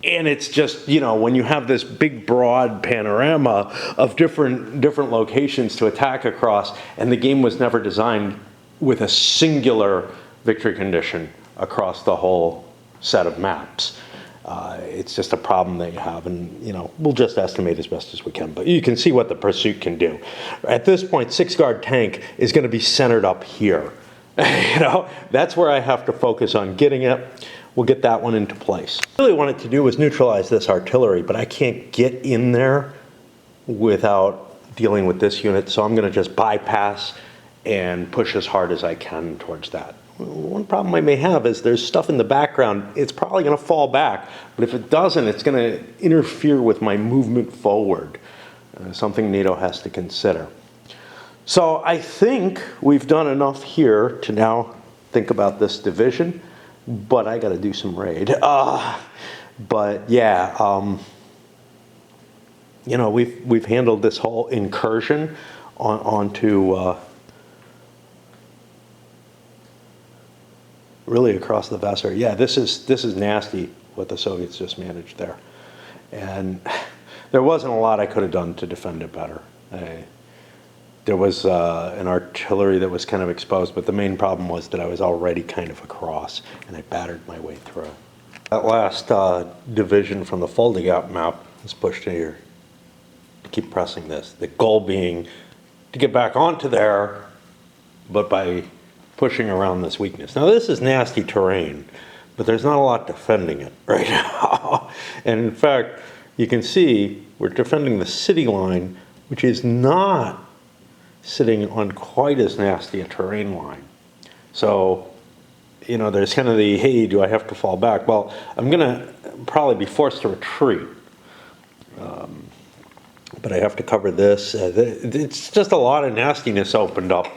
And it's just, you know, when you have this big broad panorama of different locations to attack across, and the game was never designed with a singular victory condition across the whole set of maps. It's just a problem that you have, and you know, we'll just estimate as best as we can, but you can see what the pursuit can do. At this point, 6-guard tank is going to be centered up here. You know, that's where I have to focus on getting it. We'll get that one into place. What I really wanted to do was neutralize this artillery, but I can't get in there without dealing with this unit, so I'm going to just bypass and push as hard as I can towards that. One problem I may have is there's stuff in the background. It's probably going to fall back, but if it doesn't, it's going to interfere with my movement forward, something NATO has to consider. So I think we've done enough here to now think about this division, but I got to do some raid. But yeah, you know, we've handled this whole incursion onto really across the Vassar. Yeah, this is nasty what the Soviets just managed there, and there wasn't a lot I could have done to defend it better. There was an artillery that was kind of exposed, but the main problem was that I was already kind of across, and I battered my way through. That last division from the Fulda Gap map is pushed in here to keep pressing this. The goal being to get back onto there, but by pushing around this weakness. Now this is nasty terrain, but there's not a lot defending it right now. And in fact, you can see we're defending the city line, which is not sitting on quite as nasty a terrain line. So, you know, there's kind of the, hey, do I have to fall back? Well, I'm gonna probably be forced to retreat. But I have to cover this. It's just a lot of nastiness opened up.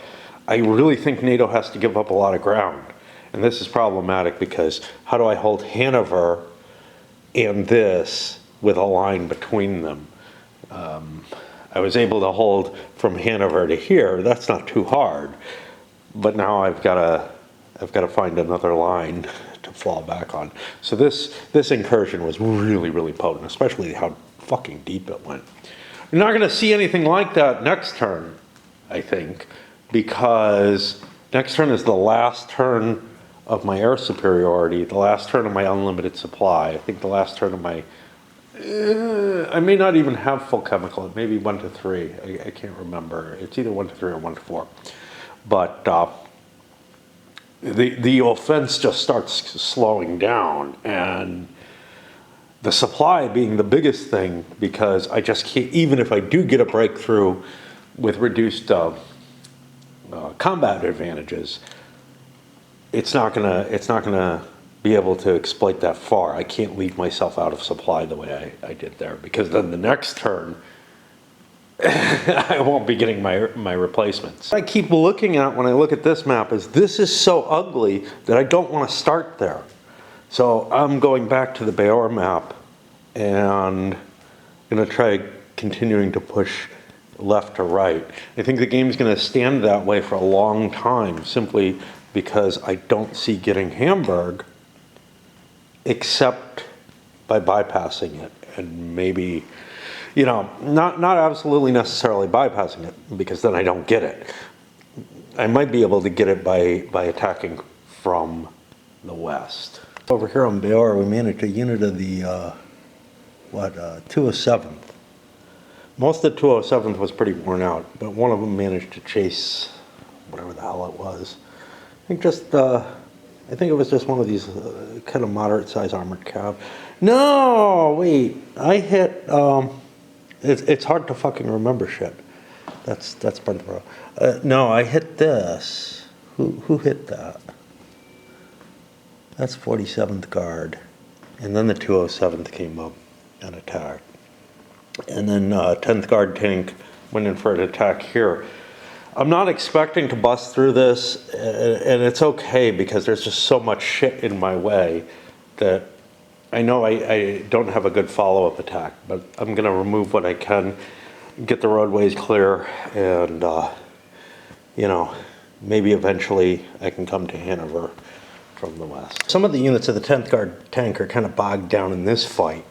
I really think NATO has to give up a lot of ground. And this is problematic because how do I hold Hanover and this with a line between them? I was able to hold from Hanover to here. That's not too hard. But now I've got to find another line to fall back on. So this incursion was really, really potent, especially how fucking deep it went. You're not going to see anything like that next turn, I think, because next turn is the last turn of my air superiority, the last turn of my unlimited supply. I think the last turn of my, I may not even have full chemical. It may be 1 to 3. I can't remember. It's either 1 to 3 or 1 to 4. But the offense just starts slowing down, and the supply being the biggest thing, because I just can't, even if I do get a breakthrough with reduced combat advantages, it's not gonna be able to exploit that far. I can't leave myself out of supply the way I did there, because then the next turn I won't be getting my replacements. What I keep looking at when I look at this map is this is so ugly that I don't want to start there. So I'm going back to the Bayar map and going to try continuing to push left to right. I think the game's going to stand that way for a long time, simply because I don't see getting Hamburg except by bypassing it. and maybe, not absolutely necessarily bypassing it, because then I don't get it. I might be able to get it by attacking from the west. Over here on Beor, we managed a unit of the 207th. Most of the 207th was pretty worn out, but one of them managed to chase whatever the hell it was. I think it was just one of these kind of moderate-sized armored cav. No, wait, I hit. It's hard to fucking remember shit. That's part of the problem. No, I hit this. Who hit that? That's 47th Guard, and then the 207th came up and attacked, and then 10th Guard tank went in for an attack here. I'm not expecting to bust through this, and it's okay because there's just so much shit in my way that I know I don't have a good follow-up attack, but I'm going to remove what I can, get the roadways clear, and, maybe eventually I can come to Hanover from the west. Some of the units of the 10th Guard tank are kind of bogged down in this fight.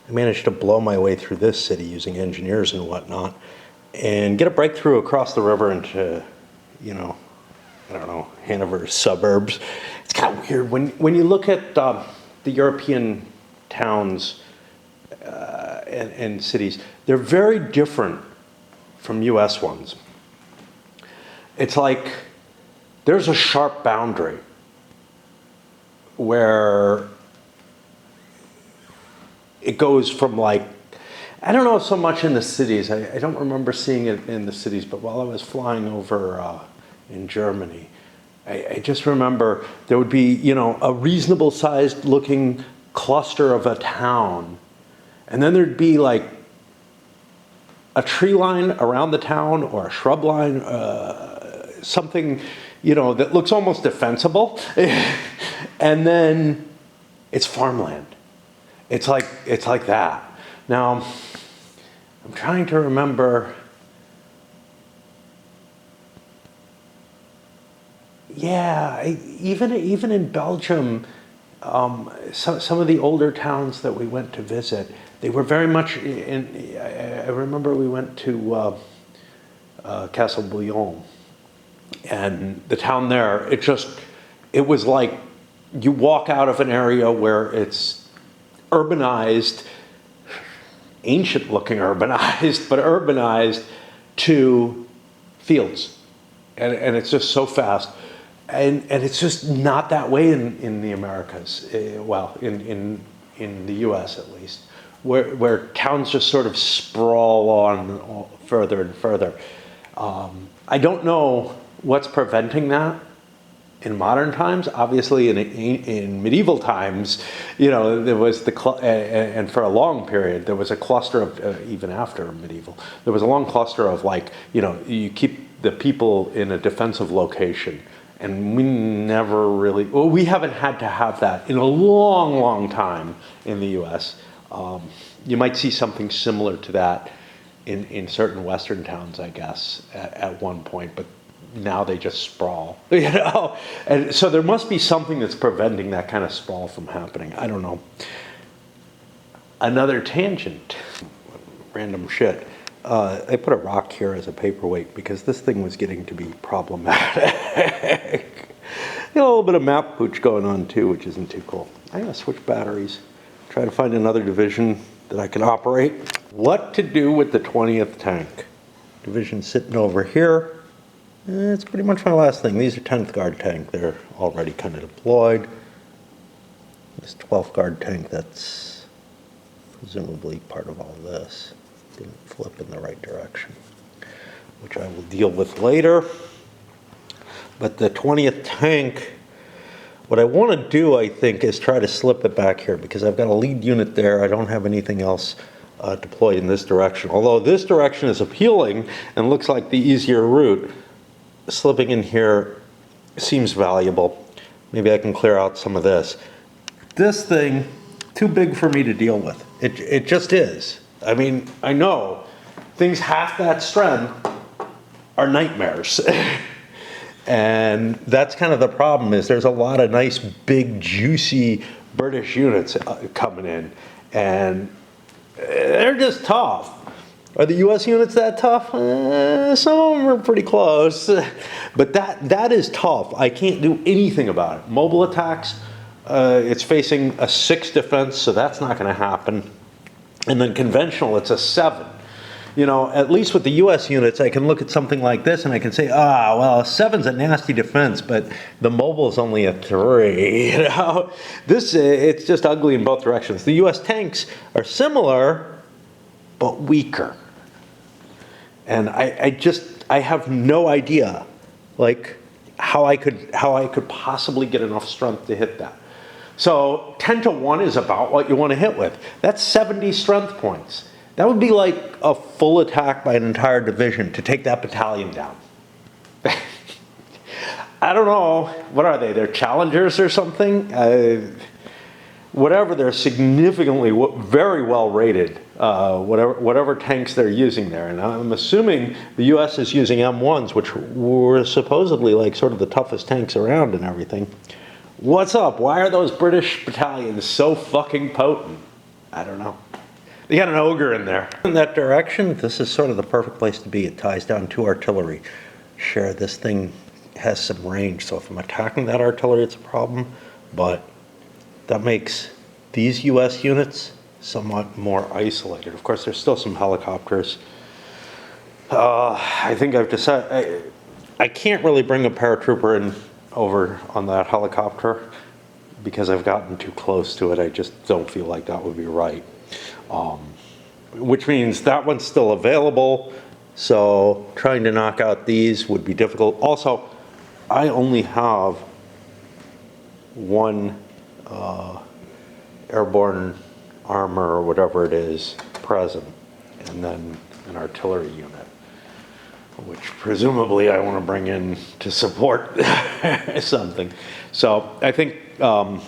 I managed to blow my way through this city using engineers and whatnot, and get a breakthrough across the river into, Hanover's suburbs. It's kind of weird. When you look at the European towns and cities, they're very different from US ones. It's like there's a sharp boundary where it goes from I don't know so much in the cities. I don't remember seeing it in the cities, but while I was flying over in Germany, I just remember there would be, a reasonable sized looking cluster of a town. And then there'd be a tree line around the town or a shrub line, something, that looks almost defensible. And then it's farmland. It's like that. Now, I'm trying to remember. Yeah, even in Belgium, some of the older towns that we went to visit, they were very much in. I remember we went to Castle Bouillon, and the town there. It was like you walk out of an area where it's urbanized. Ancient looking urbanized, but urbanized to fields. And it's just so fast. And it's just not that way in the Americas. In the US at least, where towns just sort of sprawl on further and further. I don't know what's preventing that in modern times. Obviously in medieval times, there was and for a long period, there was a cluster of, even after medieval, there was a long cluster of you keep the people in a defensive location. And we never really, we haven't had to have that in a long, long time in the US. You might see something similar to that in certain Western towns, I guess, at one point, but now they just sprawl, and so there must be something that's preventing that kind of sprawl from happening. I don't know. Another tangent, random shit. I put a rock here as a paperweight because this thing was getting to be problematic. A little bit of map pooch going on too, which isn't too cool. I'm gonna switch batteries, try to find another division that I can operate. What to do with the 20th tank? Division sitting over here. It's pretty much my last thing. These are 10th Guard tank. They're already kind of deployed. This 12th Guard tank, that's presumably part of all this. Didn't flip in the right direction, which I will deal with later. But the 20th tank, what I want to do, I think, is try to slip it back here because I've got a lead unit there. I don't have anything else deployed in this direction. Although this direction is appealing and looks like the easier route, slipping in here seems valuable. Maybe I can clear out some of this. This thing, too big for me to deal with. It just is. I mean, I know things half that strength are nightmares. And that's kind of the problem, is there's a lot of nice, big, juicy British units coming in. And they're just tough. Are the U.S. units that tough? Some of them are pretty close. But that is tough. I can't do anything about it. Mobile attacks, it's facing a 6 defense, so that's not going to happen. And then conventional, it's a 7. You know, at least with the U.S. units, I can look at something like this and I can say, well, a 7's a nasty defense, but the mobile is only a 3. You know, it's just ugly in both directions. The U.S. tanks are similar, but weaker. And I have no idea, like, how I could possibly get enough strength to hit that. So 10-1 is about what you want to hit with. That's 70 strength points. That would be like a full attack by an entire division to take that battalion down. I don't know, what are they? They're challengers or something? Whatever, they're significantly, very well rated, whatever tanks they're using there. And I'm assuming the US is using M1s, which were supposedly like sort of the toughest tanks around and everything. What's up? Why are those British battalions so fucking potent? I don't know. They got an ogre in there. In that direction, this is sort of the perfect place to be. It ties down 2 artillery. Sure, this thing has some range, so if I'm attacking that artillery, it's a problem, but that makes these US units somewhat more isolated. Of course, there's still some helicopters. I think I've decided, I can't really bring a paratrooper in over on that helicopter because I've gotten too close to it. I just don't feel like that would be right. Which means that one's still available, so trying to knock out these would be difficult. Also, I only have 1 airborne armor or whatever it is present, and then an artillery unit, which presumably I want to bring in to support something. So I think I'm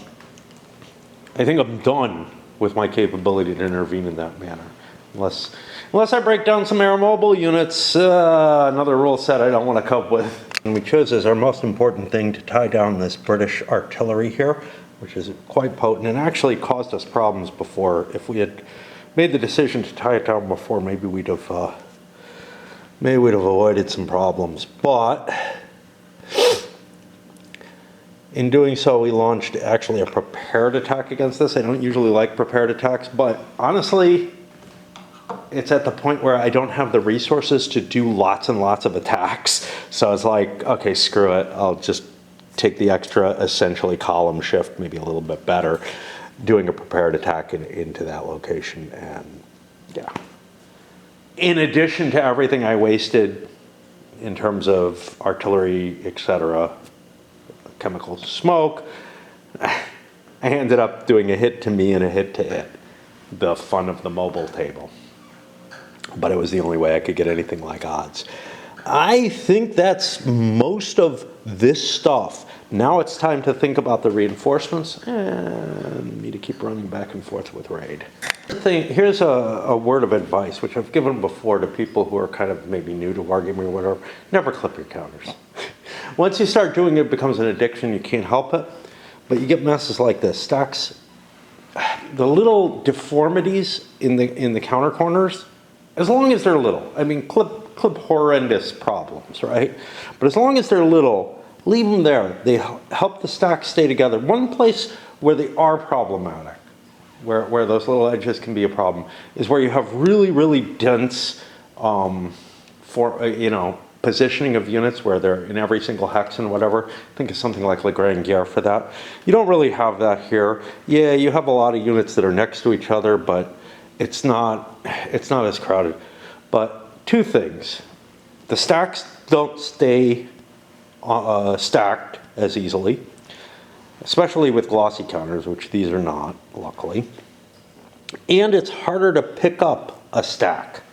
done with my capability to intervene in that manner, unless I break down some air mobile units. Another rule set I don't want to cope with. And we chose as our most important thing to tie down this British artillery here, which is quite potent and actually caused us problems before. If we had made the decision to tie it down before, maybe we'd have avoided some problems. But in doing so, we launched actually a prepared attack against this. I don't usually like prepared attacks, but honestly, it's at the point where I don't have the resources to do lots and lots of attacks. So it's like, okay, screw it. I'll just take the extra, essentially column shift, maybe a little bit better, doing a prepared attack into that location. And yeah. In addition to everything I wasted in terms of artillery, etc., chemical smoke, I ended up doing a hit to me and a hit to it. The fun of the mobile table. But it was the only way I could get anything like odds. I think that's most of this stuff. Now it's time to think about the reinforcements and me to keep running back and forth with raid. Here's a word of advice, which I've given before to people who are kind of maybe new to wargaming or whatever. Never clip your counters. Once you start doing it, it becomes an addiction. You can't help it. But you get messes like this. Stacks, the little deformities in the counter corners, as long as they're little. I mean, clip horrendous problems, right? But as long as they're little, leave them there. They help the stacks stay together. One place where they are problematic, where those little edges can be a problem, is where you have really, really dense positioning of units where they're in every single hex and whatever. Think of something like Le Grand Guerre for that. You don't really have that here. Yeah, you have a lot of units that are next to each other, but it's not as crowded. But 2 things. The stacks don't stay stacked as easily, especially with glossy counters, which these are not, luckily. And it's harder to pick up a stack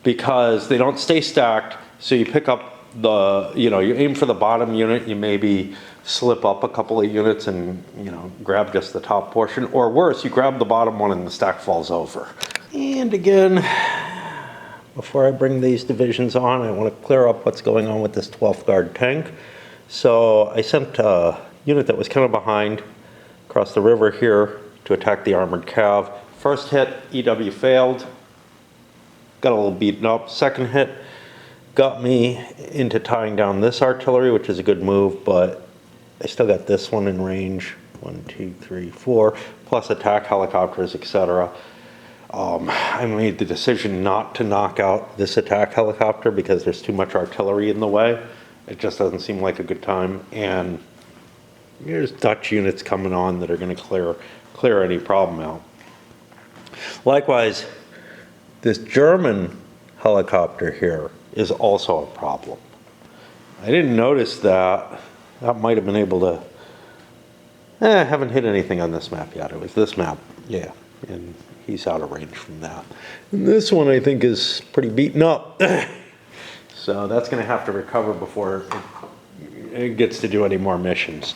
because they don't stay stacked. So you pick up you aim for the bottom unit, you maybe slip up a couple of units and, grab just the top portion. Or worse, you grab the bottom one and the stack falls over. And again, before I bring these divisions on, I want to clear up what's going on with this 12th Guard tank. So I sent a unit that was kind of behind across the river here to attack the armored cav. First hit, EW failed. Got a little beaten up. Second hit got me into tying down this artillery, which is a good move, but I still got this one in range. 1, 2, 3, 4, plus attack helicopters, etc. I made the decision not to knock out this attack helicopter because there's too much artillery in the way. It just doesn't seem like a good time. And there's Dutch units coming on that are going to clear any problem out. Likewise, this German helicopter here is also a problem. I didn't notice that. That might have been able to... I haven't hit anything on this map yet. It was this map, yeah, and he's out of range from that. And this one I think is pretty beaten up. So that's going to have to recover before it gets to do any more missions.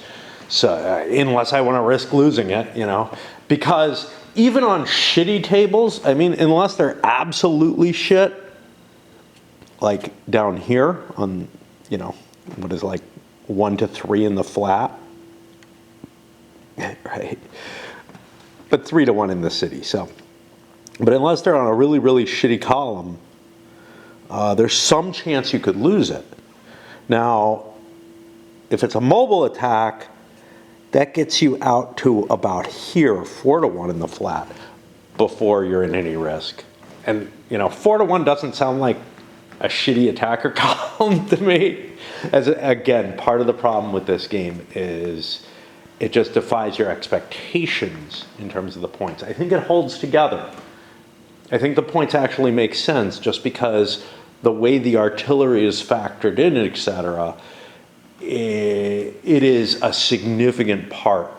So unless I want to risk losing it, you know, because even on shitty tables, I mean, unless they're absolutely shit, like down here on, you know, what is like 1 to 3 in the flat, right? But 3 to 1 in the city. So, but unless they're on a really, really shitty column, there's some chance you could lose it. Now, if it's a mobile attack, that gets you out to about here, 4 to 1 in the flat, before you're in any risk. And you know, 4 to 1 doesn't sound like a shitty attacker column to me. As again, part of the problem with this game is it just defies your expectations in terms of the points. I think it holds together. I think the points actually make sense just because the way the artillery is factored in, etc., it is a significant part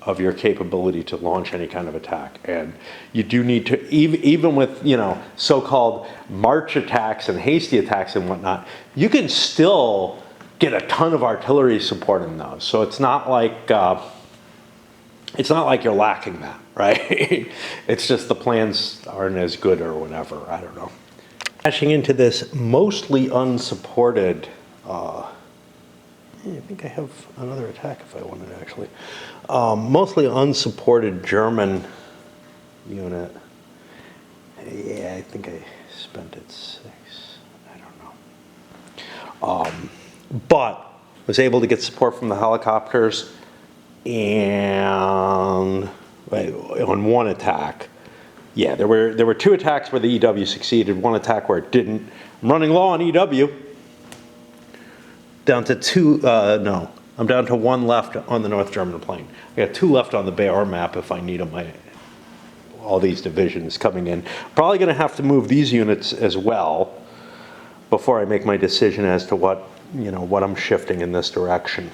of your capability to launch any kind of attack. And you do need to, even with, you know, so-called march attacks and hasty attacks and whatnot, you can still get a ton of artillery support in those. So it's not like you're lacking that, right? It's just the plans aren't as good or whatever, I don't know. Crashing into this mostly unsupported, I think I have another attack if I wanted actually. Mostly unsupported German unit. Yeah, I think I spent it 6. I don't know. But was able to get support from the helicopters and on one attack. Yeah, there were 2 attacks where the EW succeeded, 1 attack where it didn't. I'm running low on EW. Down to 2, no, I'm down to 1 left on the North German plain. I got 2 left on the BR map if I need them. All these divisions coming in. Probably going to have to move these units as well before I make my decision as to what I'm shifting in this direction.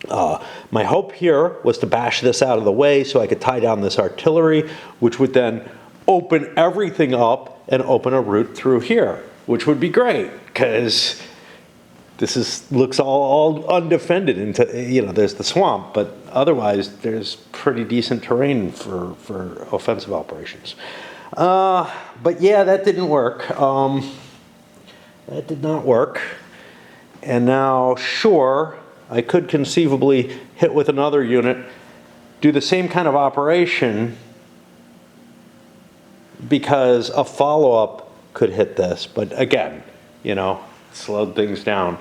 My hope here was to bash this out of the way so I could tie down this artillery, which would then open everything up and open a route through here, which would be great because this looks all undefended into, you know, there's the swamp, but otherwise there's pretty decent terrain for offensive operations. But yeah, that didn't work. That did not work. And now, sure, I could conceivably hit with another unit, do the same kind of operation because a follow-up could hit this. But again, you know, slowed things down.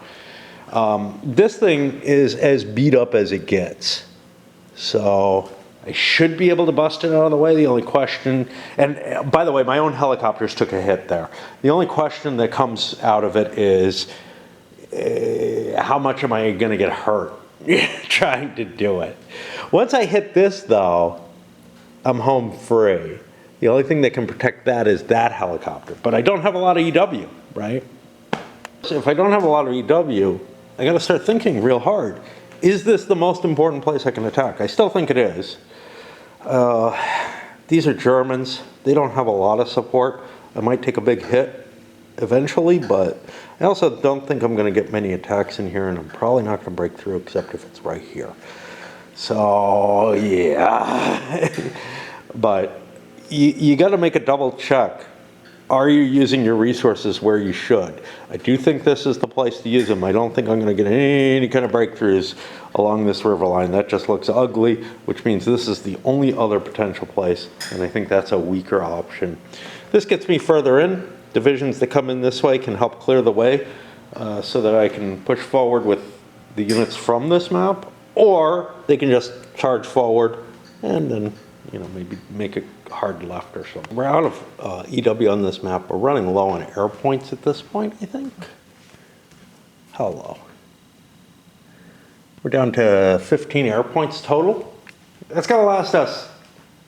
This thing is as beat up as it gets. So I should be able to bust it out of the way. The only question, and by the way, my own helicopters took a hit there. The only question that comes out of it is, how much am I going to get hurt trying to do it? Once I hit this, though, I'm home free. The only thing that can protect that is that helicopter. But I don't have a lot of EW, right? So if I don't have a lot of EW, I got to start thinking real hard. Is this the most important place I can attack? I still think it is. These are Germans. They don't have a lot of support. I might take a big hit eventually, but I also don't think I'm going to get many attacks in here, and I'm probably not going to break through except if it's right here. So, yeah. But you got to make a double check are you using your resources where you should? I do think this is the place to use them. I don't think I'm going to get any kind of breakthroughs along this river line. That just looks ugly, which means this is the only other potential place, and I think that's a weaker option. This gets me further in. Divisions that come in this way can help clear the way so that I can push forward with the units from this map, or they can just charge forward and then, you know, maybe make a hard left or something. We're out of EW on this map. We're running low on air points at this point, I think. How low? We're down to 15 air points total. That's gotta last us.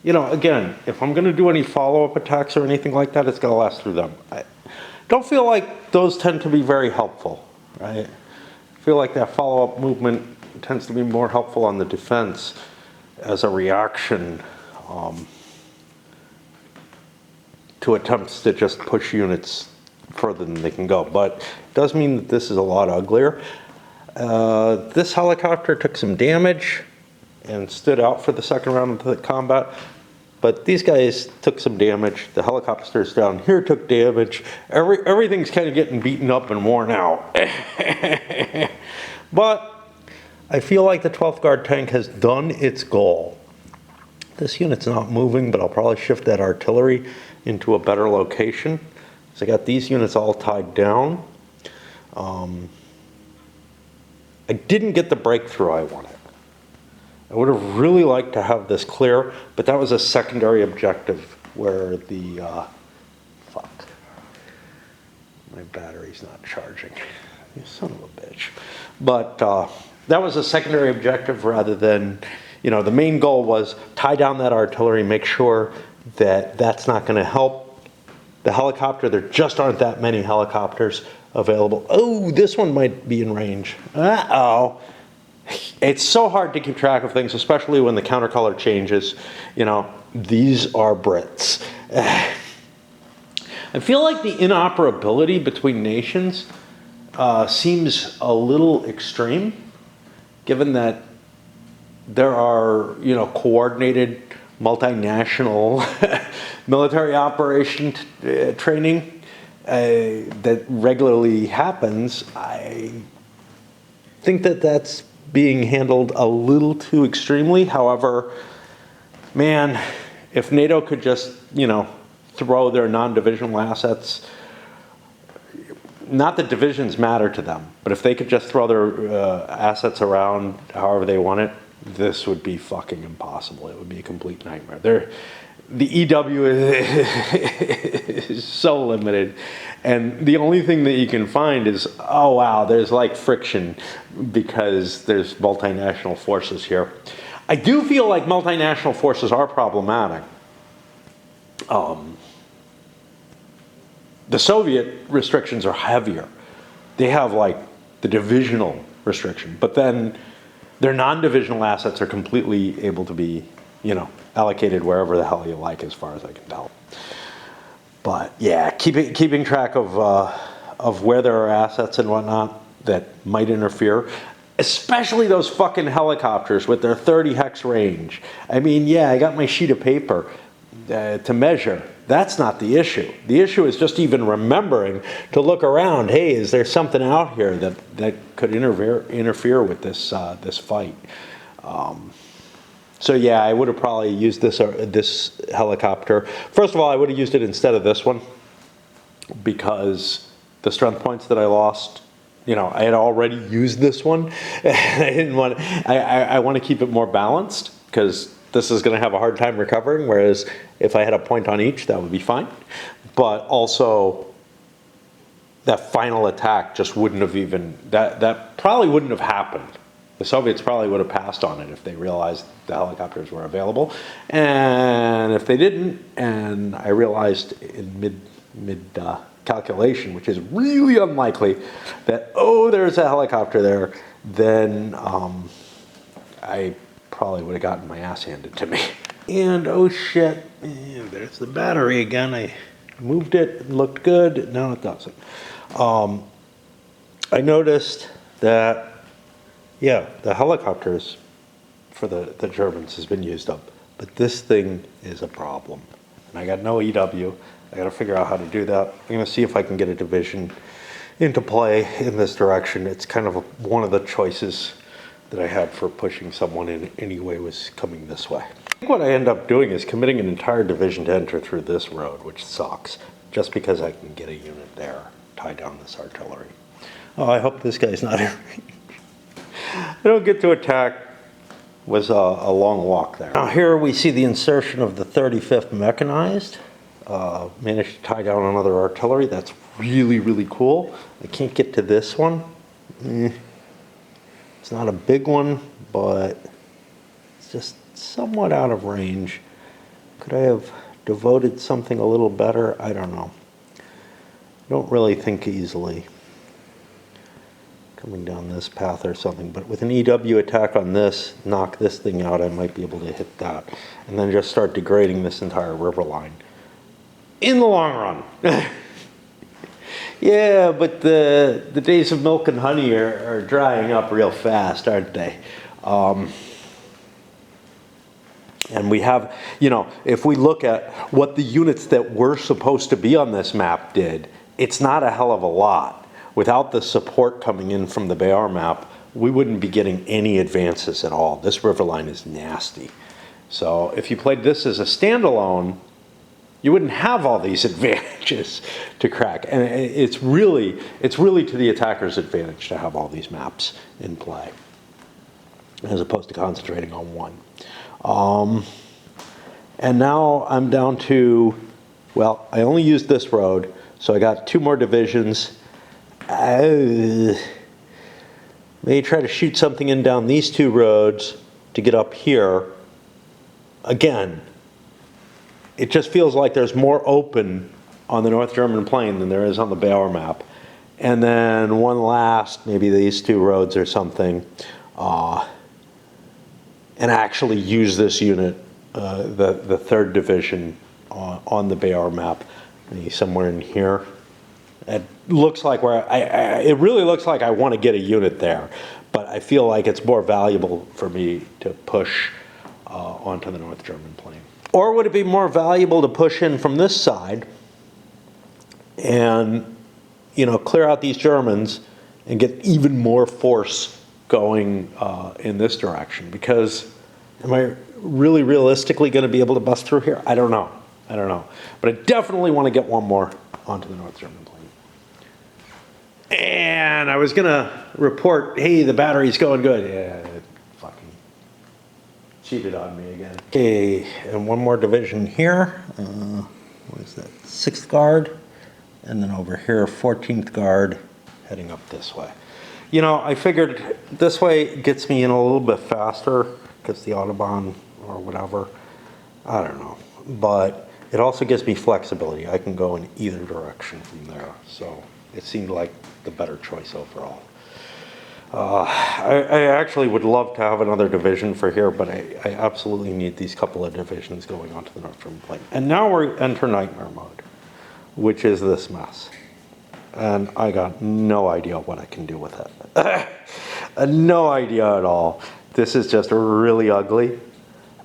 You know, again, if I'm gonna do any follow-up attacks or anything like that, it's gotta last through them. I don't feel like those tend to be very helpful, right? I feel like that follow-up movement tends to be more helpful on the defense as a reaction to attempts to just push units further than they can go. But it does mean that this is a lot uglier. This helicopter took some damage and stood out for the second round of the combat. But these guys took some damage. The helicopters down here took damage. Everything's kind of getting beaten up and worn out. But I feel like the 12th Guard tank has done its goal. This unit's not moving, but I'll probably shift that artillery into a better location. So I got these units all tied down. I didn't get the breakthrough I wanted. I would have really liked to have this clear, but that was a secondary objective where the, fuck. My battery's not charging. You son of a bitch. But that was a secondary objective rather than, you know, the main goal was tie down that artillery, make sure that that's not going to help the helicopter. There just aren't that many helicopters available. Oh, this one might be in range. Uh-oh. It's so hard to keep track of things, especially when the counter color changes. You know, these are Brits. I feel like the inoperability between nations seems a little extreme, given that there are, you know, coordinated multinational military operation training that regularly happens. I think that that's being handled a little too extremely. However, man, if NATO could just, you know, throw their non-divisional assets, not that divisions matter to them, but if they could just throw their assets around however they want it, this would be fucking impossible. It would be a complete nightmare. The EW is so limited, and the only thing that you can find is, oh wow, there's like friction because there's multinational forces here. I do feel like multinational forces are problematic. The Soviet restrictions are heavier. They have like the divisional restriction, but then their non-divisional assets are completely able to be, you know, allocated wherever the hell you like, as far as I can tell. But yeah, keeping track of where there are assets and whatnot that might interfere, especially those fucking helicopters with their 30 hex range. I mean, yeah, I got my sheet of paper to measure. That's not the issue. The issue is just even remembering to look around. Hey, is there something out here that could interfere with this this fight? So yeah, I would have probably used this helicopter. First of all, I would have used it instead of this one because the strength points that I lost, you know, I had already used this one. I didn't want. I want to keep it more balanced because this is going to have a hard time recovering, whereas if I had a point on each, that would be fine. But also, that final attack just wouldn't have even, that probably wouldn't have happened. The Soviets probably would have passed on it if they realized the helicopters were available. And if they didn't, and I realized in mid calculation, which is really unlikely, that, oh, there's a helicopter there, then I probably would have gotten my ass handed to me. And oh shit, there's the battery again. I moved it, it looked good, now it doesn't. I noticed that, yeah, the helicopters for the Germans has been used up, but this thing is a problem. and I got no EW. I got to figure out how to do that. I'm going to see if I can get a division into play in this direction. It's kind of one of the choices that I had for pushing someone in anyway was coming this way. I think what I end up doing is committing an entire division to enter through this road, which sucks, just because I can get a unit there, tie down this artillery. Oh, I hope this guy's not here. I don't get to attack. Was a long walk there. Now here we see the insertion of the 35th Mechanized. Managed to tie down another artillery. That's really, really cool. I can't get to this one. It's not a big one, but it's just somewhat out of range. Could I have devoted something a little better? I don't know. I don't really think easily. Coming down this path or something, but with an EW attack on this, knock this thing out, I might be able to hit that. And then just start degrading this entire river line. In the long run. Yeah, but the days of milk and honey are drying up real fast, aren't they? And we have, if we look at what the units that were supposed to be on this map did, it's not a hell of a lot. Without the support coming in from the Bayar map, we wouldn't be getting any advances at all. This river line is nasty. So if you played this as a standalone, you wouldn't have all these advantages to crack. And it's really to the attacker's advantage to have all these maps in play, as opposed to concentrating on one. And now I'm down to, well, I only used this road, so I got 2 more divisions. May try to shoot something in down these 2 roads to get up here. Again, it just feels like there's more open on the North German plain than there is on the Bayar map. And then one last, maybe these 2 roads or something, and actually use this unit, the 3rd division on the Bayar map, maybe somewhere in here. It looks like it really looks like I want to get a unit there, but I feel like it's more valuable for me to push onto the North German plain. Or would it be more valuable to push in from this side and, clear out these Germans and get even more force going in this direction? Because am I really realistically going to be able to bust through here? I don't know. But I definitely want to get one more onto the North German plain. And I was going to report, hey, the battery's going good. Yeah, it fucking cheated on me again. Okay, and one more division here. What is that? 6th Guard. And then over here, 14th Guard, heading up this way. I figured this way gets me in a little bit faster, because the Autobahn or whatever. I don't know. But it also gives me flexibility. I can go in either direction from there. So it seemed like the better choice overall. I actually would love to have another division for here, but I absolutely need these couple of divisions going onto the North German plain. And now we're enter nightmare mode, which is this mess. And I got no idea what I can do with it. No idea at all. This is just really ugly,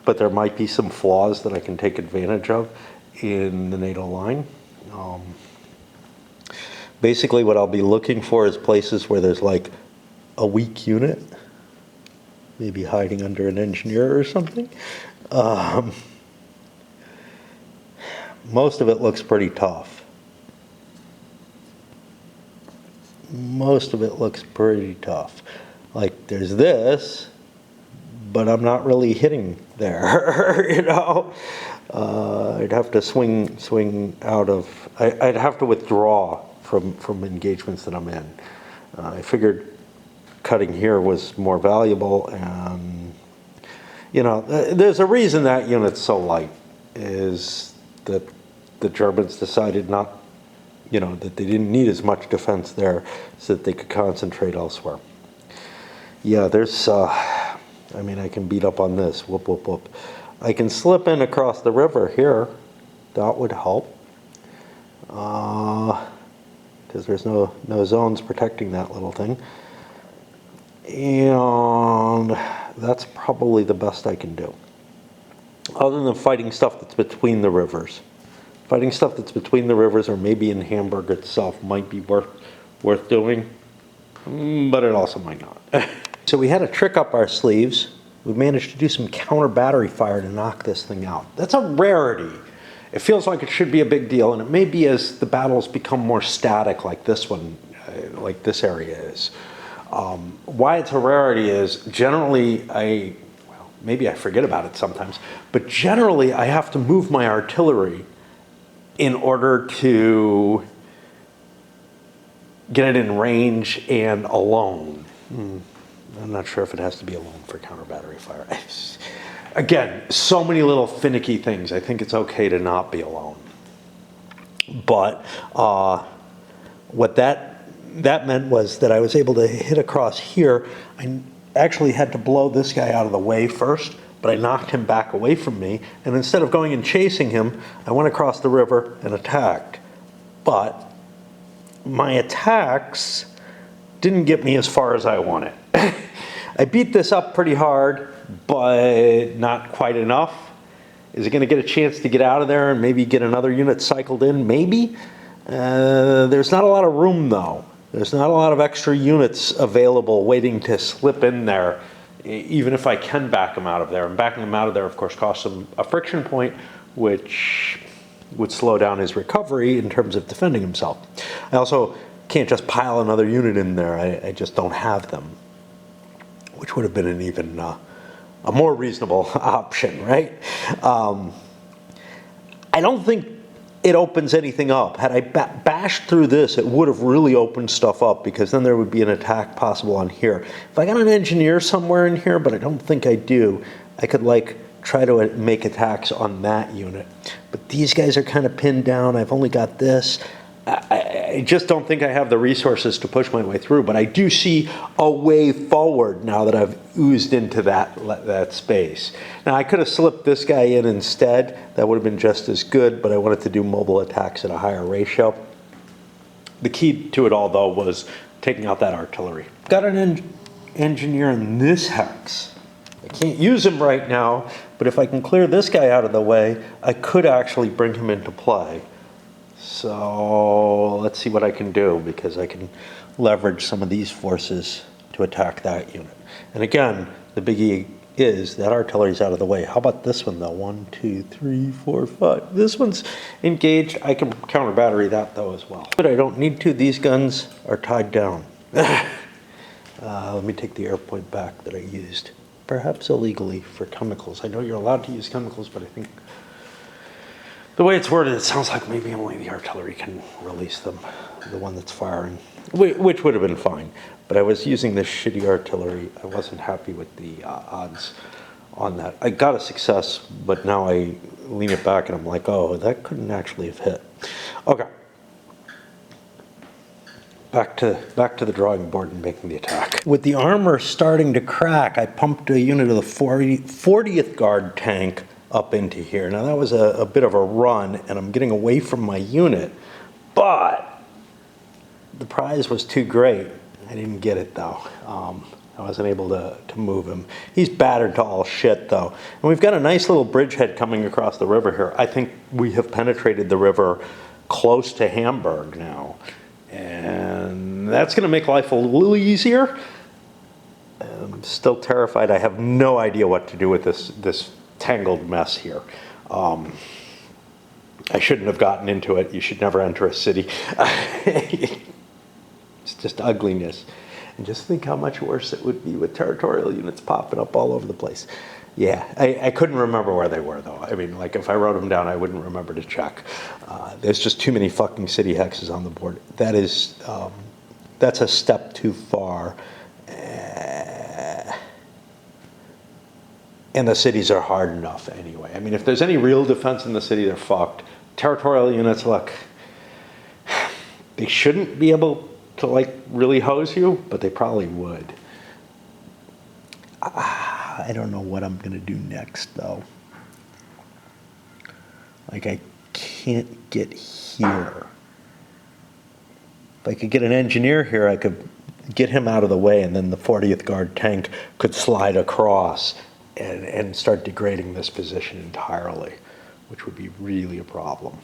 but there might be some flaws that I can take advantage of in the NATO line. Basically what I'll be looking for is places where there's like a weak unit, maybe hiding under an engineer or something. Most of it looks pretty tough. Like there's this, but I'm not really hitting there, I'd have to swing out of, I'd have to withdraw from engagements that I'm in. I figured cutting here was more valuable, and there's a reason that unit's so light, is that the Germans decided that they didn't need as much defense there so that they could concentrate elsewhere. Yeah, there's, I can beat up on this, whoop, whoop, whoop. I can slip in across the river here, that would help. Because there's no zones protecting that little thing. And that's probably the best I can do, other than fighting stuff that's between the rivers. Fighting stuff that's between the rivers or maybe in Hamburg itself might be worth doing, but it also might not. So we had a trick up our sleeves. We managed to do some counter battery fire to knock this thing out. That's a rarity. It feels like it should be a big deal, and it may be as the battles become more static like this one, like this area is. Why it's a rarity is generally maybe I forget about it sometimes, but generally I have to move my artillery in order to get it in range and alone. I'm not sure if it has to be alone for counter battery fire. Again, so many little finicky things. I think it's okay to not be alone. But what that meant was that I was able to hit across here. I actually had to blow this guy out of the way first, but I knocked him back away from me. And instead of going and chasing him, I went across the river and attacked. But my attacks didn't get me as far as I wanted. I beat this up pretty hard, but not quite enough. Is it going to get a chance to get out of there and maybe get another unit cycled in? Maybe. There's not a lot of room, though. There's not a lot of extra units available waiting to slip in there, even if I can back them out of there. And backing them out of there, of course, costs him a friction point, which would slow down his recovery in terms of defending himself. I also can't just pile another unit in there. I just don't have them, which would have been an even a more reasonable option, right? I don't think it opens anything up. Had I bashed through this, it would have really opened stuff up, because then there would be an attack possible on here. If I got an engineer somewhere in here, but I don't think I do, I could try to make attacks on that unit. But these guys are kind of pinned down. I've only got this. I just don't think I have the resources to push my way through, but I do see a way forward now that I've oozed into that space. Now, I could have slipped this guy in instead. That would have been just as good, but I wanted to do mobile attacks at a higher ratio. The key to it all, though, was taking out that artillery. Got an engineer in this hex. I can't use him right now, but if I can clear this guy out of the way, I could actually bring him into play. So let's see what I can do, because I can leverage some of these forces to attack that unit. And again, the biggie is that artillery's out of the way. How about this one, though? 1, 2, 3, 4, 5. This one's engaged. I can counter battery that, though, as well. But I don't need to. These guns are tied down. Let me take the air point back that I used, perhaps illegally, for chemicals. I know you're allowed to use chemicals, but I think the way it's worded, it sounds like maybe only the artillery can release them, the one that's firing, which would have been fine. But I was using this shitty artillery. I wasn't happy with the odds on that. I got a success, but now I lean it back and I'm like, oh, that couldn't actually have hit. Okay. Back to the drawing board and making the attack. With the armor starting to crack, I pumped a unit of the 40th Guard tank up into here. Now that was a bit of a run, and I'm getting away from my unit, but the prize was too great. I didn't get it, though. I wasn't able to move him. He's battered to all shit, though. And we've got a nice little bridgehead coming across the river here. I think we have penetrated the river close to Hamburg now, and that's going to make life a little easier. I'm still terrified. I have no idea what to do with this tangled mess here. I shouldn't have gotten into it. You should never enter a city. It's just ugliness. And just think how much worse it would be with territorial units popping up all over the place. Yeah, I couldn't remember where they were, though. I mean, if I wrote them down, I wouldn't remember to check. There's just too many fucking city hexes on the board. That's a step too far. And the cities are hard enough anyway. I mean, if there's any real defense in the city, they're fucked. Territorial units, look, they shouldn't be able to really hose you, but they probably would. I don't know what I'm gonna do next, though. I can't get here. If I could get an engineer here, I could get him out of the way, and then the 40th Guard tank could slide across and start degrading this position entirely, which would be really a problem.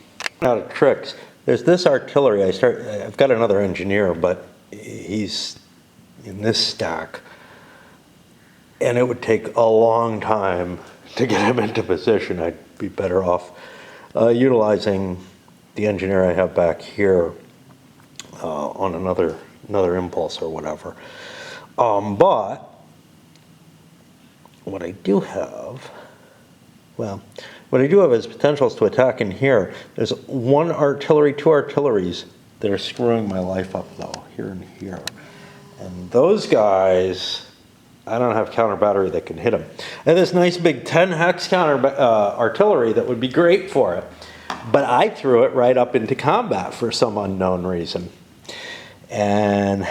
Out of tricks. There's this artillery. I've got another engineer, but he's in this stack, and it would take a long time to get him into position. I'd be better off utilizing the engineer I have back here on another impulse or whatever. But what I do have, what I do have is potentials to attack in here. There's one artillery, two artilleries that are screwing my life up though, here and here. And those guys, I don't have counter battery that can hit them. And this nice big 10 hex counter artillery that would be great for it. But I threw it right up into combat for some unknown reason. And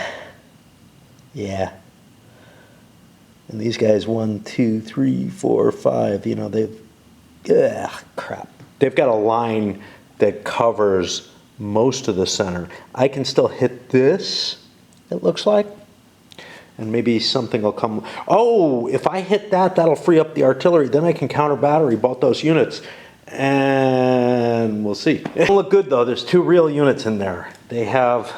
yeah. And these guys, 1, 2, 3, 4, 5, you know, crap. They've got a line that covers most of the center. I can still hit this, it looks like. And maybe something will come. Oh, if I hit that, that'll free up the artillery. Then I can counter battery both those units. And we'll see. It'll look good though. There's two real units in there. They have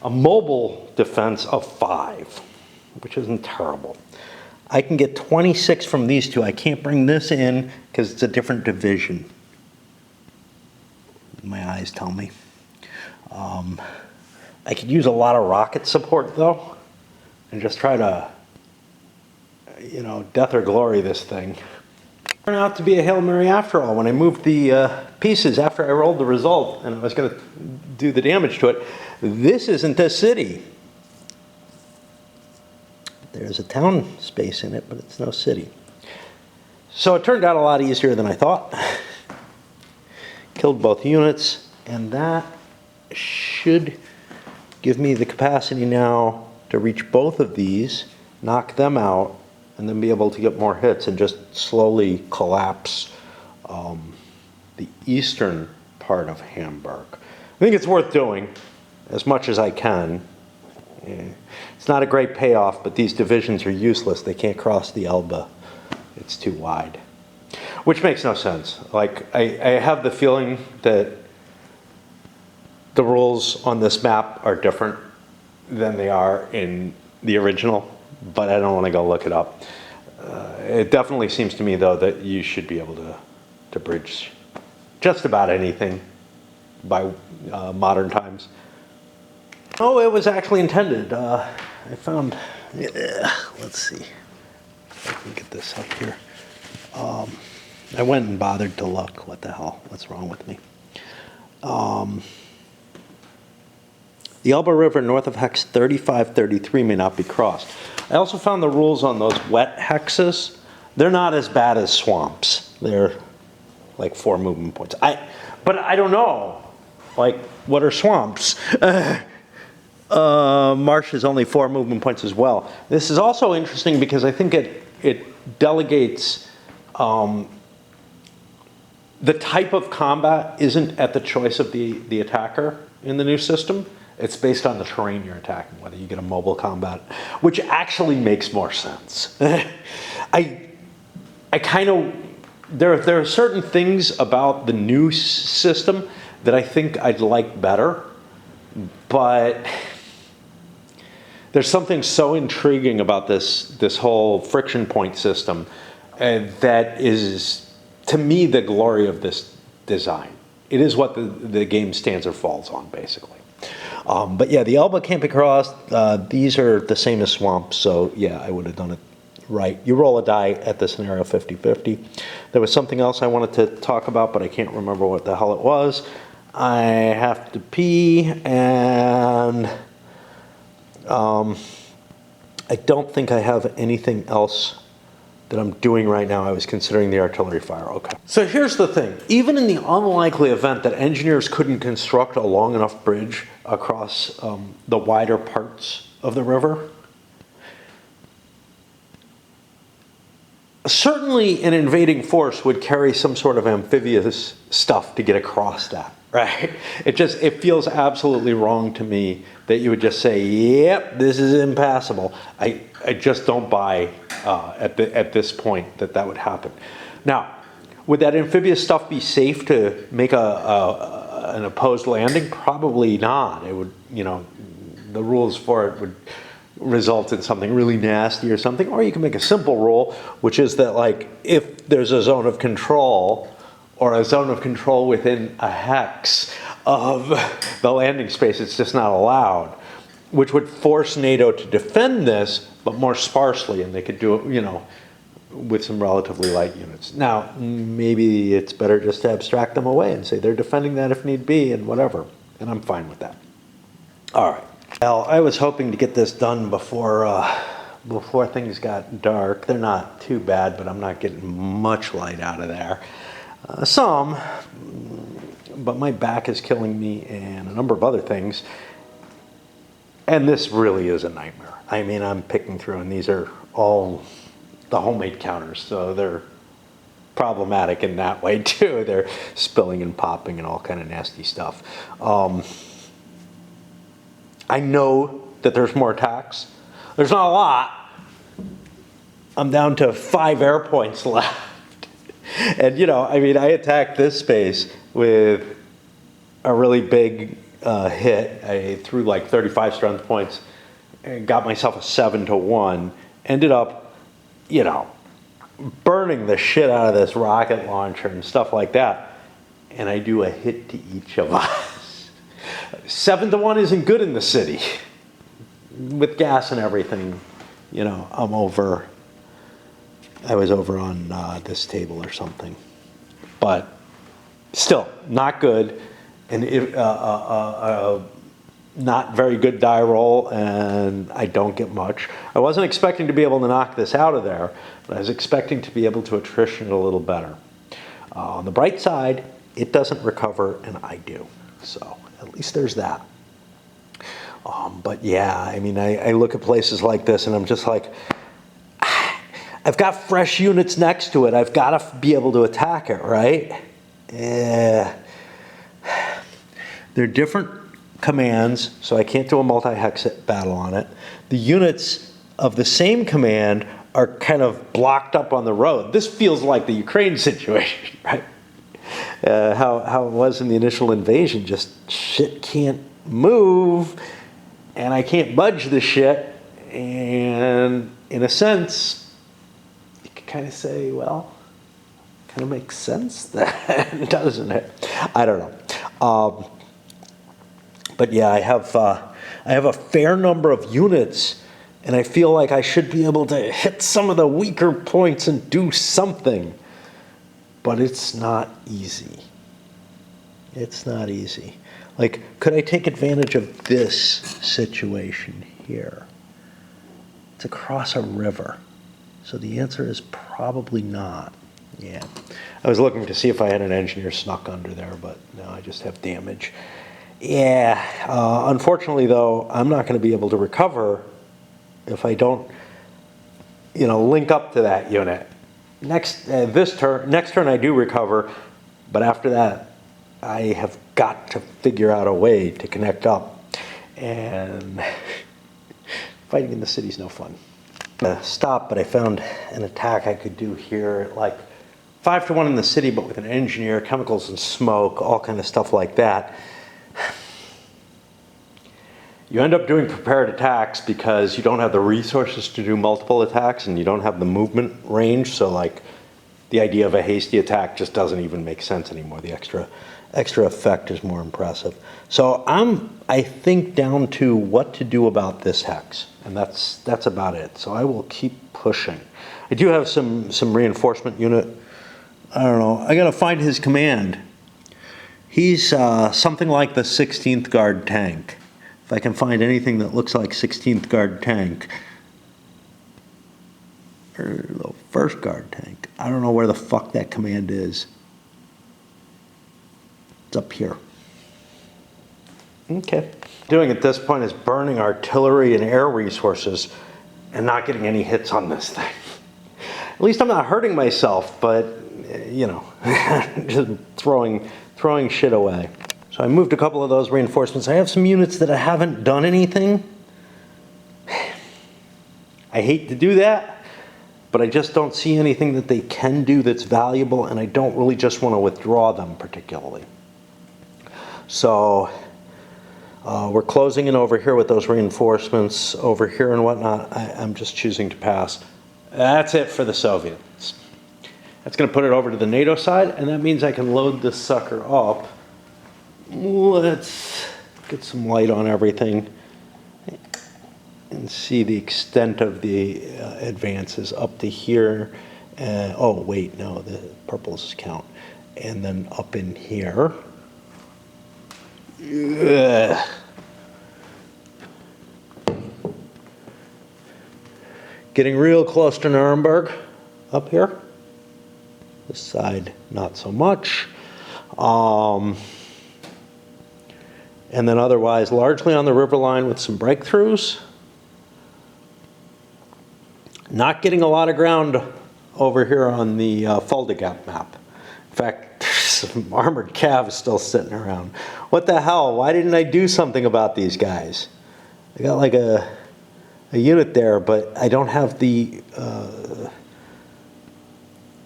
a mobile defense of 5, which isn't terrible. I can get 26 from these two. I can't bring this in because it's a different division. My eyes tell me. I could use a lot of rocket support though, and just try to, you know, death or glory this thing. Turned out to be a Hail Mary after all. When I moved the pieces after I rolled the result and I was going to do the damage to it, this isn't a city. There's a town space in it, but it's no city. So it turned out a lot easier than I thought. Killed both units, and that should give me the capacity now to reach both of these, knock them out, and then be able to get more hits and just slowly collapse the eastern part of Hamburg. I think it's worth doing as much as I can. It's not a great payoff, but these divisions are useless. They can't cross the Elbe. It's too wide. Which makes no sense. Like, I have the feeling that the rules on this map are different than they are in the original, but I don't want to go look it up. It definitely seems to me, though, that you should be able to bridge just about anything by modern times. Oh, it was actually intended. I found, let's see if I can get this up here. I went and bothered to look. What the hell? What's wrong with me? The Elbe River north of hex 3533 may not be crossed. I also found the rules on those wet hexes. They're not as bad as swamps. They're like 4 movement points. But I don't know. Like, what are swamps? Marsh is only 4 movement points as well. This is also interesting because I think it delegates the type of combat isn't at the choice of the attacker in the new system. It's based on the terrain you're attacking, whether you get a mobile combat, which actually makes more sense. I kind of, there are certain things about the new system that I think I'd like better, but there's something so intriguing about this whole friction point system that is, to me, the glory of this design. It is what the game stands or falls on, basically. But yeah, the Elbe can't be crossed. These are the same as swamps, so yeah, I would have done it right. You roll a die at the scenario 50-50. There was something else I wanted to talk about, but I can't remember what the hell it was. I have to pee, and I don't think I have anything else that I'm doing right now. I was considering the artillery fire. Okay. So here's the thing. Even in the unlikely event that engineers couldn't construct a long enough bridge across the wider parts of the river, certainly an invading force would carry some sort of amphibious stuff to get across that, right? It feels absolutely wrong to me that you would just say, yep, this is impassable. I just don't buy at this point that would happen. Now, Would that amphibious stuff be safe to make an opposed landing? Probably not. It would, the rules for it would result in something really nasty or something. Or you can make a simple rule, which is that, like, if there's a zone of control or a zone of control within a hex of the landing space, it's just not allowed, which would force NATO to defend this, but more sparsely, and they could do it, with some relatively light units. Now, maybe it's better just to abstract them away and say they're defending that if need be and whatever, and I'm fine with that. All right. Well, I was hoping to get this done before things got dark. They're not too bad, but I'm not getting much light out of there. Some, but my back is killing me and a number of other things. And this really is a nightmare. I mean, I'm picking through, and these are all the homemade counters, so they're problematic in that way too. They're spilling and popping and all kind of nasty stuff. I know that there's more attacks. There's not a lot. I'm down to 5 air points left. And I attacked this space with a really big hit. I threw like 35 strength points and got myself a 7-1. Ended up, burning the shit out of this rocket launcher and stuff like that. And I do a hit to each of us. 7-1 isn't good in the city. With gas and everything, I'm over. I was over on this table or something. But still, not good. And not very good die roll, and I don't get much. I wasn't expecting to be able to knock this out of there, but I was expecting to be able to attrition it a little better. On the bright side, it doesn't recover, and I do. So at least there's that. But yeah, I look at places like this, and I'm just like, I've got fresh units next to it. I've got to be able to attack it, right? They're different commands, so I can't do a multi-hex battle on it. The units of the same command are kind of blocked up on the road. This feels like the Ukraine situation, right? How it was in the initial invasion. Just shit can't move, and I can't budge the shit. And in a sense, you could kind of say, well, kind of makes sense then, doesn't it? I don't know. But yeah, I have a fair number of units, and I feel like I should be able to hit some of the weaker points and do something. But it's not easy. It's not easy. Like, could I take advantage of this situation here? It's across a river. So the answer is probably not. Yeah. I was looking to see if I had an engineer snuck under there, but no, I just have damage. Yeah, unfortunately though, I'm not going to be able to recover if I don't, link up to that unit. Next turn I do recover, but after that, I have got to figure out a way to connect up. And fighting in the city's no fun. Stop, but I found an attack I could do here, like 5-1 in the city, but with an engineer, chemicals and smoke, all kind of stuff like that. You end up doing prepared attacks because you don't have the resources to do multiple attacks and you don't have the movement range. So like the idea of a hasty attack just doesn't even make sense anymore. The extra effect is more impressive. So I think down to what to do about this hex, and that's about it. So I will keep pushing. I do have some reinforcement unit. I don't know. I got to find his command. He's something like the 16th Guard tank. If I can find anything that looks like 16th Guard tank, or the 1st Guard tank. I don't know where the fuck that command is. It's up here. Okay. Doing at this point is burning artillery and air resources and not getting any hits on this thing. At least I'm not hurting myself, but just throwing shit away. So I moved a couple of those reinforcements. I have some units that I haven't done anything. I hate to do that, but I just don't see anything that they can do that's valuable, and I don't really just want to withdraw them particularly. So we're closing in over here with those reinforcements over here and whatnot. I'm just choosing to pass. That's it for the Soviets. That's going to put it over to the NATO side, and that means I can load this sucker up. Let's get some light on everything and see the extent of the advances up to here. Oh, wait, no, the purples count. And then up in here. Ugh. Getting real close to Nuremberg up here. This side, not so much. And then otherwise, largely on the river line with some breakthroughs. Not getting a lot of ground over here on the Fulda Gap map. In fact, some armored calves still sitting around. What the hell? Why didn't I do something about these guys? I got like a unit there, but I don't have the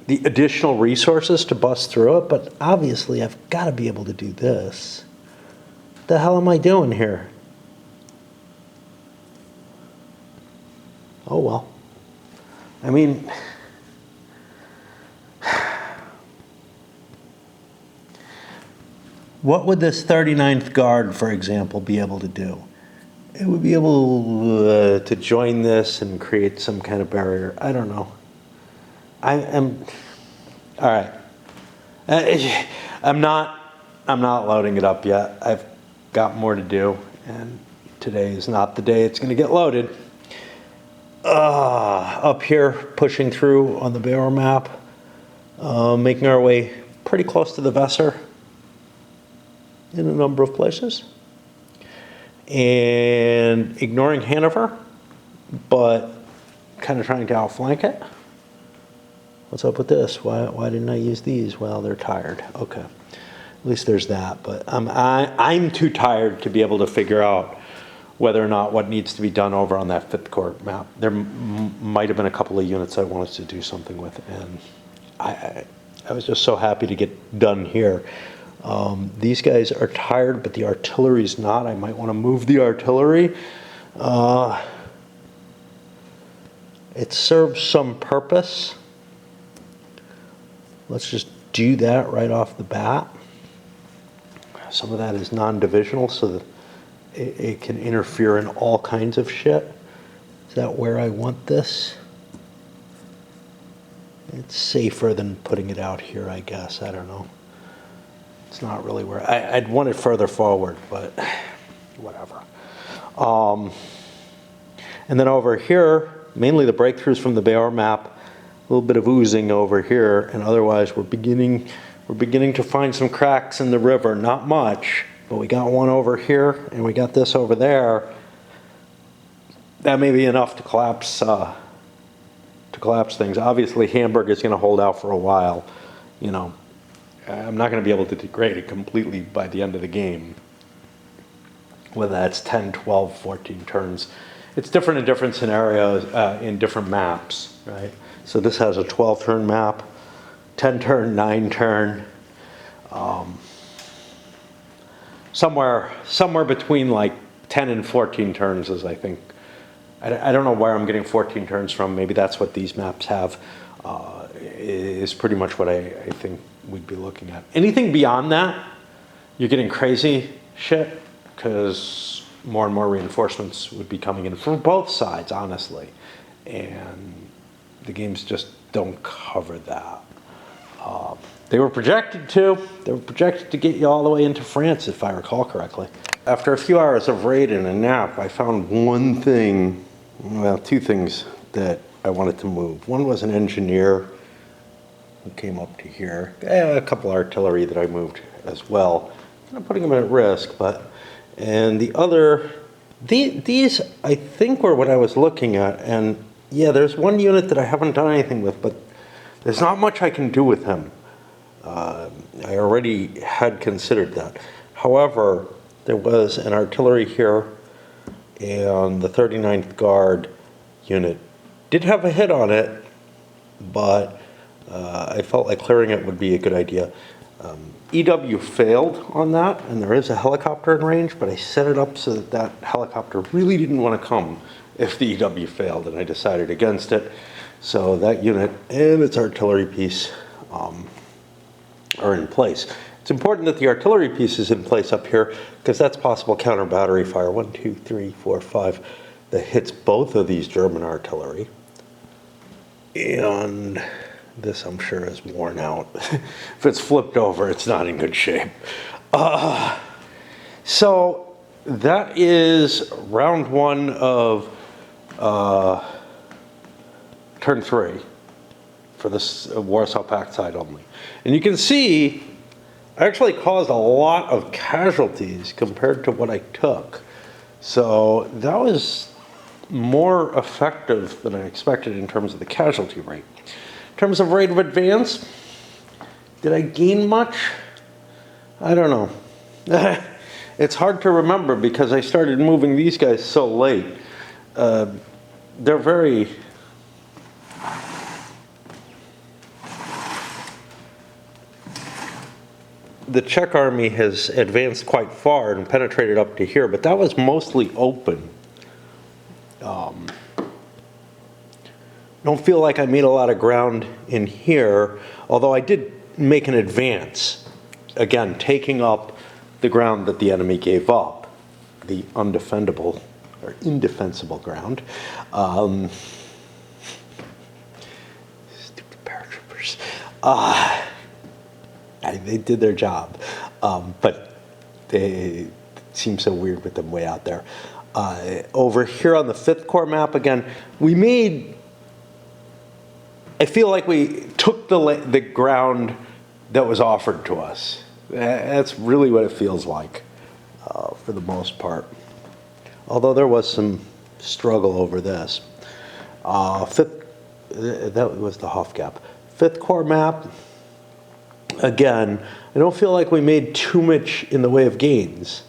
additional resources to bust through it. But obviously, I've got to be able to do this. What the hell am I doing here? Oh well. I mean, what would this 39th Guard, for example, be able to do? It would be able to join this and create some kind of barrier. I don't know. I'm all right. I'm not loading it up yet. I've got more to do, and today is not the day it's going to get loaded. Up here, pushing through on the Bear map, making our way pretty close to the Weser in a number of places, and ignoring Hanover, but kind of trying to outflank it. What's up with this? Why didn't I use these? Well, they're tired. Okay, at least there's that. But I'm too tired to be able to figure out whether or not what needs to be done over on that 5th Corps map. There might have been a couple of units I wanted to do something with, and I was just so happy to get done here. These guys are tired, but the artillery's not. I might want to move the artillery. It serves some purpose. Let's just do that right off the bat. Some of that is non-divisional, so that it can interfere in all kinds of shit. Is that where I want this? It's safer than putting it out here, I guess. I don't know. It's not really where I'd want it further forward, but whatever. And then over here, mainly the breakthroughs from the Bear map, a little bit of oozing over here, and otherwise we're beginning to find some cracks in the river. Not much, but we got one over here, and we got this over there. That may be enough to collapse things. Obviously, Hamburg is going to hold out for a while. You know, I'm not going to be able to degrade it completely by the end of the game, whether that's 10, 12, 14 turns. It's different in different scenarios, in different maps, right? So this has a 12-turn map, 10-turn, 9-turn. Somewhere between like 10 and 14 turns is, I think. I don't know where I'm getting 14 turns from. Maybe that's what these maps have. Is pretty much what I think we'd be looking at. Anything beyond that, you're getting crazy shit, because more and more reinforcements would be coming in from both sides, honestly. And the games just don't cover that. They were projected to. They were projected to get you all the way into France, if I recall correctly. After a few hours of raid and a nap, I found one thing, well, two things that I wanted to move. One was an engineer who came up to here. A couple artillery that I moved as well. Kind of putting them at risk, and the other, these I think were what I was looking at, and yeah, there's one unit that I haven't done anything with, but there's not much I can do with him. I already had considered that. However, there was an artillery here, and the 39th Guard unit did have a hit on it, but I felt like clearing it would be a good idea. EW failed on that, and there is a helicopter in range, but I set it up so that that helicopter really didn't want to come if the EW failed, and I decided against it. So that unit and its artillery piece are in place. It's important that the artillery piece is in place up here because that's possible counter battery fire. 1, 2, 3, 4, 5 that hits both of these German artillery. And this, I'm sure, is worn out. If it's flipped over, it's not in good shape. So that is round 1 of turn 3 for this Warsaw Pact side only. And you can see I actually caused a lot of casualties compared to what I took. So that was more effective than I expected in terms of the casualty rate. In terms of rate of advance, did I gain much? I don't know. It's hard to remember because I started moving these guys so late. They're very... The Czech army has advanced quite far and penetrated up to here, but that was mostly open. Don't feel like I made a lot of ground in here, although I did make an advance. Again, taking up the ground that the enemy gave up, the undefendable or indefensible ground. Stupid paratroopers. They did their job, but it seems so weird with them way out there. Over here on the 5th Corps map, again, we made... I feel like we took the ground that was offered to us. That's really what it feels like for the most part. Although there was some struggle over this. That was the Hofgap. 5th Corps map, again, I don't feel like we made too much in the way of gains.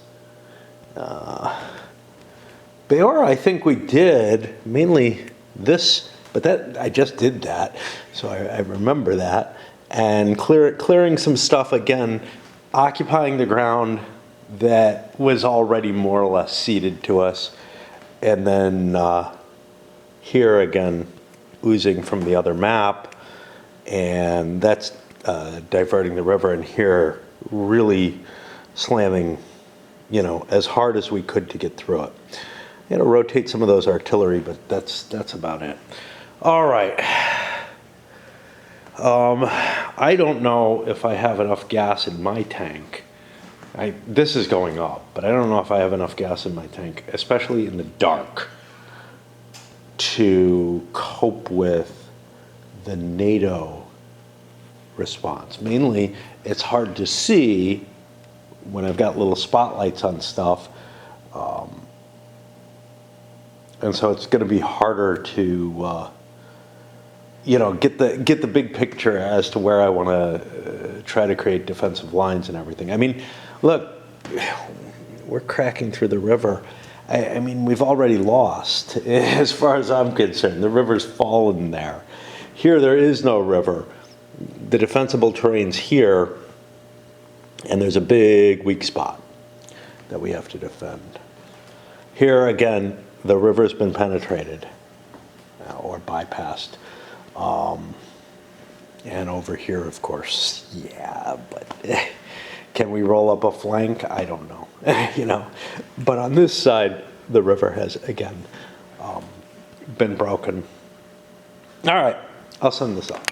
Beor, I think we did, mainly this. But that I just did that, so I remember that. And clearing some stuff again, occupying the ground that was already more or less ceded to us. And then here again, oozing from the other map. And that's diverting the river. And here, really slamming, as hard as we could to get through it. You know, rotate some of those artillery, but that's about it. All right. I don't know if I have enough gas in my tank. This is going up, but I don't know if I have enough gas in my tank, especially in the dark, to cope with the NATO response. Mainly, it's hard to see when I've got little spotlights on stuff. And so it's going to be harder to get the big picture as to where I want to try to create defensive lines and everything. I mean, look, we're cracking through the river. I mean, we've already lost, as far as I'm concerned. The river's fallen there. Here, there is no river. The defensible terrain's here, and there's a big weak spot that we have to defend. Here, again, the river's been penetrated or bypassed. And over here, of course, yeah, but can we roll up a flank? I don't know, But on this side, the river has, again, been broken. All right, I'll send this up.